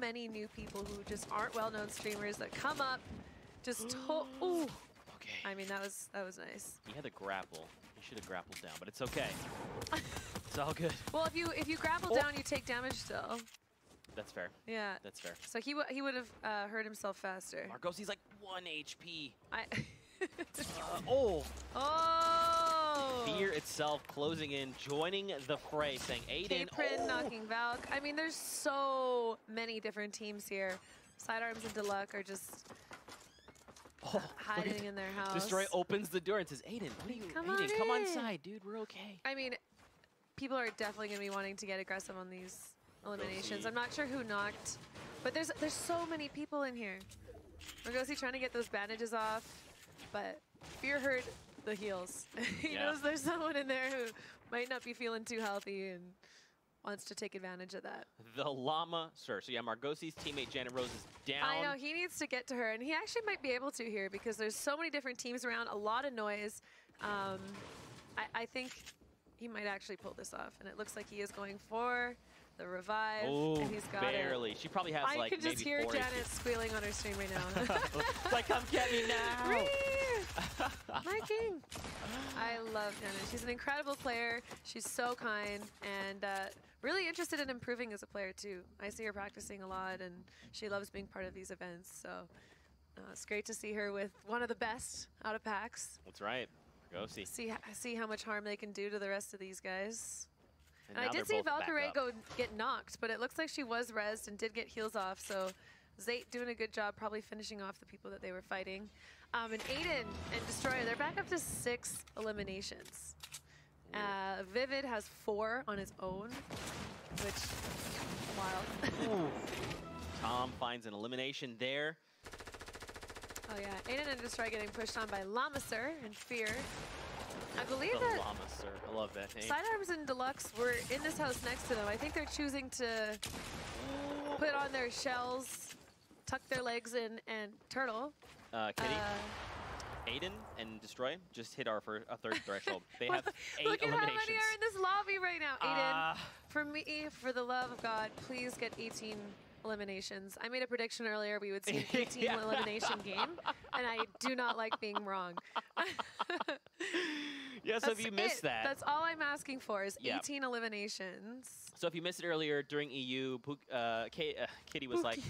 many new people who just aren't well-known streamers that come up, just ooh. Okay. I mean, that was nice. He had to grapple. He should have grappled down, but it's okay. It's all good. Well, if you grapple down, you take damage still. That's fair. Yeah. That's fair. So he would have hurt himself faster. Margosi's like 1 HP. Oh! Fear itself closing in, joining the fray, saying Aiden. KINGPIN knocking Valk. I mean, there's so many different teams here. Sidearms and Deluxe are just hiding in their house. Destroy opens the door and says, Aiden, what are you? Aiden, come on side, dude. We're okay. I mean, people are definitely going to be wanting to get aggressive on these eliminations. I'm not sure who knocked, but there's so many people in here. Margosi trying to get those bandages off, but Fear heard the heals. He knows there's someone in there who might not be feeling too healthy and wants to take advantage of that. The llama, sir. So yeah, Margosi's teammate Janet Rose is down. I know, he needs to get to her, and he actually might be able to here because there's so many different teams around, a lot of noise. I think he might actually pull this off, and it looks like he is going for the revive, and he's got barely. She probably has like maybe 4 I can just hear Janet squealing on her stream right now. Like, come get me now. My king. I love Janet. She's an incredible player. She's so kind and really interested in improving as a player too. I see her practicing a lot, and she loves being part of these events. So it's great to see her with one of the best out of packs. That's right. Margosi. See how much harm they can do to the rest of these guys. And I did see Valkyrie get knocked, but it looks like she was rezzed and did get heals off. So Zayt doing a good job, probably finishing off the people that they were fighting. And Aiden and Destroyer, they're back up to 6 eliminations. Vivid has 4 on his own, which wild. Tom finds an elimination there. Oh yeah, Aiden and Destroyer getting pushed on by Lamasur and Fear. I believe that Lamasur. I love that name. Sidearms and Deluxe were in this house next to them. I think they're choosing to put on their shells, tuck their legs in, and turtle. Kitty, Aiden and Destroy just hit our a third threshold. They have 8 Look at eliminations. how many are in this lobby right now. Aiden, for me, for the love of God, please get 18 eliminations. I made a prediction earlier we would see an 18 elimination game, and I do not like being wrong. Yeah, so if you missed that. That's all I'm asking for is 18 eliminations. So if you missed it earlier during EU, Kitty was like,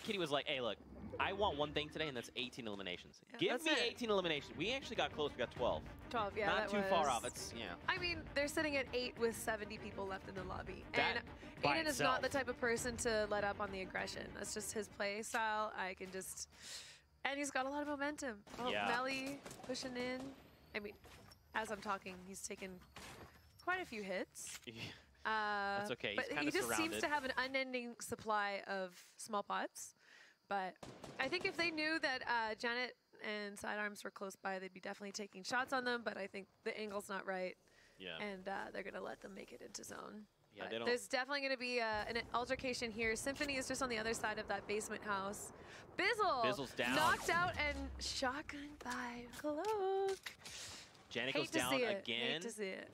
Kitty was like, hey, look, I want one thing today, and that's 18 eliminations. Yeah, Give me 18 eliminations. We actually got close. We got 12. 12, yeah. Not too far off. It's, I mean, they're sitting at 8 with 70 people left in the lobby. And Aiden is not the type of person to let up on the aggression. That's just his play style. I can just... And he's got a lot of momentum. Oh, Melly pushing in. I mean, as I'm talking, he's taken quite a few hits. That's okay. But he just seems to have an unending supply of small pots. But I think if they knew that Janet and Sidearms were close by, they'd be definitely taking shots on them. But I think the angle's not right. Yeah. And they're going to let them make it into zone. Yeah, there's definitely going to be an altercation here. Symphony is just on the other side of that basement house. Bizzle's down. Knocked out and shotgun by Cloak. Janet goes down again. Hate to see it.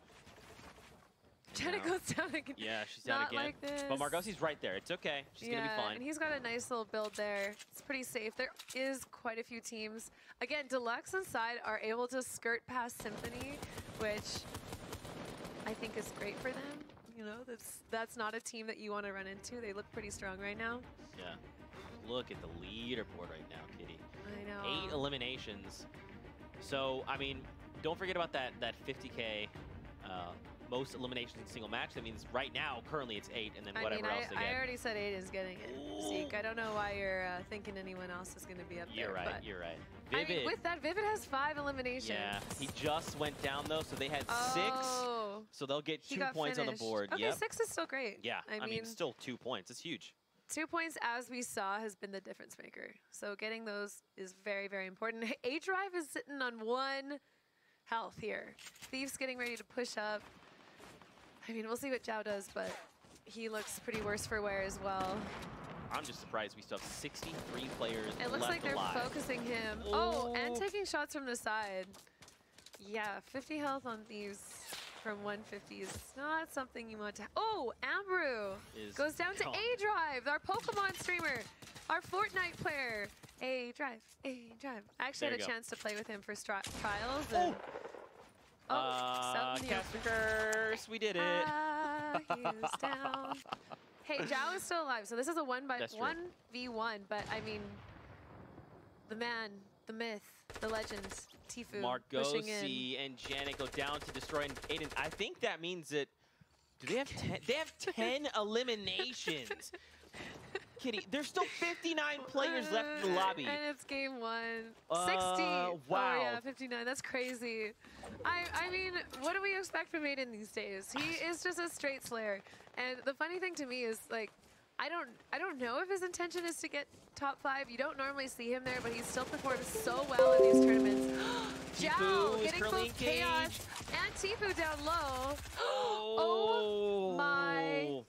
Janet goes down again. Yeah, she's down again. Like this. But Margosi's right there. It's okay. She's going to be fine. And he's got a nice little build there. It's pretty safe. There is quite a few teams. Again, Deluxe and Side are able to skirt past Symphony, which I think is great for them. You know, that's not a team that you want to run into. They look pretty strong right now. Yeah. Look at the leaderboard right now, Kitty. I know. 8 eliminations. So, I mean, don't forget about that 50K most eliminations in single match. That means right now, currently it's 8, and then whatever else they get. I already said 8 is getting it. Zeke, I don't know why you're thinking anyone else is going to be up there. You're right, but you're right. Vivid. I mean, with that, Vivid has 5 eliminations. Yeah, he just went down, though, so they had 6. So they'll get 2 points on the board. Okay, 6 is still great. Yeah, I mean, still 2 points. It's huge. 2 points, as we saw, has been the difference maker. So getting those is very, very important. A-Drive is sitting on 1 health here. Thief's getting ready to push up. I mean, we'll see what Zhao does, but he looks pretty worse for wear as well. I'm just surprised we still have 63 players left alive. It looks like they're focusing him. Oh, and taking shots from the side. Yeah, 50 health on Thieves from 150 is not something you want to... Oh, Ambrew! Is goes down to A-Drive, our Pokemon streamer, our Fortnite player. A-Drive, A-Drive. I actually had a chance to play with him for trials. And Caster Curse, we did it. He's down. Hey, Zhao is still alive, so this is a 1v1, but I mean, the man, the myth, the legend, Tfue pushing in. Margosi and Janet go down to destroy Aiden. I think that means that, do they have 10? They have 10 eliminations. Kitty, there's still 59 players left in the lobby. And it's game 1. 60. Wow. Oh yeah, 59. That's crazy. I mean, what do we expect from Aiden these days? He is just a straight slayer. And the funny thing to me is, like, I don't know if his intention is to get top 5. You don't normally see him there, but he still performs so well in these tournaments. Zhao getting both Chaos and Tfue down low. Oh my.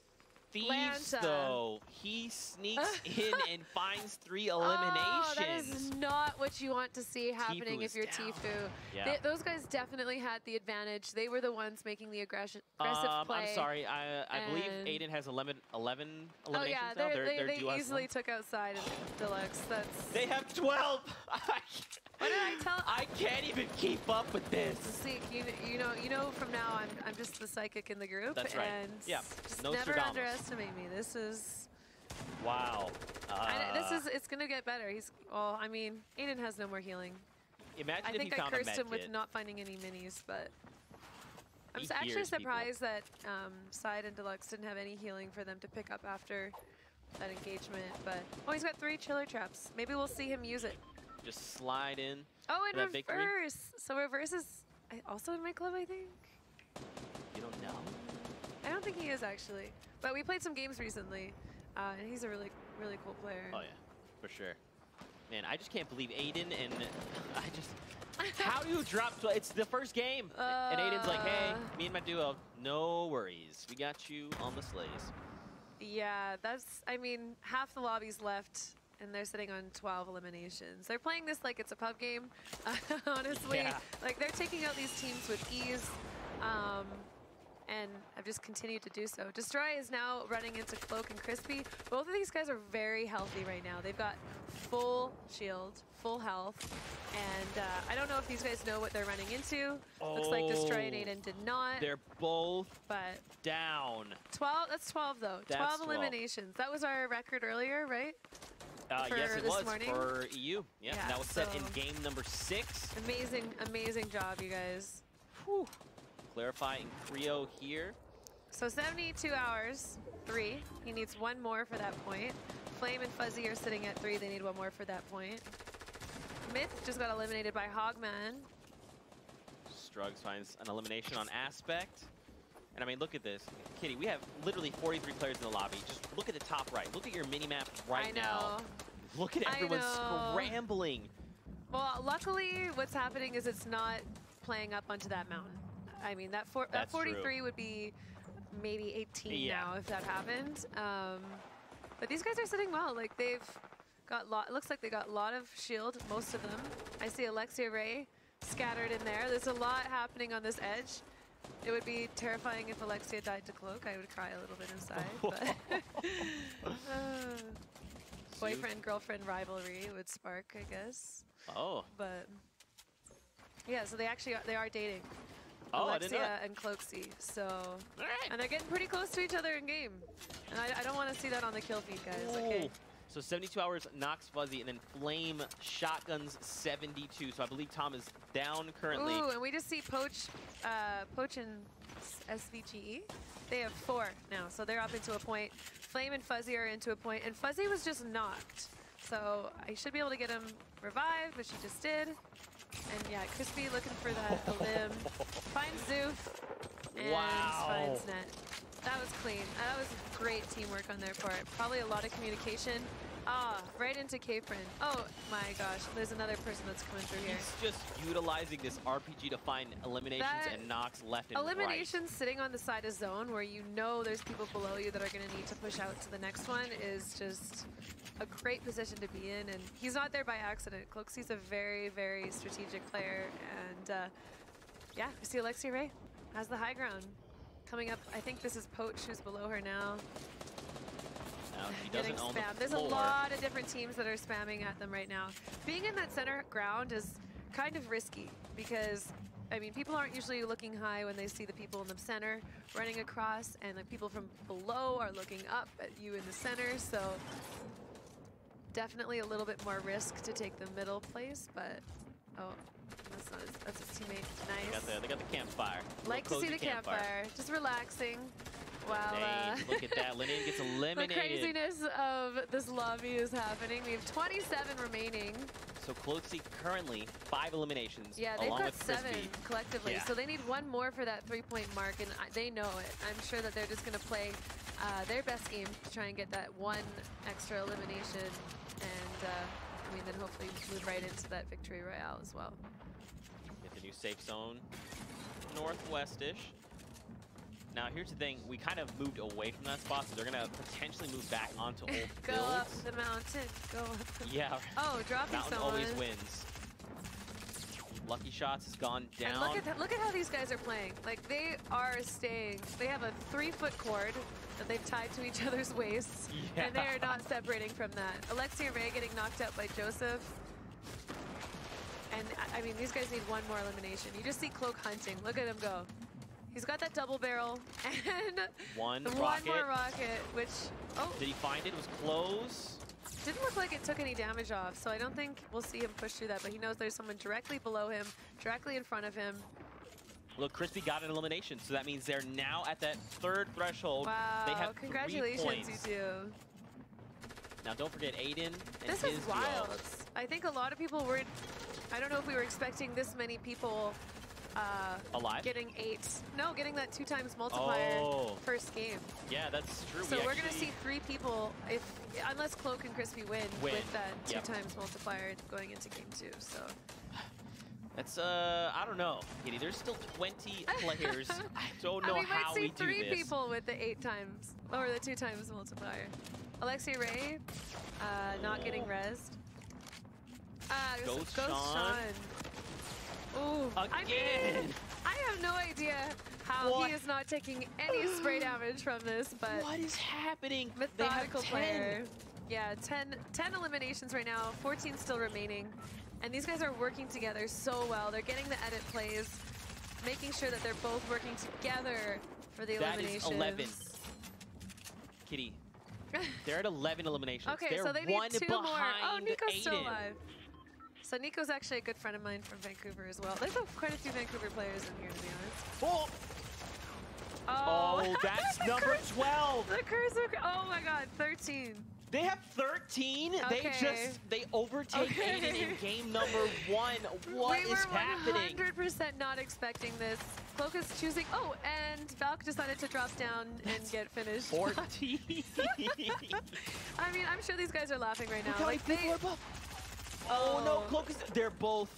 Thieves, though. He sneaks in and finds 3 eliminations. Oh, that is not what you want to see happening if you're Tfue. Yeah. Those guys definitely had the advantage. They were the ones making the aggressive play. I'm sorry. I believe Aiden has 11 eliminations now. They duo easily took outside in Deluxe. They have 12. What did I tell? I can't even keep up with this. See, you know. From now, I'm just the psychic in the group. That's right. And yeah. just No never Stradamus. underestimate me. This is. Wow. It's gonna get better. Well, I mean, Aiden has no more healing. Imagine I if think he I found a cursed him med with kit. not finding any minis, but I'm He actually hears surprised that Side and Deluxe didn't have any healing for them to pick up after that engagement. But he's got 3 chiller traps. Maybe we'll see him use it. Just slide in. Oh, and reverse. Victory. So reverse is also in my club, I think. You don't know? I don't think he is actually, but we played some games recently, and he's a really, really cool player. Oh yeah, for sure. Man, I just can't believe Aiden and how do you drop? It's the first game, and Aiden's like, hey, me and my duo, no worries, we got you on the sleighs. Yeah, I mean, half the lobby's left. And they're sitting on 12 eliminations. They're playing this like it's a pub game, honestly. Yeah. Like, they're taking out these teams with ease, and have just continued to do so. Destroy is now running into Cloak and Crispy. Both of these guys are very healthy right now. They've got full shield, full health, and I don't know if these guys know what they're running into. Looks like Destroy and Aiden did not. They're both but down. 12, that's 12 though. That's 12 eliminations. That was our record earlier, right? Yes, it was morning. for EU. Yeah, that was set in so game number 6. Amazing, amazing job, you guys. Whew. Clarifying Creo here. So 72 hours, 3. He needs 1 more for that point. Flame and Fuzzy are sitting at 3. They need 1 more for that point. Myth just got eliminated by Hogman. Strugs finds an elimination on Aspect. And I mean, look at this. Kitty, we have literally 43 players in the lobby. Just look at the top right. Look at your mini-map right now. Look at everyone scrambling. Well, luckily, what's happening is it's not playing up onto that mountain. I mean, that 43 true. Would be maybe 18 now if that happened. But these guys are sitting well. Like, they've got it looks like they got a lot of shield, most of them. I see Alexia Ray scattered in there. There's a lot happening on this edge. It would be terrifying if Alexia died to Cloak. I would cry a little bit inside. But boyfriend-girlfriend rivalry would spark, I guess. Oh. But yeah, so they are dating. Oh, Alexia and Cloaksy. So, and they're getting pretty close to each other in game. And I don't want to see that on the kill feed, guys. Okay. So 72 hours knocks Fuzzy, and then Flame shotguns 72. So I believe Tom is down currently. Ooh, and we just see Poach and SVGE. They have 4 now, so they're up into a point. Flame and Fuzzy are into a point, and Fuzzy was just knocked. So I should be able to get him revived, which he just did. And yeah, Crispy looking for that limb. Finds Zoof and finds Net. That was clean. That was great teamwork on their part. Probably a lot of communication. Right into KINGPIN. Oh my gosh, there's another person that's coming through here. He's just utilizing this RPG to find eliminations and knocks left and right. Eliminations sitting on the side of zone where you know there's people below you that are going to need to push out to the next one is just a great position to be in. And he's not there by accident. Cloaksy's a very, very strategic player. And yeah, we see Alexia Ray has the high ground. Coming up, I think this is Poach who's below her now. He doesn't own the spammed. There's a floor. lot of different teams that are spamming at them right now. Being in that center ground is kind of risky because, I mean, people aren't usually looking high when they see the people in the center running across, and the people from below are looking up at you in the center, so definitely a little bit more risk to take the middle place, but oh, that's not his, that's his teammate. Nice. They got the campfire. Like to see the campfire. Just relaxing. While look at that, Lineage gets eliminated. The craziness of this lobby is happening. We have 27 remaining. So Cloaksy currently 5 eliminations. Yeah, they've along got with 7 Crispy. collectively. Yeah. So they need one more for that 3-point mark, and they know it. I'm sure that they're just going to play their best game to try and get that one extra elimination, and I mean, then hopefully move right into that victory royale as well. Get the new safe zone, northwest-ish. Now, here's the thing. We kind of moved away from that spot, so they're going to potentially move back onto old Go builds. up the mountain. Go up the Yeah. Oh, dropping Mountain someone. always wins. Lucky Shots has gone down. And look at how these guys are playing. Like, they are staying. They have a 3-foot cord that they've tied to each other's waists, and they are not separating from that. Alexi and Ray getting knocked out by Joseph. And, I mean, these guys need one more elimination. You just see Cloak hunting. Look at him go. He's got that double barrel and one more rocket, which, oh. Did he find it? It was close. Didn't look like it took any damage off, so I don't think we'll see him push through that, but he knows there's someone directly below him, directly in front of him. Look, Crispy got an elimination, so that means they're now at that 3rd threshold. Wow, They have congratulations, 3 points. you two. Now, don't forget Aiden and This his is wild. duo. I think a lot of people were, I don't know if we were expecting this many people alive? getting getting that 2 times multiplier first game. Yeah, that's true. So we're gonna see 3 people, unless Cloak and Crispy win with that 2 times multiplier going into game 2. So that's I don't know, Kitty. There's still 20 players. I don't know how we do this. We might see 3 people with the 8 times or the 2 times multiplier. Alexi Ray not getting rezzed. Ghost Sean. Ooh, Again! I have no idea how he is not taking any spray damage from this, but what is happening? Methodical player. Yeah, 10 eliminations right now, 14 still remaining. And these guys are working together so well. They're getting the edit plays, making sure that they're both working together for the eliminations. That is 11. Kitty, they're at 11 eliminations. Okay, they're so they need 2 more. Oh, Nico's Aiden. still alive. So Nico's actually a good friend of mine from Vancouver as well. There's quite a few Vancouver players in here, to be honest. Oh, that's number 12. The cursor. Oh my God, 13. They have 13. Okay. They overtake Aiden in game number 1. What is happening? We were 100% not expecting this. Cloak is choosing. Oh, and Valk decided to drop down and get finished. 14. I mean, I'm sure these guys are laughing right now. Look how like many people are above. Oh no, Cloak is. They're both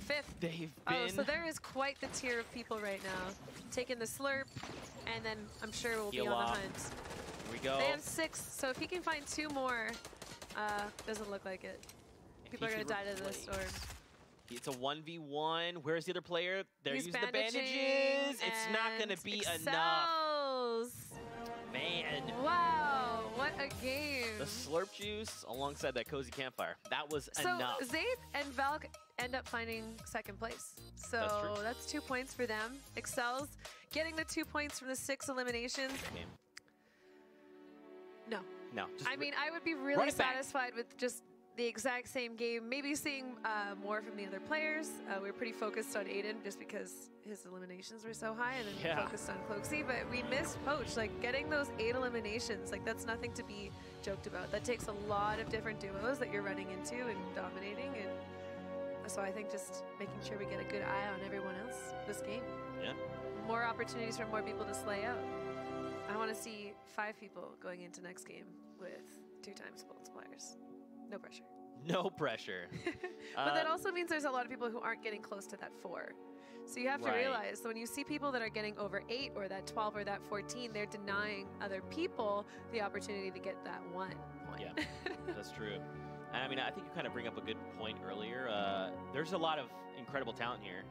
5th. They've been. Oh, so there is quite the tier of people right now. Taking the slurp, and then I'm sure we'll be on the hunt. Here we go. They have 6, so if he can find 2 more, doesn't look like it. People are gonna die to the storm. It's a 1v1. Where's the other player? They're He's using the bandages. It's not gonna be enough. Man. Wow, what a game. The slurp juice alongside that cozy campfire. That was enough. So Zayd and Valk end up finding 2nd place. So that's 2 points for them. Excels getting the 2 points from the 6 eliminations. No. Just I mean, I would be really satisfied with just the exact same game. Maybe seeing more from the other players. We were pretty focused on Aiden just because his eliminations were so high, and then focused on Cloaksy. But we missed Poach. Like, getting those 8 eliminations, like, that's nothing to be joked about. That takes a lot of different duos that you're running into and dominating. And so I think just making sure we get a good eye on everyone else this game. Yeah. More opportunities for more people to slay out. I want to see 5 people going into next game with 2 times multipliers. No pressure. No pressure. But that also means there's a lot of people who aren't getting close to that 4. So you have to realize that when you see people that are getting over 8 or that 12 or that 14, they're denying other people the opportunity to get that 1 point. Yeah, that's true. And I mean, I think you kind of bring up a good point earlier. There's a lot of incredible talent here.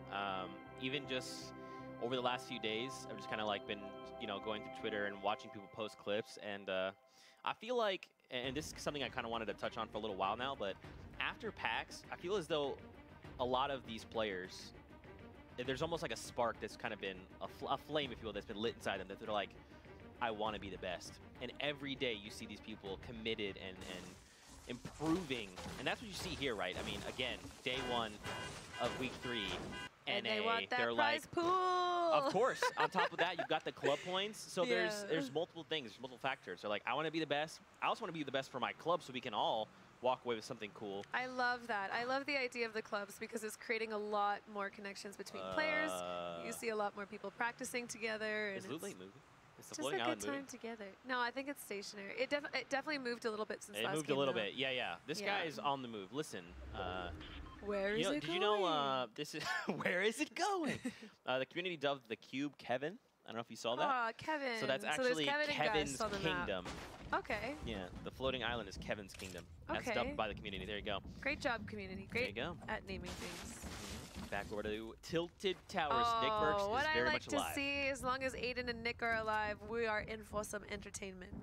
Even just over the last few days, I've just kind of like been, going through Twitter and watching people post clips, and I feel like, and this is something I kind of wanted to touch on for a little while now, but after PAX, I feel as though a lot of these players, there's almost like a spark that's kind of been a flame, if you will, that's been lit inside them, that they're like, I want to be the best. And every day you see these people committed and improving, and that's what you see here, right? I mean, again, day 1 of week 3, and NA, they want that they're prize like, pool. of course. On top of that, you've got the club points. So there's multiple things, multiple factors. They're like, I want to be the best. I also want to be the best for my club, so we can all walk away with something cool. I love that. I love the idea of the clubs because it's creating a lot more connections between players. You see a lot more people practicing together. Is Loot Lake moving? Is the just floating a island good time moving? together. No, I think it's stationary. It definitely moved a little bit since last game. It moved a little though. bit. Yeah. This guy is on the move. Listen. Where is it going? Did you know this is where is it going? The community dubbed the cube Kevin. I don't know if you saw that. Oh, Kevin. So that's actually Kevin Kevin's on the kingdom. Map. Okay. Yeah, the floating island is Kevin's kingdom. That's dubbed by the community. There you go. Great job, community. Great there you go. at naming things. Back over to Tilted Towers. Nick Merckx is very much alive. What I like to see, as long as Aiden and Nick are alive, we are in for some entertainment.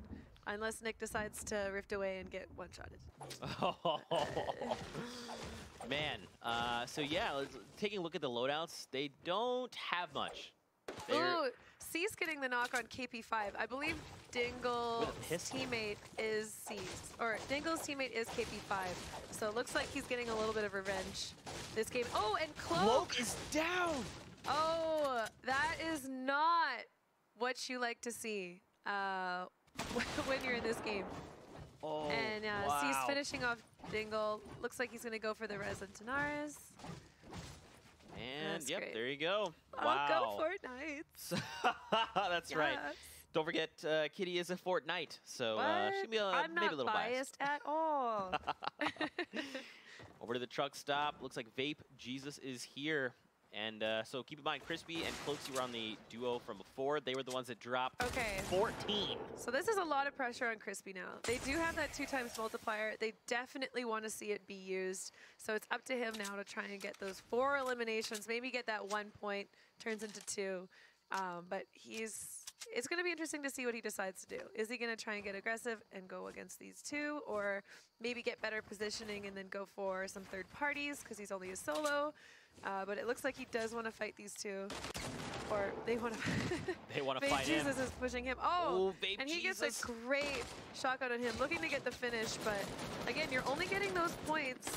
Unless Nick decides to rift away and get one-shotted. Oh, man. So yeah, taking a look at the loadouts, they don't have much. Ooh, C's getting the knock on KP5. I believe Dingle's teammate is C's. Or Dingle's teammate is KP5. So it looks like he's getting a little bit of revenge this game. Oh, and Cloak is down! Oh, that is not what you like to see when you're in this game. Oh, and wow. C's finishing off Dingle. Looks like he's going to go for the res on Tanaris. And that's yep, great. there you go. Oh, Wow. go Fortnite. That's right. Don't forget, Kitty is a Fortnite, so she'll be maybe a little biased at all. Over to the truck stop. Looks like Vape Jesus is here. And so keep in mind, Crispy and Cloaksy were on the duo from before. They were the ones that dropped 14. So this is a lot of pressure on Crispy now. They do have that 2x multiplier. They definitely want to see it be used. So it's up to him now to try and get those 4 eliminations, maybe get that 1 point, turns into 2. But it's going to be interesting to see what he decides to do. Is he going to try and get aggressive and go against these 2, or maybe get better positioning and then go for some third parties because he's only a solo? But it looks like he does want to fight these 2, or they want to. They want to fight him. Jesus is pushing him. Oh, Vape and he Jesus. gets a great shotgun on him, looking to get the finish. But again, you're only getting those points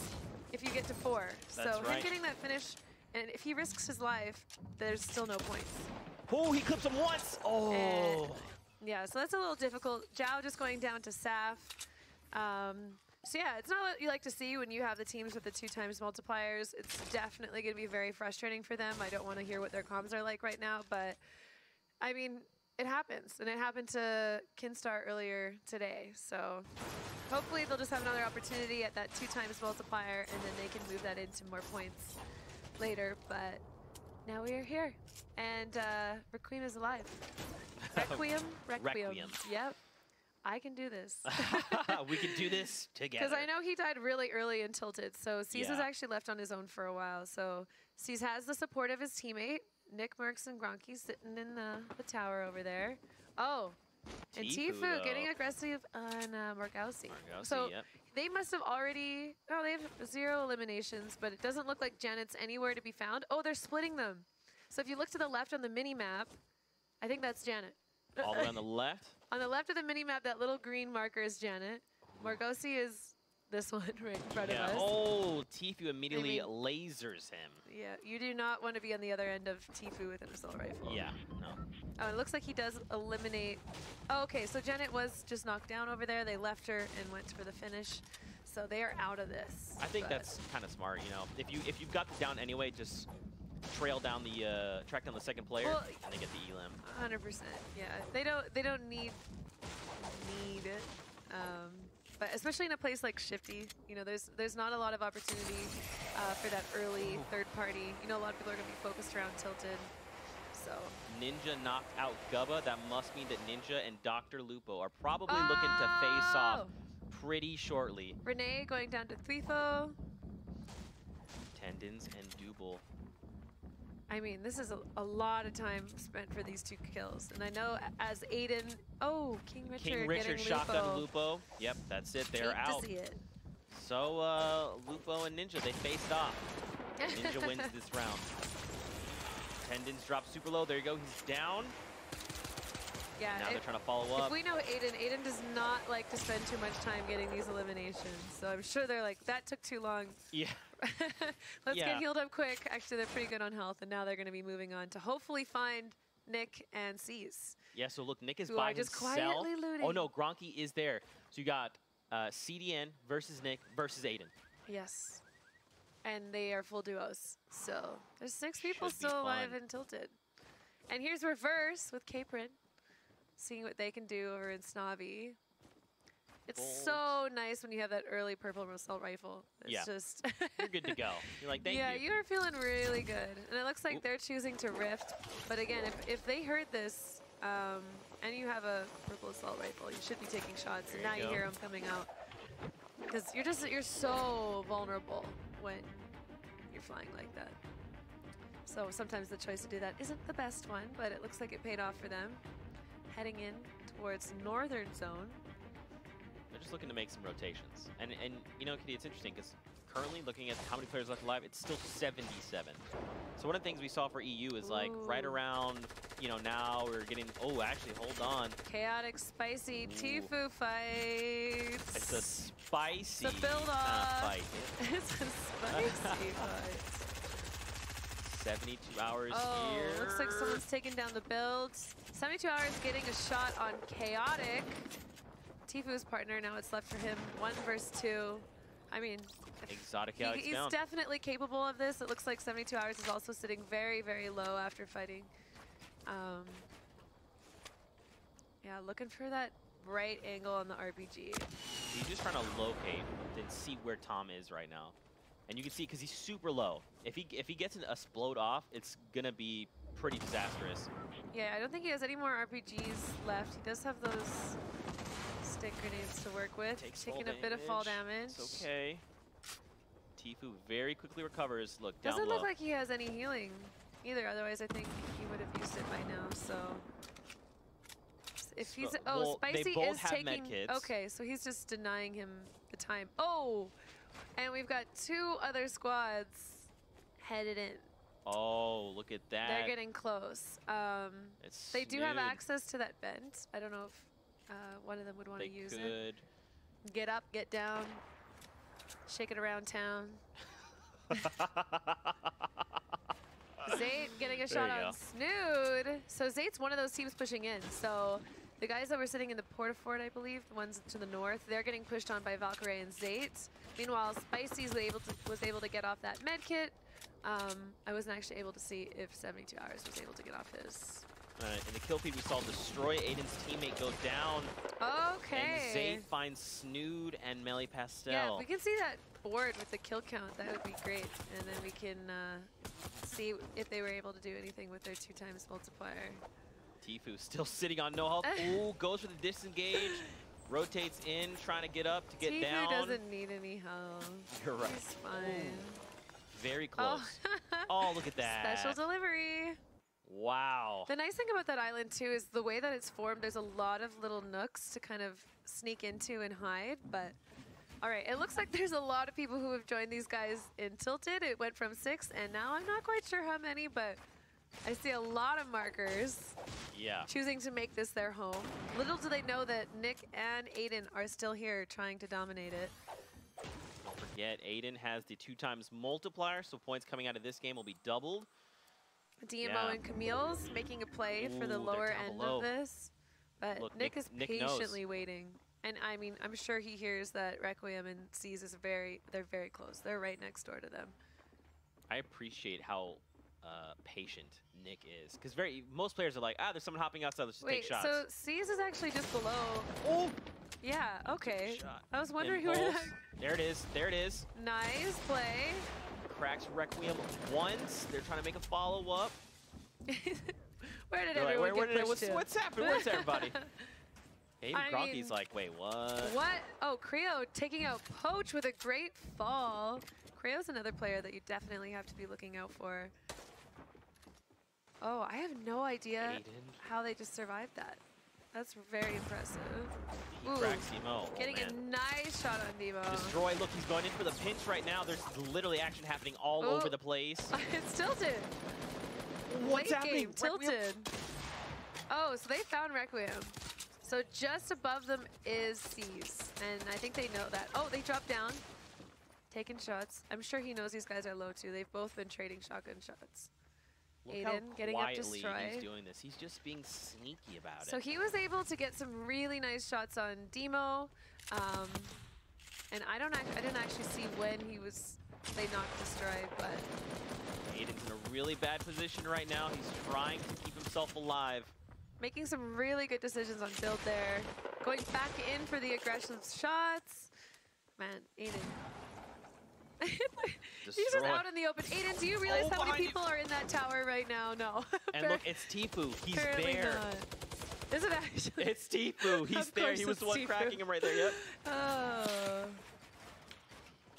if you get to 4. That's so right. him getting that finish, and if he risks his life, there's still no points. Oh, he clipped him once. Oh. And yeah, so that's a little difficult. Zhao just going down to Saf. So yeah, it's not what you like to see when you have the teams with the 2x multipliers. It's definitely going to be very frustrating for them. I don't want to hear what their comms are like right now, but I mean, it happens. And it happened to Kinstar earlier today. So hopefully they'll just have another opportunity at that 2x multiplier, and then they can move that into more points later. But now we are here, and Requiem is alive. Requiem? Requiem. Yep. I can do this. We can do this together. Because I know he died really early in Tilted, so C's was actually left on his own for a while. So C's has the support of his teammate, Nick Merckx and Gronky, sitting in the tower over there. Oh, and Tfue getting aggressive on Margausi. So they must have already, oh, they have 0 eliminations, but it doesn't look like Janet's anywhere to be found. Oh, they're splitting them. So if you look to the left on the mini-map, I think that's Janet. All the way on the left? On the left of the mini-map, that little green marker is Janet. Margausi is this one right in front of us. Oh, Tfue immediately lasers him. Yeah, you do not want to be on the other end of Tfue with an assault rifle. Yeah, no. Oh, it looks like he does eliminate. Oh, okay, so Janet was just knocked down over there. They left her and went for the finish. So they are out of this. I think that's kind of smart, you know. If you've got the down anyway, just track down the second player, and they get the elim. 100%. Yeah, they don't need it. But especially in a place like Shifty, you know, there's not a lot of opportunity for that early third party. You know, a lot of people are going to be focused around Tilted. So Ninja knocked out Gubba. That must mean that Ninja and Dr. Lupo are probably looking to face off pretty shortly. Renee going down to Tfue. Tendons and Double. I mean, this is a lot of time spent for these 2 kills. And I know as Aiden... Oh, King Richard shotgun Lupo. Yep, that's it. They're out. To see it. So, Lupo and Ninja, they faced off. Ninja wins this round. Tendons drop super low. There you go. He's down. Yeah, now they're trying to follow up. If we know Aiden does not like to spend too much time getting these eliminations. So I'm sure they're like, that took too long. Yeah. Let's get healed up quick. Actually, they're pretty good on health, and now they're going to be moving on to hopefully find Nick and C's. Yeah, so look, Nick is who by are just himself. quietly looting. Oh no, Gronky is there. So you got CDN versus Nick versus Aiden. Yes. And they are full duos. So there's 6 people still alive and tilted. And here's Reverse with KINGPIN. Seeing what they can do over in Snobby. It's so nice when you have that early purple assault rifle. It's just... You're good to go. You're like, thank you. Yeah, you are feeling really good. And it looks like they're choosing to rift. But again, if they heard this and you have a purple assault rifle, you should be taking shots. And now you hear them coming out. Because you're so vulnerable when you're flying like that. So sometimes the choice to do that isn't the best one, but it looks like it paid off for them. Heading in towards northern zone. They're just looking to make some rotations. And you know, Kitty, it's interesting because currently looking at how many players left alive, it's still 77. So one of the things we saw for EU is like right around, you know, now we're getting, actually, hold on. Chaotic, spicy Tfue fight. It's a spicy the build-off. fight. It's a spicy fight. 72 hours here. Looks like someone's taking down the builds. 72 hours getting a shot on Chaotic. Tfue's partner, now it's left for him. 1 versus 2. I mean, Exotic Chaotic's he's down. definitely capable of this. It looks like 72 hours is also sitting very, very low after fighting. Yeah, looking for that right angle on the RPG. He's just trying to locate and see where Tom is right now. And you can see, because he's super low. If he gets a explode off, it's going to be pretty disastrous. Yeah, I don't think he has any more RPGs left. He does have those stick grenades to work with. Taking a bit of fall damage. It's okay. Tfue very quickly recovers. Look, down Doesn't low. look like he has any healing either. Otherwise, I think he would have used it by now. So if he's Spicy they both is have taking. medkits. Okay, so he's just denying him the time. And we've got 2 other squads headed in. Oh, look at that. They're getting close. They do have access to that vent. I don't know if one of them would want to use it. Get up, get down, shake it around town. Zayt getting a shot on Snood. So Zayt's one of those teams pushing in. So the guys that were sitting in the Porta Fort, I believe, the ones to the north, they're getting pushed on by Valkyrie and Zayt. Meanwhile, Spicy was able to get off that med kit. I wasn't actually able to see if 72 hours was able to get off his. In the kill feed, we saw Destroy Aiden's teammate go down. Okay. And Zayt finds Snood and Melee Pastel. Yeah, if we can see that board with the kill count, that would be great. And then we can see if they were able to do anything with their 2x multiplier. Tfue still sitting on no health. Ooh, goes for the disengage. Rotates in, trying to get up to get down. Tfue doesn't need any health. You're right. He's fine. Very close. Oh, look at that. Special delivery. Wow. The nice thing about that island, too, is the way that it's formed, there's a lot of little nooks to kind of sneak into and hide. But, all right, it looks like there's a lot of people who have joined these guys in Tilted. It went from 6, and now I'm not quite sure how many, but I see a lot of markers choosing to make this their home. Little do they know that Nick and Aiden are still here trying to dominate it. Don't forget, Aiden has the 2x multiplier, so points coming out of this game will be doubled. DMO and Camille's making a play for the lower end of this. But look, Nick is patiently waiting. And I mean, I'm sure he hears that Requiem and C's is they're very close. They're right next door to them. I appreciate how patient Nick is. Because most players are like, there's someone hopping outside, let's just take shots. So C's is actually just below. Oh! Yeah, okay. I was wondering who that. There it is. There it is. Nice play. Cracks Requiem once. They're trying to make a follow-up. Where did everyone get pushed to? What's happening? Where's everybody? Even Gronky's like, wait, what? What? Oh, Creo taking out Poach with a great fall. Creo's another player that you definitely have to be looking out for. Oh, I have no idea Aiden. how they just survived that. That's very impressive. He cracks Demo. Getting a nice shot on Demo. Destroy. Look, he's going in for the pinch right now. There's literally action happening all over the place. It's tilted. What's happening? Game, tilted. Oh, so they found Requiem. So just above them is C's, and I think they know that. Oh, they dropped down, taking shots. I'm sure he knows these guys are low too. They've both been trading shotgun shots. Look Aiden how getting up quietly Destroy. he's doing this. He's just being sneaky about it. So he was able to get some really nice shots on Demo, and I didn't actually see when they knocked Destroy, but Aiden's in a really bad position right now. He's trying to keep himself alive. making some really good decisions on build there. Going back in for the aggressive shots. Man, Aiden. He's just out in the open. Aiden, do you realize how many people are in that tower right now? No. And look, it's Tfue. He's Apparently there. Not. Is it actually? It's Tfue. He's there. He was the one cracking him right there. Yep. Oh.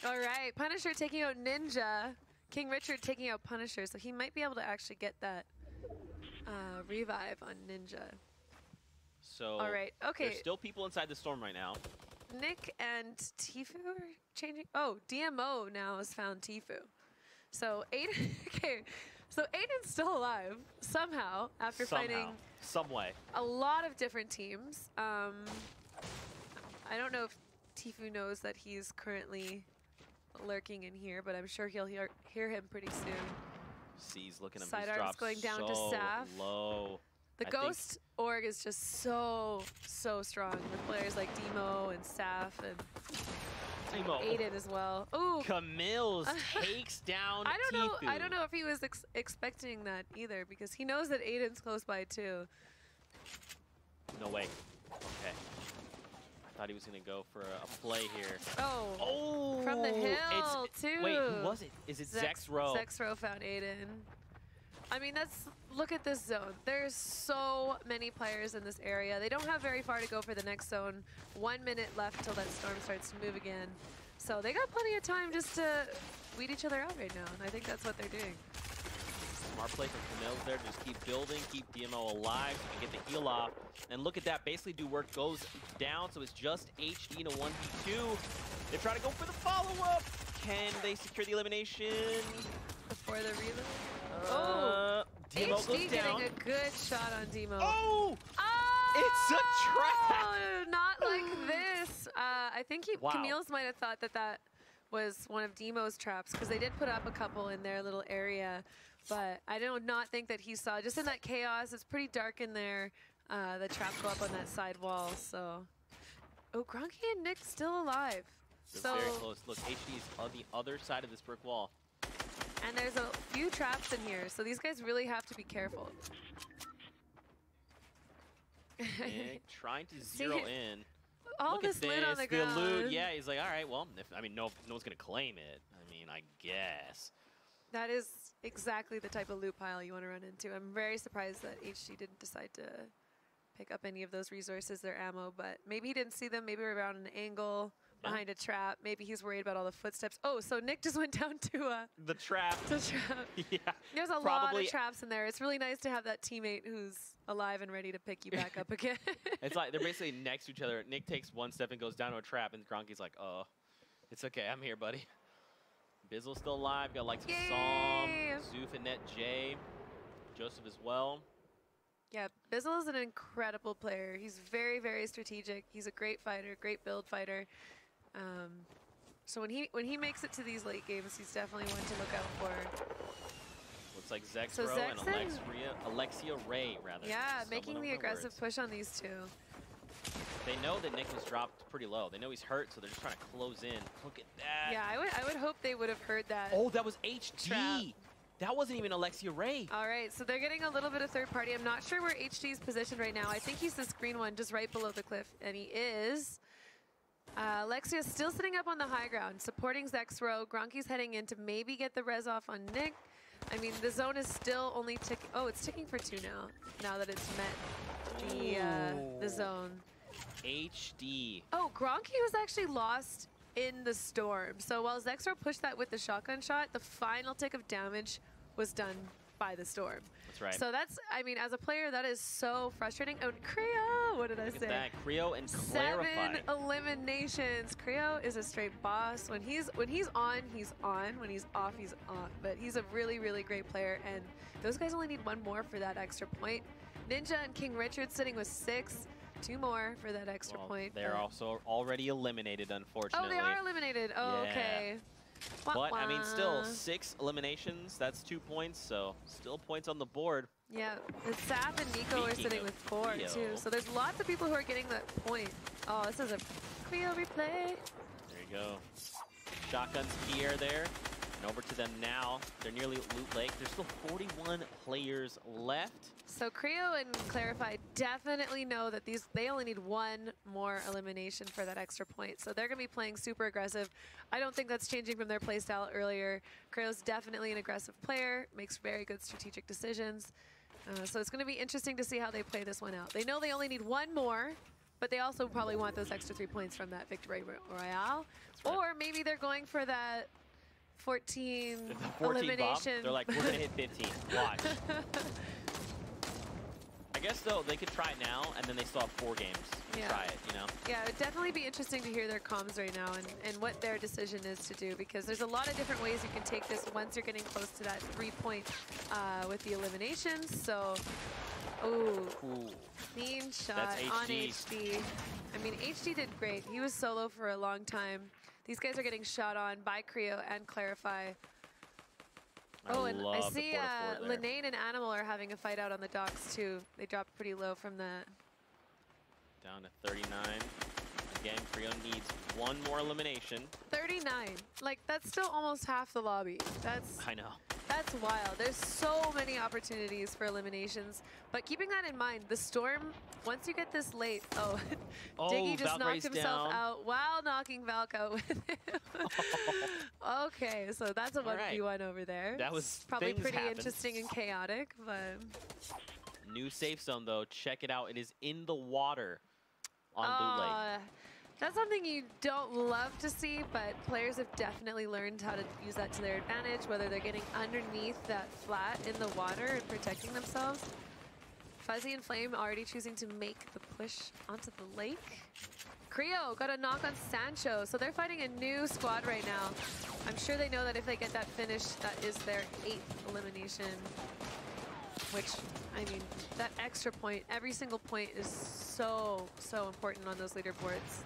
All right. Punisher taking out Ninja. King Richard taking out Punisher. So he might be able to actually get that revive on Ninja. So all right. Okay. There's still people inside the storm right now. Nick and Tfue are changing. Oh, DMO now has found Tfue. So Aiden. Okay. So Aiden's still alive somehow after fighting some way a lot of different teams. I don't know if Tfue knows that he's currently lurking in here, but I'm sure he'll hear him pretty soon. C's looking at him. Sidearm's going down to Saf. Low. The Ghost org is just so strong with players like Demo and Saf and Aiden as well. Ooh, Camille's takes down Tfue. I don't know if he was expecting that either, because he knows that Aiden's close by too. No way. Okay. I thought he was gonna go for a play here. Oh, from the hill too. Wait, who was it? Is it Zexro? Zexro found Aiden. I mean, look at this zone. There's so many players in this area. They don't have very far to go for the next zone. 1 minute left till that storm starts to move again. So they got plenty of time just to weed each other out right now, and I think that's what they're doing. Smart play from Camille's there. Just keep building, keep DMO alive, and get the heal off. And look at that. Basically, do work goes down, so it's just HD in a 1v2. They're trying to go for the follow-up. Can they secure the elimination? Before the reload? Demo HD goes down. getting a good shot on Demo. Oh! It's a trap! Not like this. I think Camille's might have thought that was one of Demo's traps, because they did put up a couple in their little area. But I do not think that he saw, just in that chaos, it's pretty dark in there, the traps go up on that side wall, so. Oh, Gronky and Nick still alive. They're very close. Look, HD is on the other side of this brick wall. And there's a few traps in here, so these guys really have to be careful. Nick trying to zero in. All Look this at loot on the ground. The loot, yeah, he's like, all right, well, no one's gonna claim it. I mean, I guess. That is exactly the type of loot pile you want to run into. I'm very surprised that HD didn't decide to pick up any of those resources, their ammo, but maybe he didn't see them. Maybe we're around an angle. Behind a trap. Maybe he's worried about all the footsteps. Oh, so Nick just went down to the trap. Yeah. There's a lot of traps in there. It's really nice to have that teammate who's alive and ready to pick you back up again. It's like they're basically next to each other. Nick takes one step and goes down to a trap, and Gronky's like, oh, it's okay. I'm here, buddy. Bizzle's still alive. Got like some Psalm, Zoof and Net J, Joseph as well. Yeah, Bizzle is an incredible player. He's very, very strategic. He's a great fighter, great build fighter. So when he makes it to these late games, he's definitely one to look out for. Looks like Zexro and Alexia Ray, rather. Yeah, making the aggressive push on these two. They know that Nick was dropped pretty low. They know he's hurt, so they're just trying to close in. Look at that. Yeah, I would hope they would have heard that. Oh, that was HD. Trap. That wasn't even Alexia Ray. All right, so they're getting a little bit of third party. I'm not sure where HD's positioned right now. I think he's this green one just right below the cliff, and he is. Alexia's still sitting up on the high ground, supporting Zexro. Gronky's heading in to maybe get the res off on Nick. I mean, the zone is still only ticking. Oh, it's ticking for 2 now that it's met the zone. HD. Oh, Gronky was actually lost in the storm. So while Zexro pushed that with the shotgun shot, the final tick of damage was done by the Storm. That's right. So that's, I mean, as a player, that is so frustrating. Oh, Creo, what did I say? That Creo and Clarify. 7 eliminations. Creo is a straight boss. When he's on, he's on. When he's off, he's off. But he's a really, really great player, and those guys only need 1 more for that extra point. Ninja and King Richard sitting with 6. 2 more for that extra point. They're also already eliminated, unfortunately. Oh, they are eliminated. Oh, yeah. Okay. But, I mean, still, 6 eliminations. That's 2 points, so still points on the board. Yeah, and Sap and Nico are sitting with 4, too. So there's lots of people who are getting that point. Oh, this is a Creo replay. There you go. Shotguns Pierre there. And over to them now. They're nearly at Loot Lake. There's still 41 players left. So Creo and Clarify definitely know that they only need 1 more elimination for that extra point. So they're going to be playing super aggressive. I don't think that's changing from their playstyle earlier. Creo's definitely an aggressive player, makes very good strategic decisions. So it's going to be interesting to see how they play this one out. They know they only need 1 more, but they also probably want those extra 3 points from that victory royale. Right. Or maybe they're going for that 14 elimination. Bump. They're like, we're going to hit 15. Watch. I guess, though, they could try it now, and then they still have 4 games to try it, you know? Yeah, it would definitely be interesting to hear their comms right now and what their decision is to do, because there's a lot of different ways you can take this once you're getting close to that 3-point with the eliminations. So, ooh, clean shot on HD. I mean, HD did great. He was solo for a long time. These guys are getting shot on by Creo and Clarify. Oh, and I see Linane and Animal are having a fight out on the docks, too. They dropped pretty low from that. Down to 39. Again, Creo needs 1 more elimination. 39. Like, that's still almost half the lobby. I know. That's wild. There's so many opportunities for eliminations. But keeping that in mind, the Storm, once you get this late, Diggy just knocked himself out while knocking Valk out with him. Okay, so that's a 1v1 over there. That was probably pretty interesting and chaotic, but... New safe zone, though. Check it out. It is in the water on Loot Lake. That's something you don't love to see, but players have definitely learned how to use that to their advantage, whether they're getting underneath that flat in the water and protecting themselves. Fuzzy and Flame already choosing to make the push onto the lake. Creo got a knock on Sancho, so they're fighting a new squad right now. I'm sure they know that if they get that finish, that is their 8th elimination. Which, I mean, that extra point, every single point is so, so important on those leaderboards.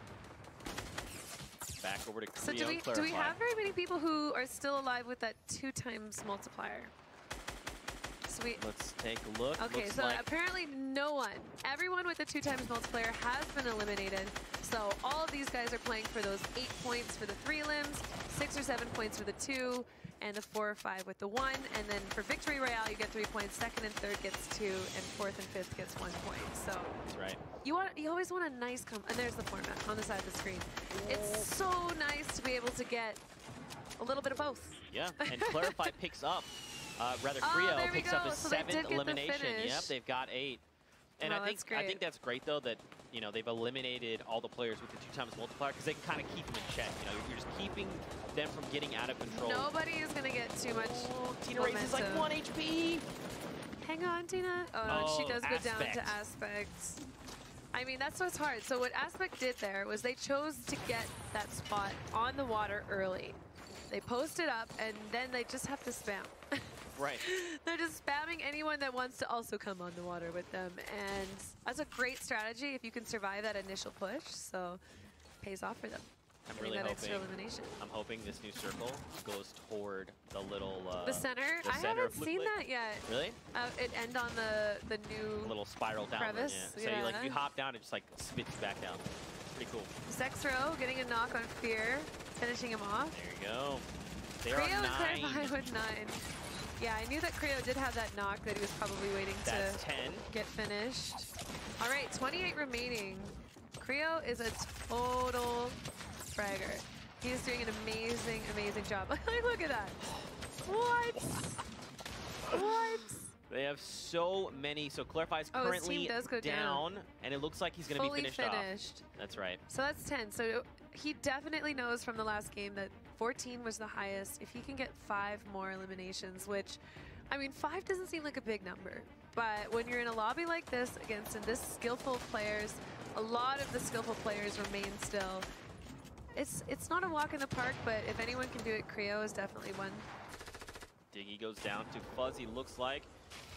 Back over to Creo. So do we have very many people who are still alive with that 2x multiplier? So let's take a look. Okay, Looks so like apparently no one. Everyone with the 2x multiplier has been eliminated. So all of these guys are playing for those 8 points for the 3 limbs, 6 or 7 points for the 2, and the 4 or 5 with the 1. And then for Victory Royale, you get 3 points. 2nd and 3rd gets 2, and 4th and 5th gets 1 point. So that's right. You always want a nice and there's the format on the side of the screen. It's so nice to be able to get a little bit of both. Yeah, and Clarify picks up. Creo picks up his 7th elimination. Yep, they've got 8. And I think that's great though that they've eliminated all the players with the 2x multiplier because they can kind of keep them in check. You're just keeping them from getting out of control. Nobody is gonna get too much. Tina raises like 1 HP. Hang on, Tina. Oh, she does go down to Aspect. I mean, that's what's hard. So what Aspect did there was they chose to get that spot on the water early. They post it up, and then they just have to spam. Right. They're just spamming anyone that wants to also come on the water with them. And that's a great strategy if you can survive that initial push. So it pays off for them. I'm really hoping this new circle goes toward the little the center. I haven't seen that yet. Really? It end on the new little spiral down. Crevice. Yeah. So you hop down, it just like spits you back down. Pretty cool. Sexro getting a knock on Fear, finishing him off. There you go. They're on 9. Creo and Clarify with 9. Yeah, I knew that Creo did have that knock that he was probably waiting to get finished. All right, 28 remaining. Creo is a total fragger. He is doing an amazing, amazing job. Look at that. What? What? They have so many. So Clarify's currently down, and it looks like he's going to be finished off. That's right. So that's 10. So he definitely knows from the last game that 14 was the highest. If he can get 5 more eliminations, which, I mean, 5 doesn't seem like a big number, but when you're in a lobby like this against this skillful players, a lot of the skillful players remain still. It's not a walk in the park, but if anyone can do it, Creo is definitely one. Diggy goes down to Fuzzy, looks like.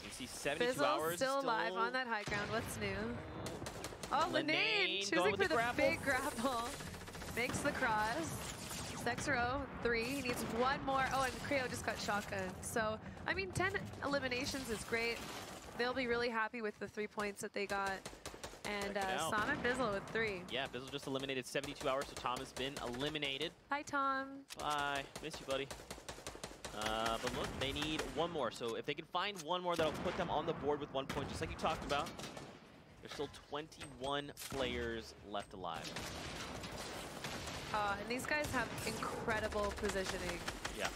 You see 72 Bizzle's hours still alive on that high ground. What's new? Oh, Linane choosing for the grapple. big grapple. Makes the cross. Sexero, 3. He needs one more. Oh, and Creo just got shotgun. So, I mean, 10 eliminations is great. They'll be really happy with the 3 points that they got. And Sam and Bizzle with 3. Yeah, Bizzle just eliminated 72 hours, so Tom has been eliminated. Hi, Tom. Bye. Miss you, buddy. But look, they need one more. So if they can find one more, that'll put them on the board with 1 point, just like you talked about. There's still 21 players left alive. And these guys have incredible positioning. Yeah.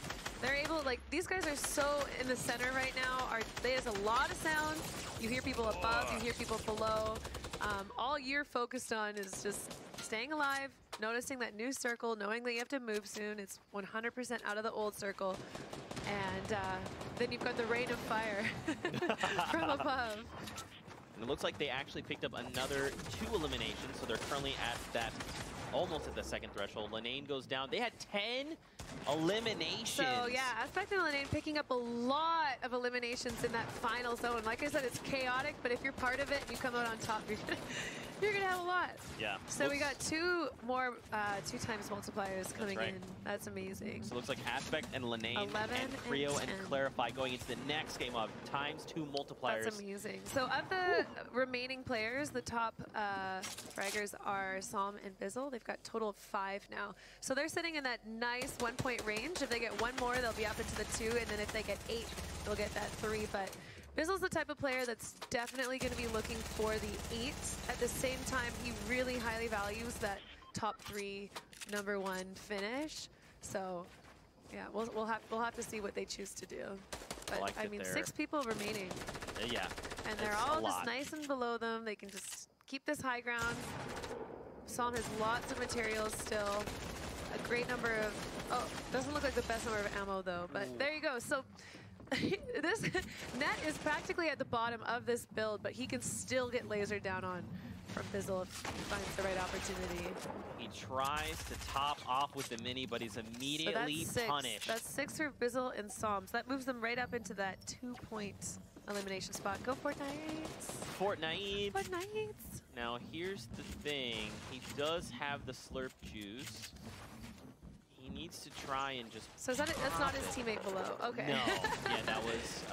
They're able, like, these guys are so in the center right now. There's a lot of sound. You hear people above, you hear people below. All you're focused on is just staying alive, noticing that new circle, knowing that you have to move soon. It's 100% out of the old circle. And then you've got the rain of fire from above. And it looks like they actually picked up another 2 eliminations, so they're currently at that, almost at the second threshold. Linane goes down. They had 10 eliminations. So yeah, Aspect and Linane picking up a lot of eliminations in that final zone. Like I said, it's chaotic, but if you're part of it and you come out on top, you're gonna have a lot. Yeah. So we got 2 more 2 times multipliers coming in. That's amazing. So it looks like Aspect and Linane 11 and Creo and 10. Clarify going into the next game of ×2 multipliers. That's amazing. So of the remaining players, the top fraggers are Psalm and Bizzle. They've got a total of 5 now. So they're sitting in that nice 1-point range. If they get 1 more, they'll be up into the 2, and then if they get 8, they'll get that 3. But Bizzle's the type of player that's definitely going to be looking for the 8. At the same time, he really highly values that top 3 #1 finish. So, yeah, we'll have to see what they choose to do. But I mean, 6 people remaining. Yeah. And they're all just nice and below them. They can just keep this high ground. Psalm has lots of materials still. A great number of, doesn't look like the best number of ammo though, but there you go. So this Net is practically at the bottom of this build, but he can still get lasered down on from Bizzle if he finds the right opportunity. He tries to top off with the mini, but he's immediately punished. That's 6 for Bizzle and Psalm. So that moves them right up into that 2-point elimination spot. Go Fortnite. Fortnite. Fortnite. Now here's the thing. He does have the slurp juice. He needs to try and just. So is that that's not his teammate below? Okay. No. Yeah, that was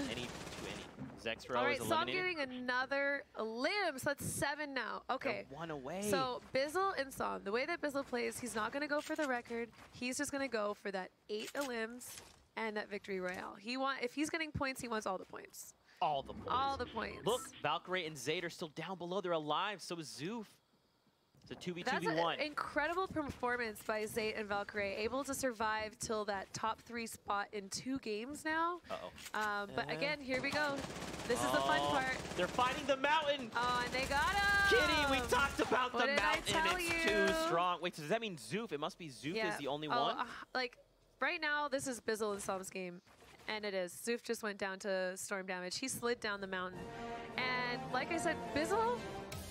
any to any. Zexro All right, is so I'm eliminated. getting another limb, so that's 7 now. Okay. They're 1 away. So Bizzle and Psalm, the way that Bizzle plays, he's not going to go for the record. He's just going to go for that 8 limbs and that victory royale. If he's getting points, he wants all the points. All the points. All the points. Look, Valkyrie and Zayd are still down below. They're alive. So is Zoof. It's a 2v2v1. That's an incredible performance by Zayd and Valkyrie, able to survive till that top 3 spot in 2 games now. But again, here we go. This is the fun part. They're fighting the mountain. Oh, and they got him. Kitty, we talked about the mountain. It's too strong. Wait, so does that mean Zoof? It must be Zoof is the only one? Like, right now, this is Bizzle and Psalm's game. And it is. Zoof just went down to storm damage. He slid down the mountain. And like I said, Bizzle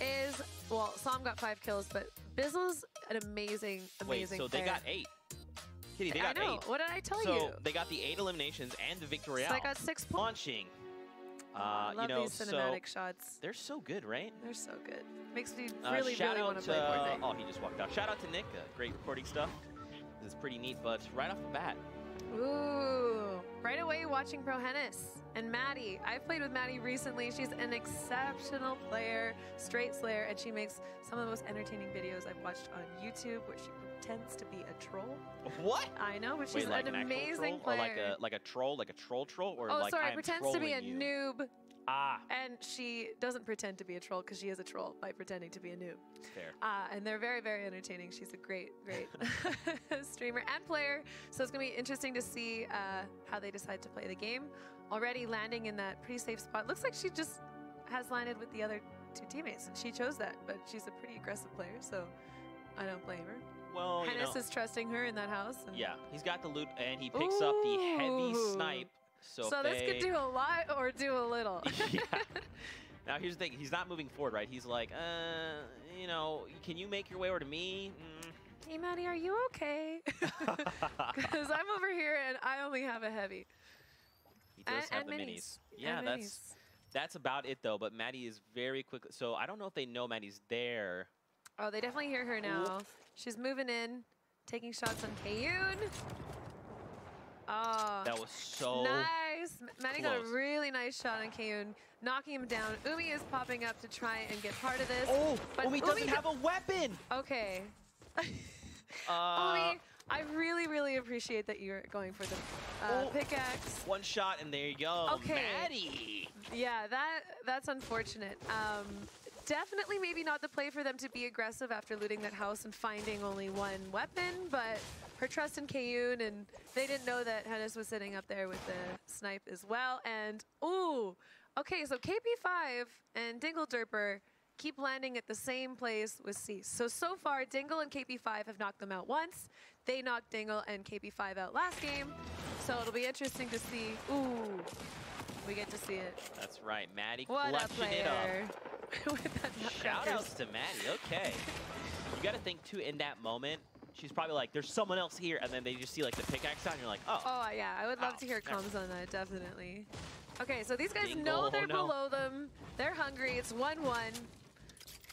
is, well, Psalm got 5 kills, but Bizzle's an amazing Wait, so player. they got 8. Kitty, they got 8. What did I tell you? So they got the 8 eliminations and the victory So I got 6 points. Launching. I love these cinematic shots. They're so good, right? They're so good. Makes me really want to play Fortnite. Oh, he just walked out. Shout out to Nick. Great recording stuff. This is pretty neat, but right off the bat. Ooh. Right away watching Pro Hennis and Maddie. I've played with Maddie recently. She's an exceptional player, straight slayer, and she makes some of the most entertaining videos I've watched on YouTube where she pretends to be a troll. What? I know, but she's like an amazing player. Or like a troll, like a troll, or oh, like sorry, pretends to be a noob. Ah. And she doesn't pretend to be a troll because she is a troll by pretending to be a noob. Fair. And they're very, very entertaining. She's a great, great streamer and player. So it's going to be interesting to see how they decide to play the game. Already landing in that pretty safe spot. Looks like she just has landed with the other 2 teammates. She chose that, but she's a pretty aggressive player, so I don't blame her. Well, Hennis is trusting her in that house. And yeah, he's got the loot, and he picks up the heavy snipe So this could do a lot or do a little. Yeah. Now here's the thing, he's not moving forward, right? He's like, you know, can you make your way over to me? Hey, Maddie, are you okay? Because I'm over here and I only have a heavy. He does have the minis. Yeah, that's about it though. But Maddie is very quick. So I don't know if they know Maddie's there. Oh, they definitely hear her now. Ooh. She's moving in, taking shots on Kayun. Oh, that was so nice. Maddie close. got a really nice shot on Kayun, knocking him down. Umi is popping up to try and get part of this. Oh, but Umi doesn't have a weapon. Okay. Umi, I really, really appreciate that you're going for the pickaxe. One shot and there you go. Okay. Maddie. Yeah, that's unfortunate. Definitely maybe not the play for them to be aggressive after looting that house and finding only one weapon, but her trust in Kayun, and they didn't know that Hennis was sitting up there with the snipe as well. And, ooh, okay, so KP5 and Dingle Derper keep landing at the same place with Cease. So far, Dingle and KP5 have knocked them out once. They knocked Dingle and KP5 out last game. So it'll be interesting to see. Ooh, we get to see it. That's right, Maddie clutching it up. Shout Shout outs to Maddie, okay. You gotta think too, in that moment, she's probably like, there's someone else here, and then they just see like the pickaxe out, and you're like, oh. Oh yeah, I would love to hear comms on that, definitely. Okay, so these guys know they're below them. They're hungry, it's 1-1.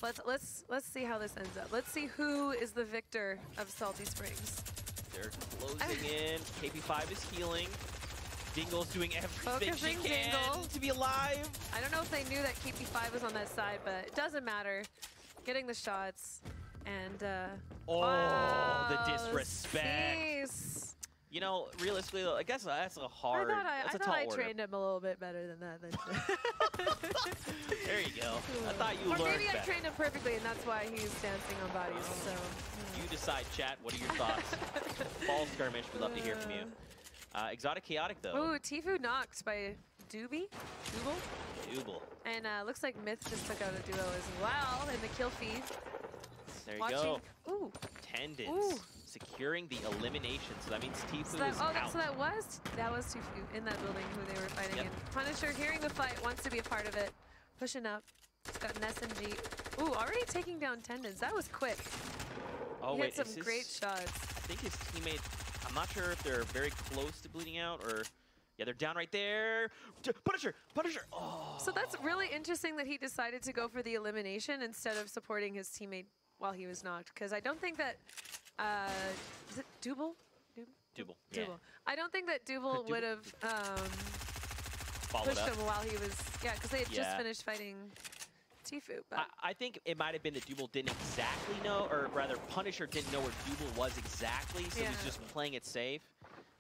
Let's see how this ends up. Let's see who is the victor of Salty Springs. They're closing in. KP5 is healing. Dingle's doing everything she can to be alive. I don't know if they knew that KP5 was on that side, but it doesn't matter. Getting the shots and wow, the disrespect. Jeez. You know, realistically, though, I guess that's a hard. I thought I trained him a little bit better than that. There you go. I thought you learned. Or maybe better. I trained him perfectly, and that's why he's dancing on bodies. So you decide, chat. What are your thoughts? Fall Skirmish. We'd love to hear from you. Exotic Chaotic, though. Ooh, Tfue knocked by Double. And looks like Myth just took out a duo as well in the kill feed. There you go. Ooh. Tendons. Ooh. Securing the elimination, so that means Tfue is out. out. So that was Tfue in that building who they were fighting in. Punisher hearing the fight, wants to be a part of it. Pushing up. He's got an SMG. Ooh, already taking down Tendons. That was quick. Oh, he had some great shots. I think his teammate, I'm not sure if they're very close to bleeding out or... Yeah, they're down right there. Punisher! Oh. So that's really interesting that he decided to go for the elimination instead of supporting his teammate while he was knocked. Because I don't think that... is it Double? Double. I don't think that Double would have pushed him while he was... Yeah, because they had just finished fighting Tfue. But I think it might have been that Double didn't exactly know, or rather Punisher didn't know where Double was exactly, so he was just playing it safe.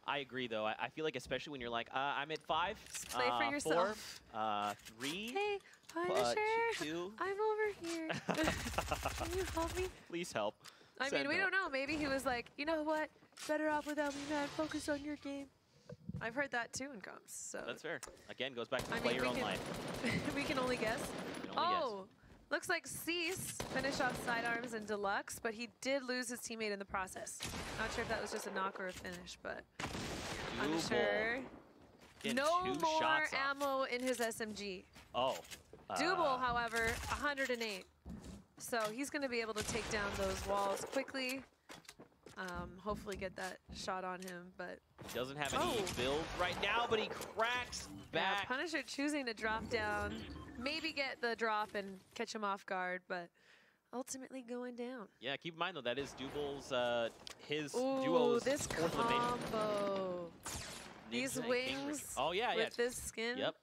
I agree, though. I feel like especially when you're like, I'm at 5, just play for yourself. 4, 3, hey, Punisher, 2. I'm over here. Can you help me? Please help. I mean, we don't know. Maybe he was like, you know what? Better off without me, man. Focus on your game. I've heard that too in comms. So that's fair. Again, goes back to play your own life. We can only guess. Looks like Cease finished off Sidearms and Deluxe, but he did lose his teammate in the process. Not sure if that was just a knock or a finish, but I'm sure. No more ammo in his SMG. Double, however, 108. So he's going to be able to take down those walls quickly. Hopefully get that shot on him, but... He doesn't have any build right now, but he cracks back. Yeah, Punisher choosing to drop down. Maybe get the drop and catch him off guard, but ultimately going down. Yeah, keep in mind, though, that is Double's, his duo's this combo. These wings with this skin. Yep.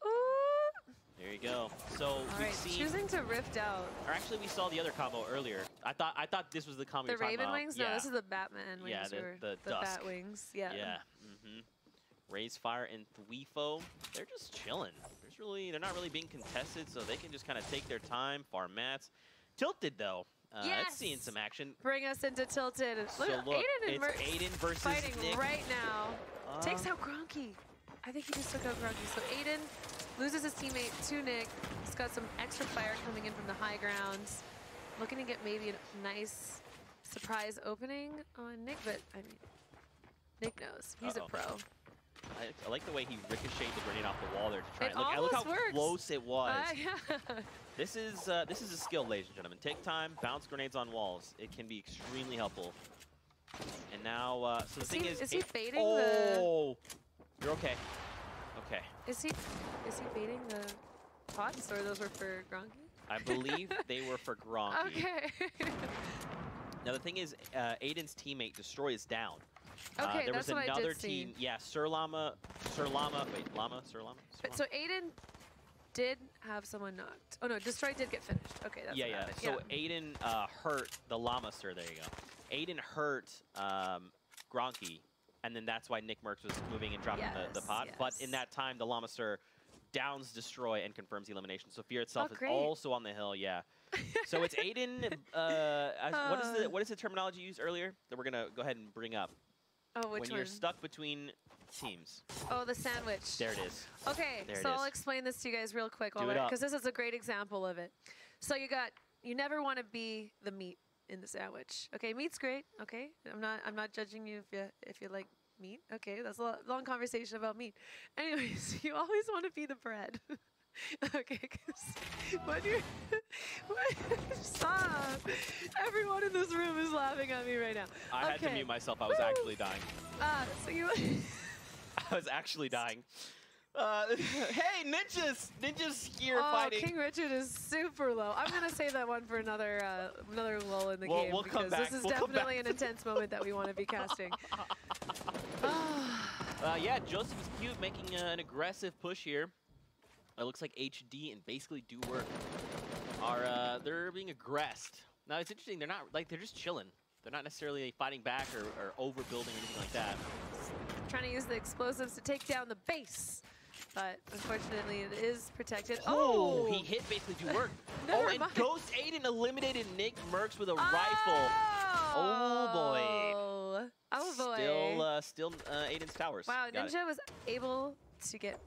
There you go. So we've seen choosing to rift out. Or actually, we saw the other combo earlier. I thought this was the combo. The Raven wings? No, this is the Batman wings. Yeah, the Bat wings. Yeah. Yeah. Raise Fire and Tfue, they're just chilling. They're not really being contested, so they can just kind of take their time. Farm mats. Tilted though. It's seeing some action. Bring us into Tilted. Look, Aiden versus fighting Nick. right now. Takes out Gronky. I think he just took out Gronky. So Aiden loses his teammate to Nick. He's got some extra fire coming in from the high grounds. Looking to get maybe a nice surprise opening on Nick, but I mean, Nick knows. He's a pro. I like the way he ricocheted the grenade off the wall there to try and It look how almost works. close it was. Yeah. This is a skill, ladies and gentlemen. Take time, bounce grenades on walls. It can be extremely helpful. And now, so the thing is... Is he baiting oh! You're okay. Okay. Is he baiting the pots, or those were for Gronky? I believe they were for Gronky. Okay. Now the thing is, Aiden's teammate Destroy is down. Okay, there that's was what another I did team. see. Yeah, Sir Llama. Sir Llama. So Aiden did have someone knocked. Oh no, Destroy did get finished. Okay, that's what happened. So Aiden hurt the Llama Sir. There you go. Aiden hurt Gronky, and then that's why Nick Merckx was moving and dropping the pot. Yes. But in that time, the Llama Sir downs Destroy and confirms the elimination. So Fear itself is great. also on the hill. Yeah. So it's Aiden. What is the terminology used earlier that we're gonna go ahead and bring up? Oh, which when one? You're stuck between teams. Oh, the sandwich. There it is. Okay, so I'll explain this to you guys real quick, because this is a great example of it. So you never want to be the meat in the sandwich. Okay, meat's great. Okay, I'm not judging you if you like meat. Okay, that's a long conversation about meat. Anyways, you always want to be the bread. Okay, because when you stop, everyone in this room is laughing at me right now. I had to mute myself. I was actually dying. So you. I was actually dying. Hey, ninjas here fighting. King Richard is super low. I'm gonna save that one for another lull in the game, we'll because this is definitely an intense moment that we want to be casting. Yeah, Joseph is cute, making an aggressive push here. It looks like HD and basically do work they're being aggressed. Now it's interesting, they're just chilling. They're not necessarily fighting back or overbuilding or anything like that. Trying to use the explosives to take down the base, but unfortunately it is protected. Oh, he hit basically do work. And Ghost Aiden eliminated Nick Merckx with a rifle. Oh boy. Oh boy. Still Aiden's towers. Wow, Ninja was able to get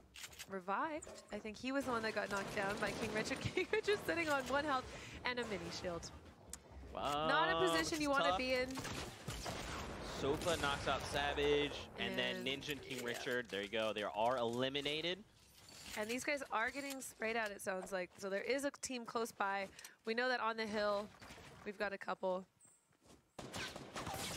revived. I think he was the one that got knocked down by King Richard. King Richard sitting on 1 health and a mini shield. Wow, not a position you want to be in. Sofa knocks out Savage, and then Ninja and King Richard. There you go. They are eliminated. And these guys are getting sprayed out, it sounds like. So there is a team close by. We know that on the hill, we've got a couple.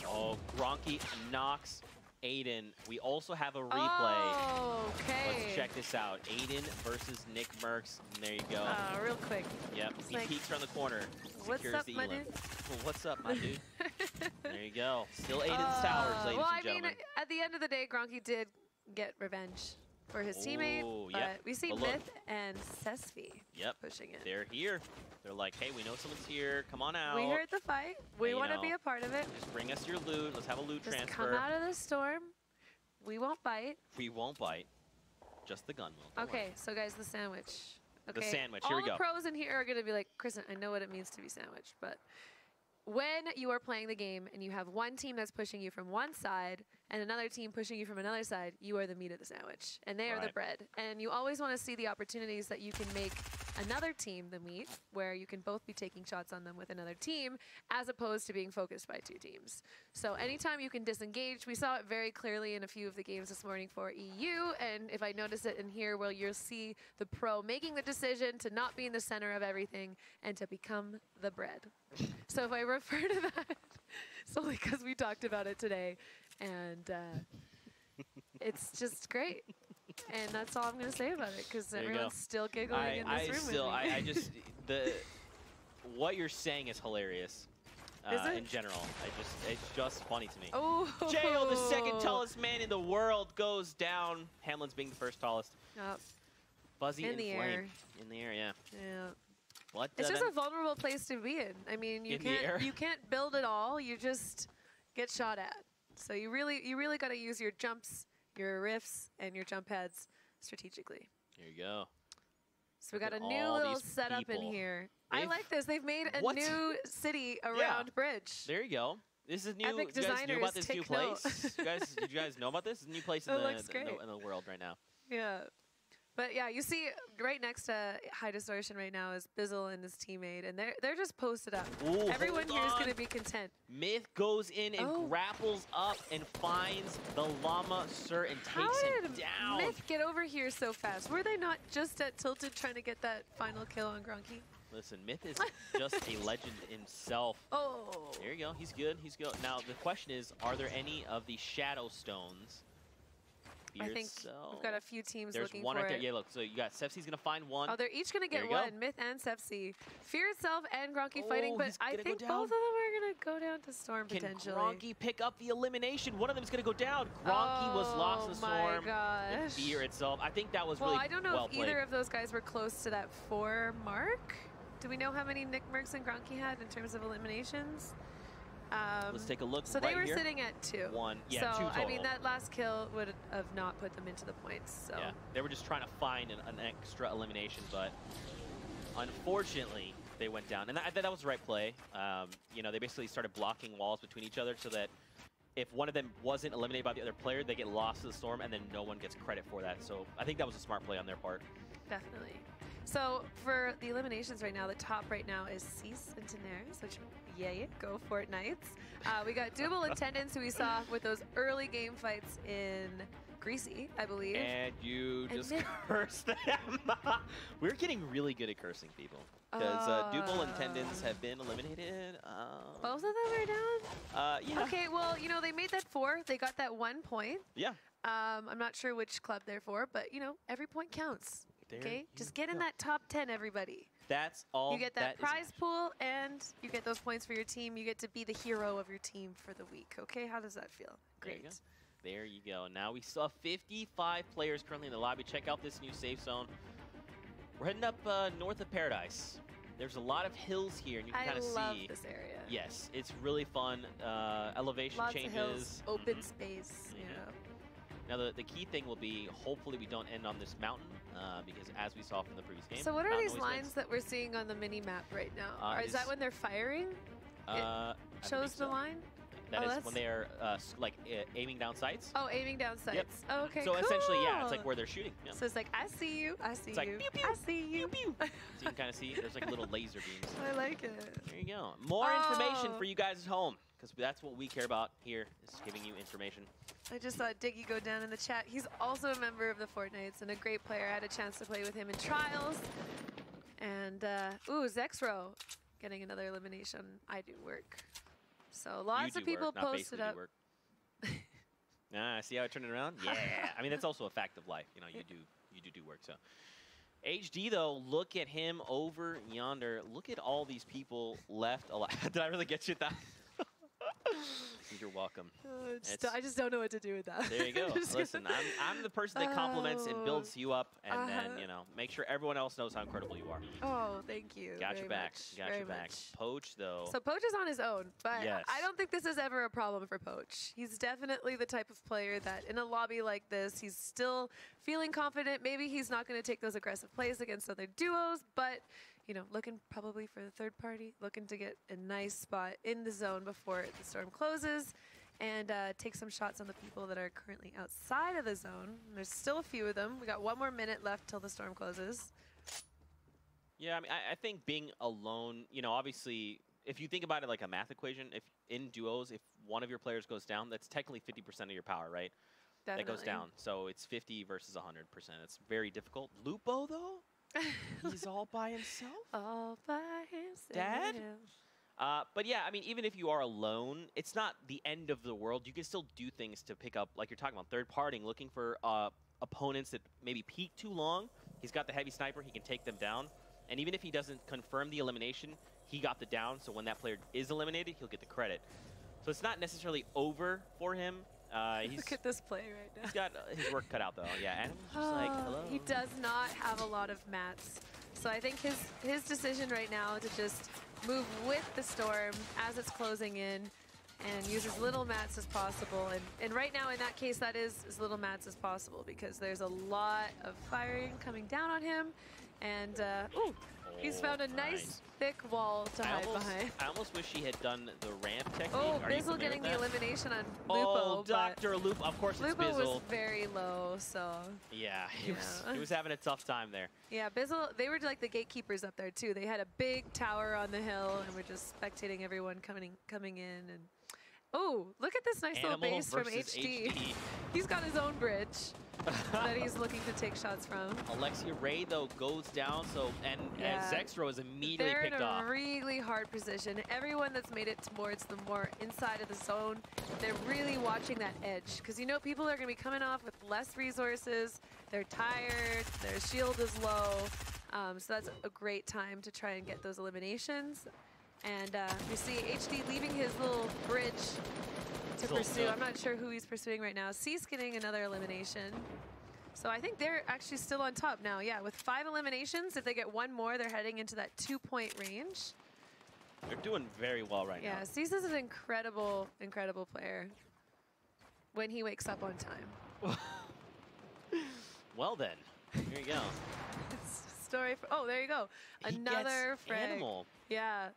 Oh, Gronky knocks Aiden. We also have a replay. Oh, okay. Let's check this out. Aiden versus Nick Merckx. And there you go. Real quick. Yep. He peeks around the corner. What's up, my dude? Well, what's up, my dude? There you go. Still Aiden's towers, ladies and gentlemen. At the end of the day, Gronky did get revenge for his teammate. But we see Myth and Sesfi pushing it. They're here. They're like, hey, we know someone's here. Come on out. We heard the fight. We want to be a part of it. Just bring us your loot. Let's have a loot transfer. Just come out of the storm. We won't bite. We won't bite. Just the gun will. Okay, so guys, the sandwich. Okay. The sandwich. Here we go. All the pros in here are going to be like, Kristen, I know what it means to be sandwiched, but when you are playing the game and you have one team that's pushing you from one side and another team pushing you from another side, you are the meat of the sandwich, and they are the bread. And you always want to see the opportunities that you can make another team the meat, where you can both be taking shots on them with another team, as opposed to being focused by 2 teams. So anytime you can disengage, we saw it very clearly in a few of the games this morning for EU, and if I notice it in here, well, you'll see the pro making the decision to not be in the center of everything and to become the bread. So if I refer to that, it's only because we talked about it today, and it's just great. And that's all I'm going to say about it, because everyone's still giggling in this room with me. I just, what you're saying is hilarious. In general, it's just funny to me. Oh, Jo, the second tallest man in the world, goes down. Hamlin's being the first tallest. Yep. Fuzzy in the air. In the air, yeah. Yeah. What? It's just a vulnerable place to be in. I mean, you can't build it all. You just get shot at. So you really got to use your jumps, your riffs, and your jump heads strategically. There you go. So we got a new little setup in here. I like this. They've made a new city around Bridge. There you go. This is new. Epic you guys knew about designers, this new place? Did you guys know about this? It's a new place in the world right now. Yeah. But yeah, you see right next to High Distortion right now is Bizzle and his teammate, and they're just posted up. Ooh, Everyone here is going to be content. Myth goes in and grapples up and finds the Llama Sir and takes him down. Myth get over here so fast? Were they not just at Tilted trying to get that final kill on Gronky? Listen, Myth is just a legend himself. Oh. There you go. He's good. He's good. Now, the question is, are there any of the Shadow Stones? I think we've got a few teams looking for it. There's one right there. Yeah, look. So you got Sepsi's going to find one. Oh, they're each going to get one. Go. Myth and Sepsi. Fear itself and Gronky fighting, but I think both of them are going to go down to Storm potentially. Can Gronky pick up the elimination? One of them is going to go down. Gronky was lost in Storm. And Fear itself. I think that was really well played. I don't know if either of those guys were close to that 4 mark. Do we know how many Nick Mercs and Gronky had in terms of eliminations? Let's take a look. So they were sitting at 2. 1, yeah, so, 2 total. I mean, that last kill would have not put them into the points. So yeah, they were just trying to find an extra elimination, but unfortunately they went down. And that was the right play. You know, they basically started blocking walls between each other so that if one of them wasn't eliminated by the other player, they get lost to the Storm, and then no one gets credit for that. So I think that was a smart play on their part. Definitely. So for the eliminations right now, the top right now is Cease and Tenaris, which yay, go Fortnites. We got Double Attendance, who we saw with those early game fights in Greasy, I believe. And you just cursed them. We're getting really good at cursing people. Because Double Attendance have been eliminated. Both of them are down? Yeah. Okay, well, you know, they made that 4. They got that 1 point. Yeah. I'm not sure which club they're for, but, you know, every point counts. Okay, just get in that top 10, everybody. That's all. You get that prize pool, and you get those points for your team. You get to be the hero of your team for the week. Okay, how does that feel? Great. There you go. Now we saw 55 players currently in the lobby. Check out this new safe zone. We're heading up north of Paradise. There's a lot of hills here, and you can kind of see. I love this area. Yes, it's really fun. Elevation changes. Lots of hills, open space. Yeah. Now the key thing will be, hopefully we don't end on this mountain, because as we saw from the previous game. So what are these lines that we're seeing on the mini map right now? Is that when they're firing? It shows the line? That is when they are aiming down sights. Oh, aiming down sights. Yep. Oh, okay, so essentially, yeah, it's like where they're shooting. Yep. So it's like, I see you, I see you, like, pew, pew, I see you. Pew, pew. So you can kind of see, there's like little laser beams. I like it. There you go. More information for you guys at home, because that's what we care about here, is giving you information. I just saw Diggy go down in the chat. He's also a member of the Fortnites and a great player. I had a chance to play with him in Trials. And, ooh, Zexro getting another elimination. I do work. So lots of people posted up. See how I turned it around? Yeah. I mean, that's also a fact of life. You know, you do work. So HD, though, look at him over yonder. Look at all these people left alive. Did I really get you that? You're welcome. I just don't know what to do with that. There you go. Listen, I'm the person that compliments and builds you up, and then, you know, make sure everyone else knows how incredible you are. Oh, thank you. Got your back. Got your back. Poach, though. So Poach is on his own, but I don't think this is ever a problem for Poach. He's definitely the type of player that in a lobby like this, he's still feeling confident. Maybe he's not going to take those aggressive plays against other duos, but you know, looking probably for the third party, looking to get a nice spot in the zone before the storm closes and take some shots on the people that are currently outside of the zone. There's still a few of them. We got 1 more minute left till the storm closes. Yeah, I mean, I think being alone, you know, obviously, if you think about it like a math equation, if in duos, if one of your players goes down, that's technically 50% of your power, right? Definitely. That goes down. So it's 50 versus 100%. It's very difficult. Lupo, though? He's all by himself? All by himself. Dad? But yeah, I mean, even if you are alone, it's not the end of the world. You can still do things to pick up, like you're talking about, third partying, looking for opponents that maybe peak too long. He's got the heavy sniper. He can take them down. And even if he doesn't confirm the elimination, he got the down. So when that player is eliminated, he'll get the credit. So it's not necessarily over for him. Look at this play right now. He's got his work cut out, though. Yeah, and just like, hello. He does not have a lot of mats. So I think his decision right now to just move with the storm as it's closing in and use as little mats as possible. And right now, in that case, that is as little mats as possible because there's a lot of firing coming down on him. And, he's found a nice thick wall to hide behind. I almost wish he had done the ramp technique. Oh, Bizzle getting the elimination. elimination on Lupo. Oh, Dr. Lupo. Of course, it's Lupo Bizzle. was very low, so. Yeah, he was having a tough time there. Yeah, Bizzle, they were like the gatekeepers up there too. They had a big tower on the hill and were just spectating everyone coming in. And oh, look at this nice little base from HD. He's got his own bridge that he's looking to take shots from. Alexia Ray, though, goes down, so and Zexro is immediately picked off. They're in a really hard position. Everyone that's made it towards the more inside of the zone, they're really watching that edge. Because you know people are going to be coming off with less resources. They're tired. Their shield is low. So that's a great time to try and get those eliminations. And we see HD leaving his little bridge to pursue. I'm not sure who he's pursuing right now. C's getting another elimination. So I think they're actually still on top now. Yeah, with 5 eliminations, if they get one more, they're heading into that 2-point range. They're doing very well right now. Yeah, C's is an incredible, incredible player when he wakes up on time. Well then, here you go. Story for, oh, there you go. Another frag. Animal. Yeah.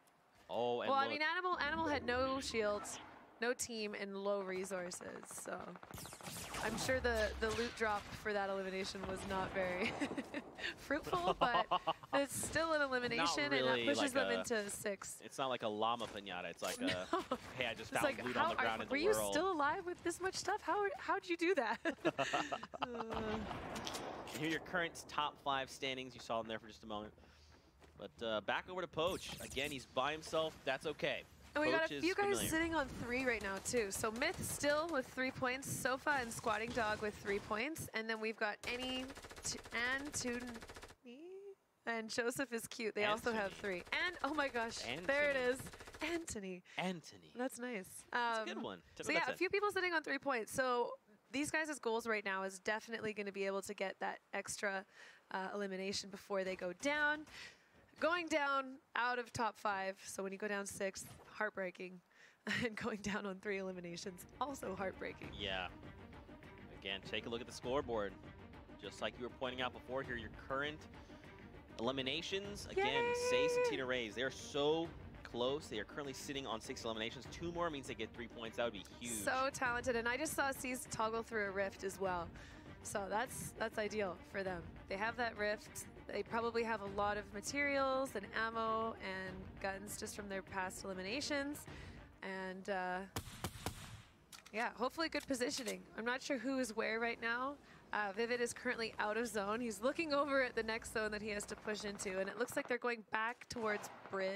Oh, and well, look. I mean, Animal had no shields, no team, and low resources. So I'm sure the loot drop for that elimination was not very fruitful, but it's still an elimination, really, and that pushes like them into 6. It's not like a llama pinata. It's like a, hey, I just It's found like, loot on the ground in the world. Were you still alive with this much stuff? How'd you do that? And here are your current top 5 standings. You saw them there for just a moment. But back over to Poach. Again, he's by himself. That's okay. And we got a few guys familiar. sitting on 3 right now, too. So Myth still with 3 points, Sofa and Squatting Dog with 3 points. And then we've got Annie and Tooney. And Joseph is cute. They also have 3. And, oh my gosh, there it is. Anthony. That's nice. That's a good one. So yeah, a few people sitting on 3 points. So these guys' goals right now is definitely going to be able to get that extra elimination before they go down. Going down out of top 5, so when you go down 6th, heartbreaking. And going down on 3 eliminations, also heartbreaking. Yeah. Again, take a look at the scoreboard. Just like you were pointing out before, here are your current eliminations. Again, Sace and Tina Rays, they're so close. They are currently sitting on 6 eliminations. 2 more means they get 3 points. That would be huge. So talented, and I just saw C's toggle through a rift as well. So that's ideal for them. They have that rift. They probably have a lot of materials and ammo and guns just from their past eliminations. And yeah, hopefully good positioning. I'm not sure who is where right now. Vivid is currently out of zone. He's looking over at the next zone that he has to push into, and it looks like they're going back towards Bridge.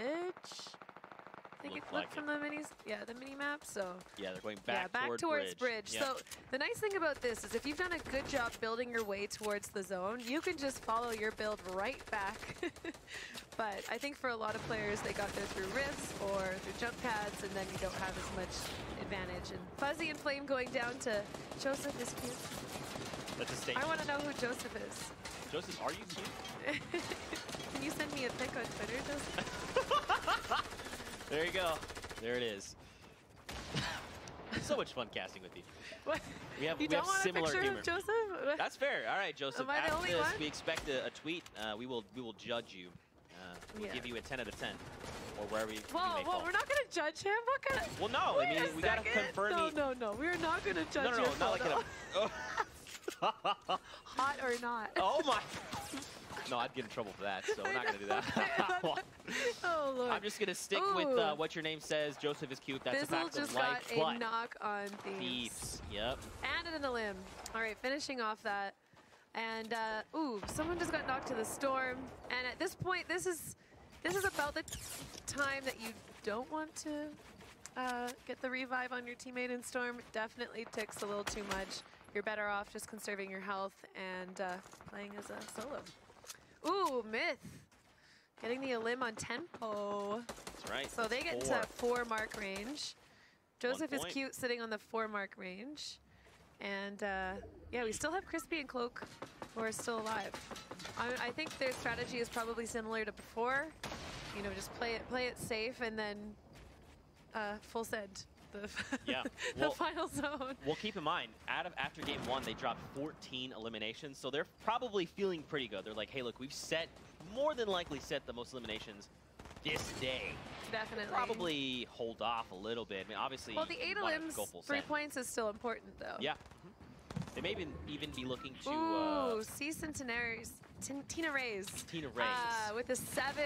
I think it looked from the mini map. So yeah, they're going back, towards Bridge. Yep. So the nice thing about this is if you've done a good job building your way towards the zone, you can just follow your build right back. But I think for a lot of players, they got there through rifts or through jump pads, and then you don't have as much advantage. And Fuzzy and Flame going down to Joseph is cute. That's a statement. I want to know who Joseph is. Joseph, are you cute? Can you send me a pic on Twitter, Joseph? There you go. There it is. So much fun casting with you. What? We have don't want similar a picture humor. Of Joseph? That's fair. All right, Joseph. Am I the After only this, one? we expect a tweet. We will judge you. We'll give you a 10 out of 10, or wherever you. Whoa, we're not gonna judge him. What kind of? Well, no. Wait, I mean, we gotta confirm. No. We're not gonna judge. No, your not like photo. a. Hot or not? Oh my. No, I'd get in trouble for that, so we're not going to do that. Oh, Lord. I'm just going to stick with what your name says. Joseph is cute. That's Bizzle a fact just of life. got a knock on Thieves. Yep. And an limb. All right, finishing off that. And, ooh, someone just got knocked to the storm. And at this point, this is about the time that you don't want to get the revive on your teammate in storm. It definitely ticks a little too much. You're better off just conserving your health and playing as a solo. Ooh, Myth. Getting the elim on tempo. That's right. So they get into 4 mark range. Joseph is cute sitting on the 4 mark range. And yeah, we still have Crispy and Cloak who are still alive. I think their strategy is probably similar to before. You know, just play it safe and then full send. The final zone. Well, keep in mind, after game 1, they dropped 14 eliminations, so they're probably feeling pretty good. They're like, hey, look, we've more than likely set the most eliminations this day. Definitely. Probably hold off a little bit. I mean, obviously, Well, the 8 you wanna elims, go full 3 send. points is still important, though. Yeah. They may even be looking to... Ooh, see Centenaries. Tina Reyes. Tina Reyes. With the 7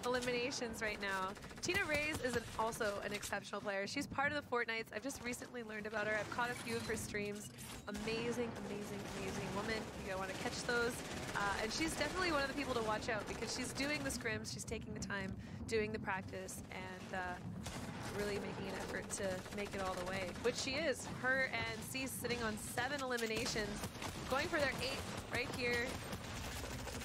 eliminations right now. Tina Reyes is also an exceptional player. She's part of the Fortnites. I've just recently learned about her. I've caught a few of her streams. Amazing, amazing, amazing woman. You gotta want to catch those. And she's definitely one of the people to watch out because she's doing the scrims, she's taking the time, doing the practice, and really making an effort to make it all the way, which she is. Her and Cease sitting on 7 eliminations, going for their 8th right here.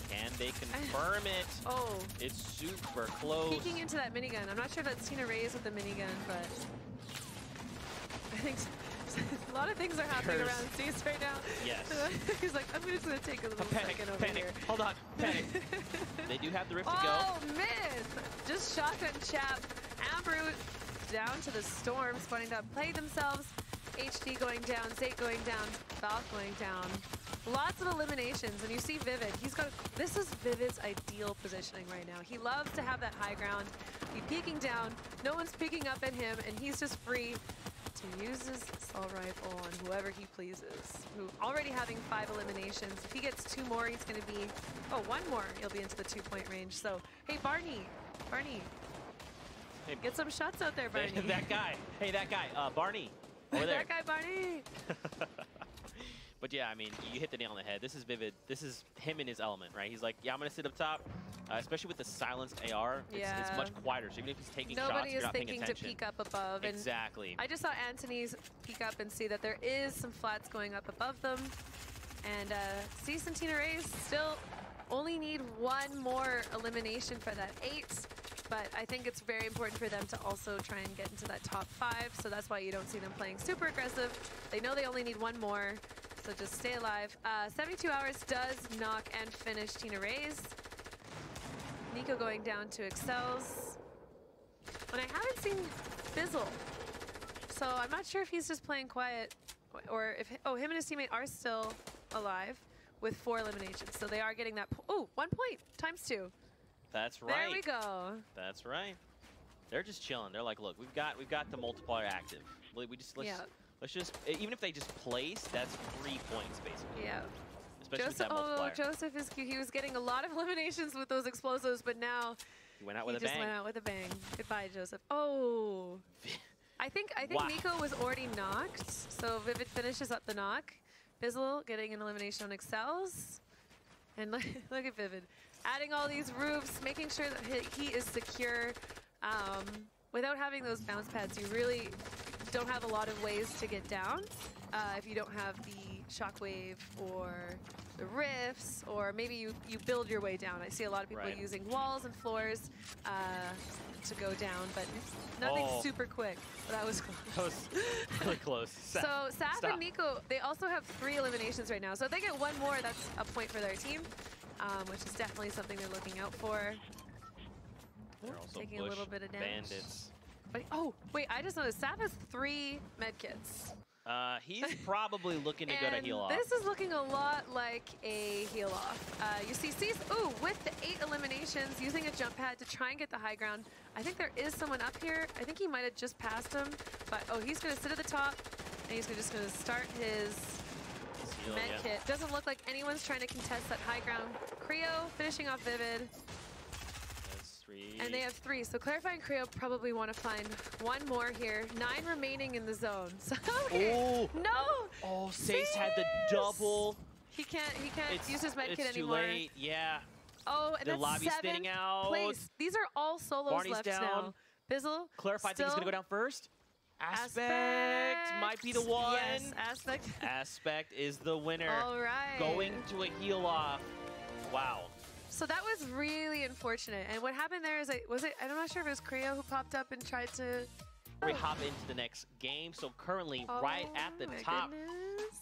Can they confirm it? Oh. It's super close. Peeking into that minigun. I'm not sure if that's Tina Reyes with the minigun, but I think a lot of things are happening around Cease right now. Yes. He's like, I'm just going to take a little second over here. Hold on. Panic. They do have the rift to go. Oh, miss! Just shotgun chap. Amber down to the storm, spawning down, play themselves. HD going down, Zate going down, Valk going down. Lots of eliminations, and you see Vivid. This is Vivid's ideal positioning right now. He loves to have that high ground. He's peeking down, no one's peeking up at him, and he's just free to use his assault rifle on whoever he pleases. Who already having 5 eliminations. If he gets 2 more, he's gonna be, 1 more, he'll be into the 2-point range. So, hey, Barney, Hey, get some shots out there, Barney. that guy. Hey, that guy. Barney. Over there. That guy, Barney. But yeah, I mean, you hit the nail on the head. This is Vivid. This is him in his element, right? He's like, yeah, I'm going to sit up top, especially with the silenced AR. It's much quieter. So even if he's taking shots, you're not paying attention. Nobody is thinking to peek up above. Exactly. And I just saw Anthony's peek up and see that there is some flats going up above them. And Cease and Tina Reyes still only need 1 more elimination for that 8. But I think it's very important for them to also try and get into that top 5. So that's why you don't see them playing super aggressive. They know they only need 1 more. So just stay alive. 72 Hours does knock and finish Tina Reyes. Nico going down to Excels. And I haven't seen Bizzle. So I'm not sure if he's just playing quiet or if, him and his teammate are still alive with 4 eliminations. So they are getting that, 1 point times 2. That's right. There we go. That's right. They're just chilling. They're like, look, we've got the multiplier active. Let's just even if they just place, that's 3 points basically. Yeah. Especially with that multiplier. Joseph he was getting a lot of eliminations with those explosives, but now he went out with a bang. He just went out with a bang. Goodbye, Joseph. Oh. I think wow. Nico was already knocked, so Vivid finishes up the knock. Bizzle getting an elimination on Excels. And look at Vivid. Adding all these roofs, making sure that he is secure. Without having those bounce pads, you really don't have a lot of ways to get down if you don't have the shockwave or the rifts, or maybe you build your way down. I see a lot of people using walls and floors to go down, but nothing super quick. But that was close. That was really close. So Saf and Nico, they also have 3 eliminations right now. So if they get 1 more, that's a point for their team, which is definitely something they're looking out for. They're also taking a little bit of damage. Bandits. But, wait, I just noticed Saf has 3 medkits. He's probably looking to go to heal off. This is looking a lot like a heal off. You see Cease, with the 8 eliminations, using a jump pad to try and get the high ground. I think there is someone up here. I think he might have just passed him, but he's going to sit at the top, and he's just going to start his medkit. Doesn't look like anyone's trying to contest that high ground. Creo finishing off Vivid. And they have 3, so Clarify and Creo probably want to find 1 more here. 9 remaining in the zone. So, no! Oh, Cease had the double. He can't use his medkit anymore. It's too late, yeah. Oh, and the lobby's spinning out. Place. These are all solos Barney's left down. now. Bizzle. Clarify, I think he's gonna go down first. Aspect might be the one. Yes, Aspect. Aspect is the winner. All right. Going to a heal off. Wow. So that was really unfortunate. And what happened there is, I'm not sure if it was Creo who popped up and tried to... We hop into the next game. So currently, right at the top,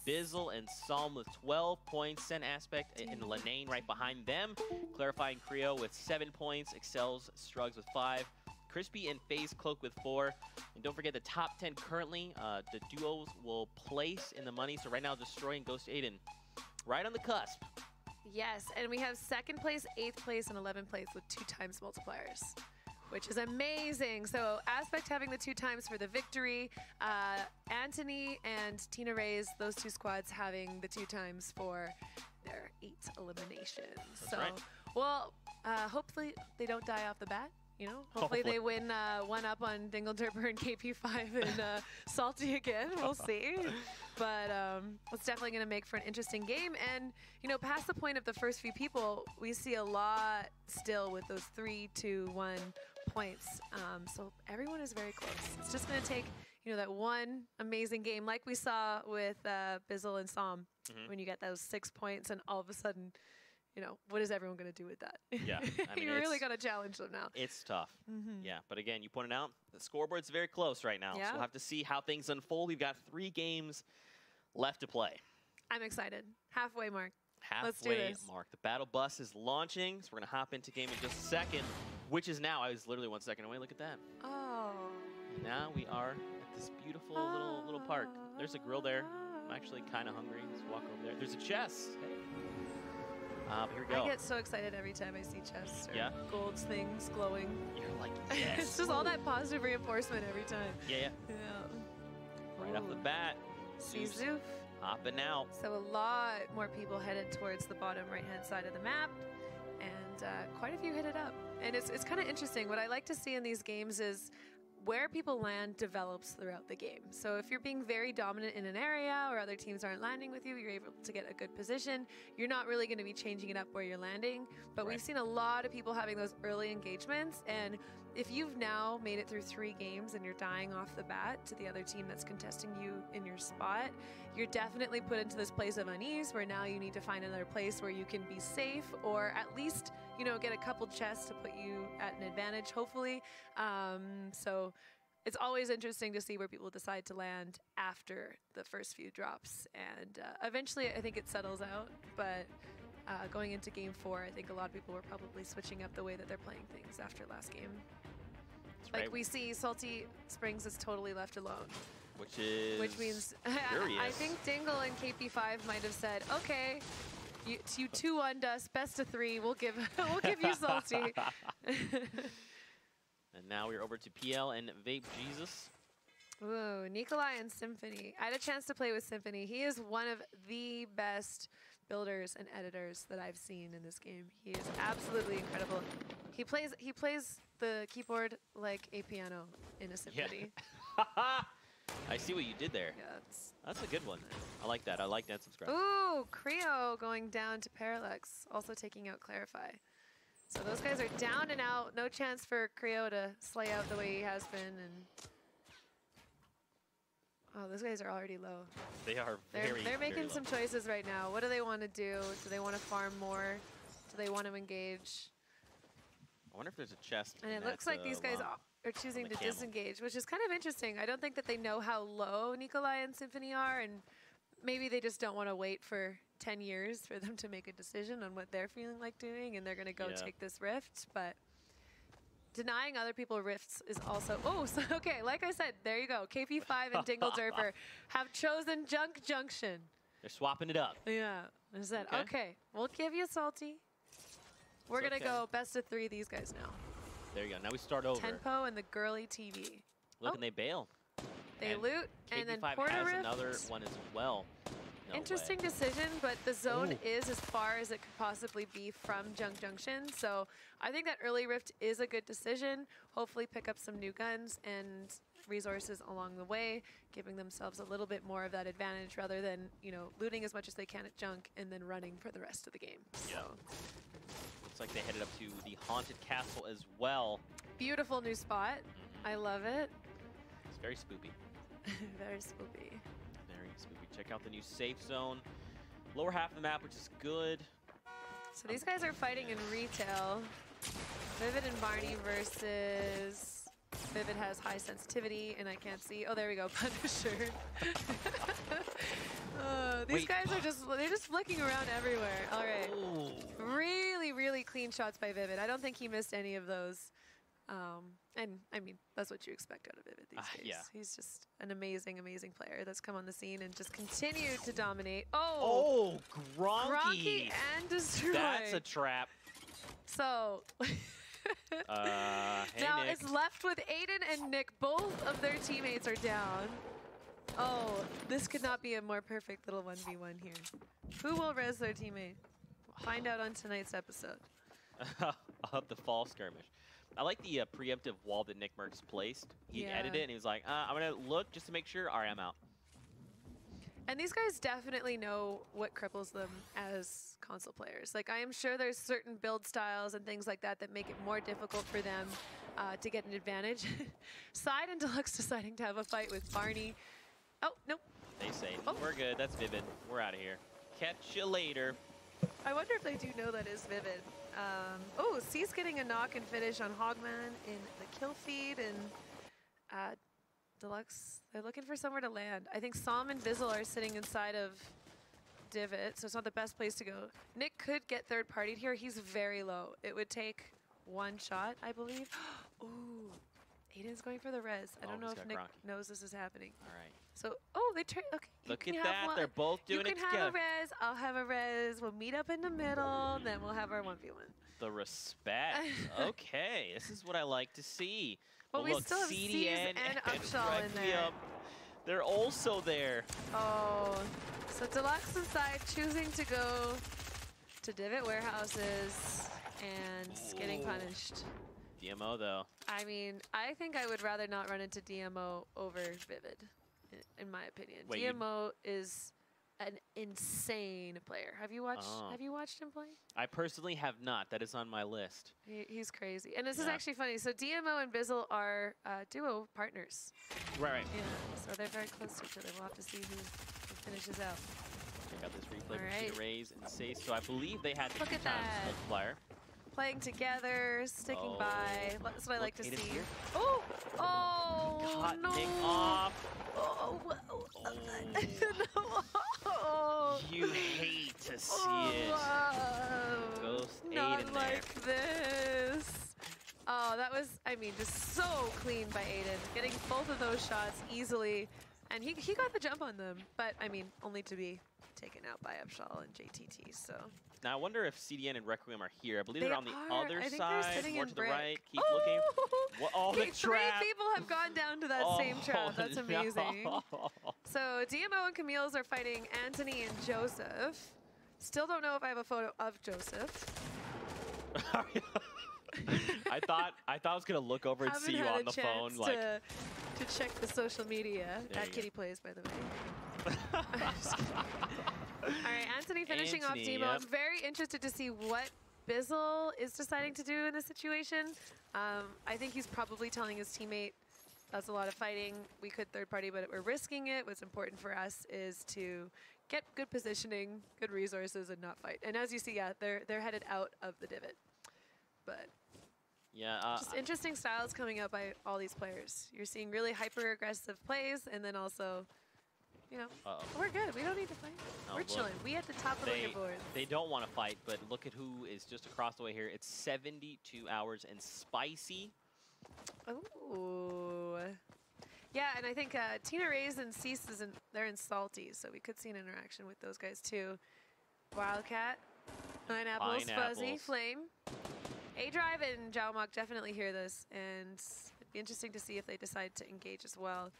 Bizzle and Psalm with 12 points. Send Aspect and Lenane right behind them. Clarifying Creo with 7 points. Excels Strugs with 5. Crispy and FaZe Cloak with 4. And don't forget the top 10 currently, the duos will place in the money. So right now, Destroying Ghost Aiden right on the cusp. Yes, and we have 2nd place, 8th place, and 11th place with 2 times multipliers. which is amazing. So Aspect having the 2 times for the victory. Anthony and Tina Ray's, those 2 squads having the 2 times for their 8 eliminations. That's so, right. well, hopefully they don't die off the bat. You know, hopefully they win 1 up on Dingle Derper and KP5 and Salty again. We'll see. But it's definitely going to make for an interesting game. And, you know, past the point of the first few people, we see a lot still with those 3, 2, 1 points. So everyone is very close. It's just going to take, you know, that one amazing game like we saw with Bizzle and Som when you get those 6 points and all of a sudden, you know, what is everyone going to do with that? Yeah. I mean, you really got to challenge them now. It's tough. Yeah, but again, you pointed out the scoreboard's very close right now. Yeah. So we'll have to see how things unfold. We've got 3 games left to play. I'm excited. Halfway mark. Let's do Halfway this. mark. The battle bus is launching, so we're going to hop into game in just a second, which is now. I was literally 1 second away. Look at that. Oh. Now we are at this beautiful little park. There's a grill there. I'm actually kind of hungry. Let's walk over there. There's a chest. Hey. Here we go. I get so excited every time I see chests or Yeah? gold things glowing. You're like, yes. It's just all that positive reinforcement every time. Yeah. Right off the bat. See Zeus Zoof. hopping out. So a lot more people headed towards the bottom right-hand side of the map, and quite a few hit it up. And it's kind of interesting. What I like to see in these games is where people land develops throughout the game. So if you're being very dominant in an area or other teams aren't landing with you, you're able to get a good position. You're not really going to be changing it up where you're landing. But we've seen a lot of people having those early engagements. And if you've now made it through 3 games and you're dying off the bat to the other team that's contesting you in your spot, you're definitely put into this place of unease where now you need to find another place where you can be safe or at least, you know, get a couple chests to put you at an advantage, hopefully. So it's always interesting to see where people decide to land after the first few drops. And eventually I think it settles out, but going into game 4, I think a lot of people were probably switching up the way that they're playing things after last game. That's Like we see Salty Springs is totally left alone. Which means curious. I think Dingle and KP5 might have said, okay, you 2-1'd us, best of 3, we'll give you Salty. And now we're over to PL and Vape Jesus. Ooh, Nikolai and Symphony. I had a chance to play with Symphony. He is one of the best builders and editors that I've seen in this game. He is absolutely incredible. He plays the keyboard like a piano in a symphony. Yeah. I see what you did there. Yeah, That's a good one. I like that. I like that subscribe. ooh, Creo going down to Parallax, also taking out Clarify. So those guys are down and out. No chance for Creo to slay out the way he has been. And oh, those guys are already low. They are They're making very some low. choices right now. What do they want to do? Do they want to farm more? Do they want to engage? I wonder if there's a chest. And in it that, looks like these guys llama. are choosing the to camel. disengage, which is kind of interesting. I don't think that they know how low Nikolai and Symphony are, and maybe they just don't want to wait for 10 years for them to make a decision on what they're feeling like doing, and they're going to go take this rift. But denying other people rifts is also... Oh, so, okay, like I said, there you go. KP5 and Dingle Derper have chosen Junk Junction. They're swapping it up. Yeah. I said, okay, we'll give you Salty. We're going to go best of 3 these guys now. There you go. Now we start over. Tempo and the girly TV. Look, and they bail. They loot, and then KP5 Porter has Rift. another one as well. No Interesting way. decision, but the zone is as far as it could possibly be from Junk Junction. So I think that early Rift is a good decision. Hopefully pick up some new guns and resources along the way, giving themselves a little bit more of that advantage rather than, you know, looting as much as they can at Junk and then running for the rest of the game. Yeah. Looks like they headed up to the Haunted Castle as well. Beautiful new spot. I love it. It's very spoopy. Very spoopy. Very spoopy. Check out the new safe zone. Lower half of the map, which is good. So these guys are fighting in retail. Vivid and Barney versus... Vivid has high sensitivity, and I can't see. Oh, there we go, Punisher. These guys are they're just flicking around everywhere. All right. Ooh. Really, really clean shots by Vivid. I don't think he missed any of those. And I mean, that's what you expect out of Vivid these days. Yeah. He's just an amazing, amazing player that's come on the scene and just continued to dominate. Oh, Gronky. Gronky and Destroy. That's a trap. So, Hey, Now Nick. it's left with Aiden and Nick. Both of their teammates are down. Oh, this could not be a more perfect little 1v1 here. Who will res their teammate? Find out on tonight's episode. I'll have the fall skirmish. I like the preemptive wall that Nick Merckx placed. He edited it and he was like, I'm going to look just to make sure. All right, I'm out. And these guys definitely know what cripples them as console players. Like, I am sure there's certain build styles and things like that that make it more difficult for them to get an advantage. Side and Deluxe deciding to have a fight with Barney. Oh, nope. They say, Oh. we're good. That's Vivid. We're out of here. Catch you later. I wonder if they do know that is Vivid. Oh, C's getting a knock and finish on Hogman in the kill feed, and Deluxe, they're looking for somewhere to land. I think Som and Bizzle are sitting inside of Divot, so it's not the best place to go. Nick could get third-partied here. He's very low. It would take one shot, I believe. Ooh, Aiden's going for the res. I don't know if Nick knows this is happening. All right. So, oh, they trade. Okay, Look at that. They're both doing it together. You can have a res. I'll have a res. We'll meet up in the middle. Then we'll have our 1v1. The respect. Okay, this is what I like to see. Well, we look, still have CDN and Upshaw in there. They're also there. Oh, so Deluxe inside choosing to go to Divot Warehouses and getting punished. DMO though. I mean, I think I would rather not run into DMO over Vivid, in my opinion. Wait, DMO is an insane player. Have you watched? Have you watched him play? I personally have not. That is on my list. He's crazy, and this is actually funny. So DMO and Bizzle are duo partners. Right. Yeah. So they're very close to each other. We'll have to see who finishes out. Check out this replay All between right. Rays and Sace. So I believe they had Look at times that. multiplier. Playing together, sticking by. That's what I like to Aiden's see. here. Oh! Oh! Cut no! Nick off. Oh! Oh. No! You hate to see it. Wow. Ghost Not Aiden like this. Oh, that was, I mean, just so clean by Aiden. Getting both of those shots easily. And he got the jump on them. But, I mean, only to be taken out by Upshaw and JTT, so. Now I wonder if CDN and Requiem are here. I believe They they're on the are. other I think side, they're sitting more in to the brick. right. Keep looking. What? Oh, the Three trap! people have gone down to that same trap. That's amazing. No. So DMO and Camille's are fighting Anthony and Joseph. Still don't know if I have a photo of Joseph. I thought I was gonna look over and see you on the phone, like to check the social media. At Kitty Plays, by the way. All right, Anthony finishing off Demo. Yep. I'm very interested to see what Bizzle is deciding to do in this situation. I think he's probably telling his teammate, that's a lot of fighting. We could third party, but we're risking it. What's important for us is to get good positioning, good resources, and not fight. And as you see, yeah, they're headed out of the divot. But yeah, just interesting styles coming out by all these players. You're seeing really hyper-aggressive plays, and then also, you know, we're good. We don't need to fight. No, we're chilling. We at the top of the leaderboard. They don't want to fight, but look at who is just across the way here. It's 72 hours and Spicy. Ooh. Yeah, and I think Tina Reyes and Cease, they're in Salty, so we could see an interaction with those guys too. Wildcat, Pineapples, Fuzzy, Flame. A-Drive and Jaomok definitely hear this, and it'd be interesting to see if they decide to engage as well.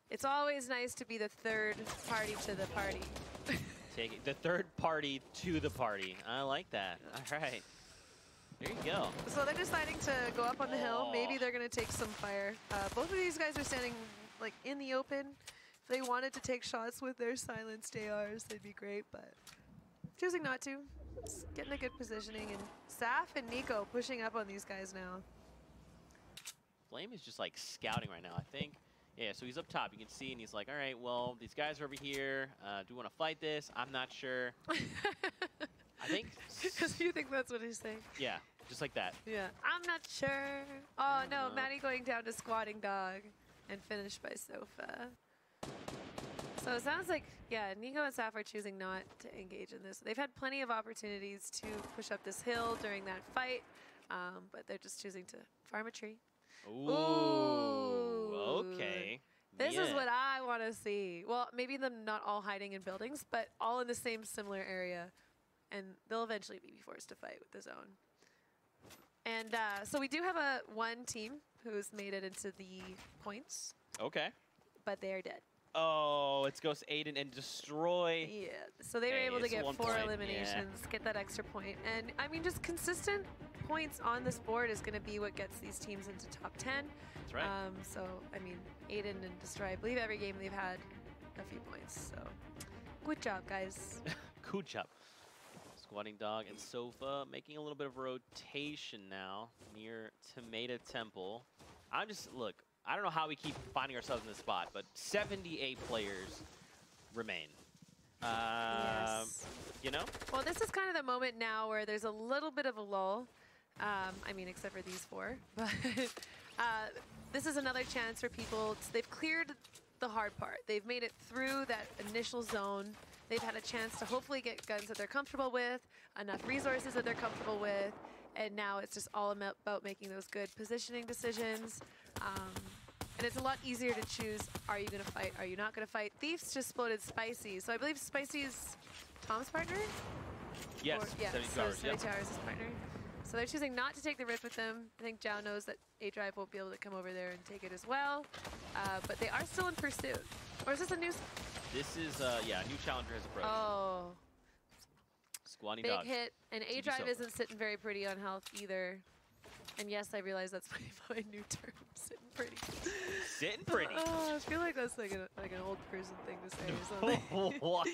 It's always nice to be the third party to the party. Take it. The third party to the party. I like that. All right. There you go. So they're deciding to go up on the hill. Maybe they're going to take some fire. Both of these guys are standing like in the open. If they wanted to take shots with their silenced ARs, they'd be great, but choosing not to. Just getting a good positioning. And Saf and Nico pushing up on these guys now. Flame is just like scouting right now, I think. Yeah, so he's up top. You can see, and he's like, all right, well, these guys are over here. Do we want to fight this? I'm not sure. I think. Because you think that's what he's saying. Yeah, just like that. Yeah, I'm not sure. Oh, no, Maddie going down to Squatting Dog and finished by Sofa. So it sounds like, yeah, Nico and Saf are choosing not to engage in this. They've had plenty of opportunities to push up this hill during that fight, but they're just choosing to farm a tree. Ooh, okay. This is what I want to see. Well, maybe them not all hiding in buildings, but all in the same similar area. And they'll eventually be forced to fight with the zone. And so we do have one team who's made it into the points, Okay. but they are dead. Oh, it's Ghost Aiden and Destroy. Yeah, so they were Hey, able to it's get 1 4 point, eliminations, get that extra point. And I mean, just consistent points on this board is going to be what gets these teams into top 10. That's right. So, I mean, Aiden and Destroy, I believe every game they've had a few points. So, good job, guys. Good job. Squatting Dog and Sofa making a little bit of rotation now near Tomato Temple. Look, I don't know how we keep finding ourselves in this spot, but 78 players remain. Yes. You know? Well, this is kind of the moment now where there's a little bit of a lull. I mean, except for these 4. But this is another chance for people. They've cleared the hard part. They've made it through that initial zone. They've had a chance to hopefully get guns that they're comfortable with, enough resources that they're comfortable with, and now it's just all about making those good positioning decisions. And it's a lot easier to choose, are you going to fight, are you not going to fight? Thieves just spotted Spicy, so I believe Spicy's Tom's partner? Yes, Or, yeah, 72 so hours, 72 hours is partner. So they're choosing not to take the rift with them. I think Zhao knows that A-Drive won't be able to come over there and take it as well. But they are still in pursuit. Or is this a new... This is, yeah, a new challenger has approached. Oh. Squatting Big Dog. hit. And A-Drive so. isn't sitting very pretty on health either. And yes, I realize that's my new term, sitting pretty. Sitting pretty. Oh, I feel like that's like an old person thing to say or something. What?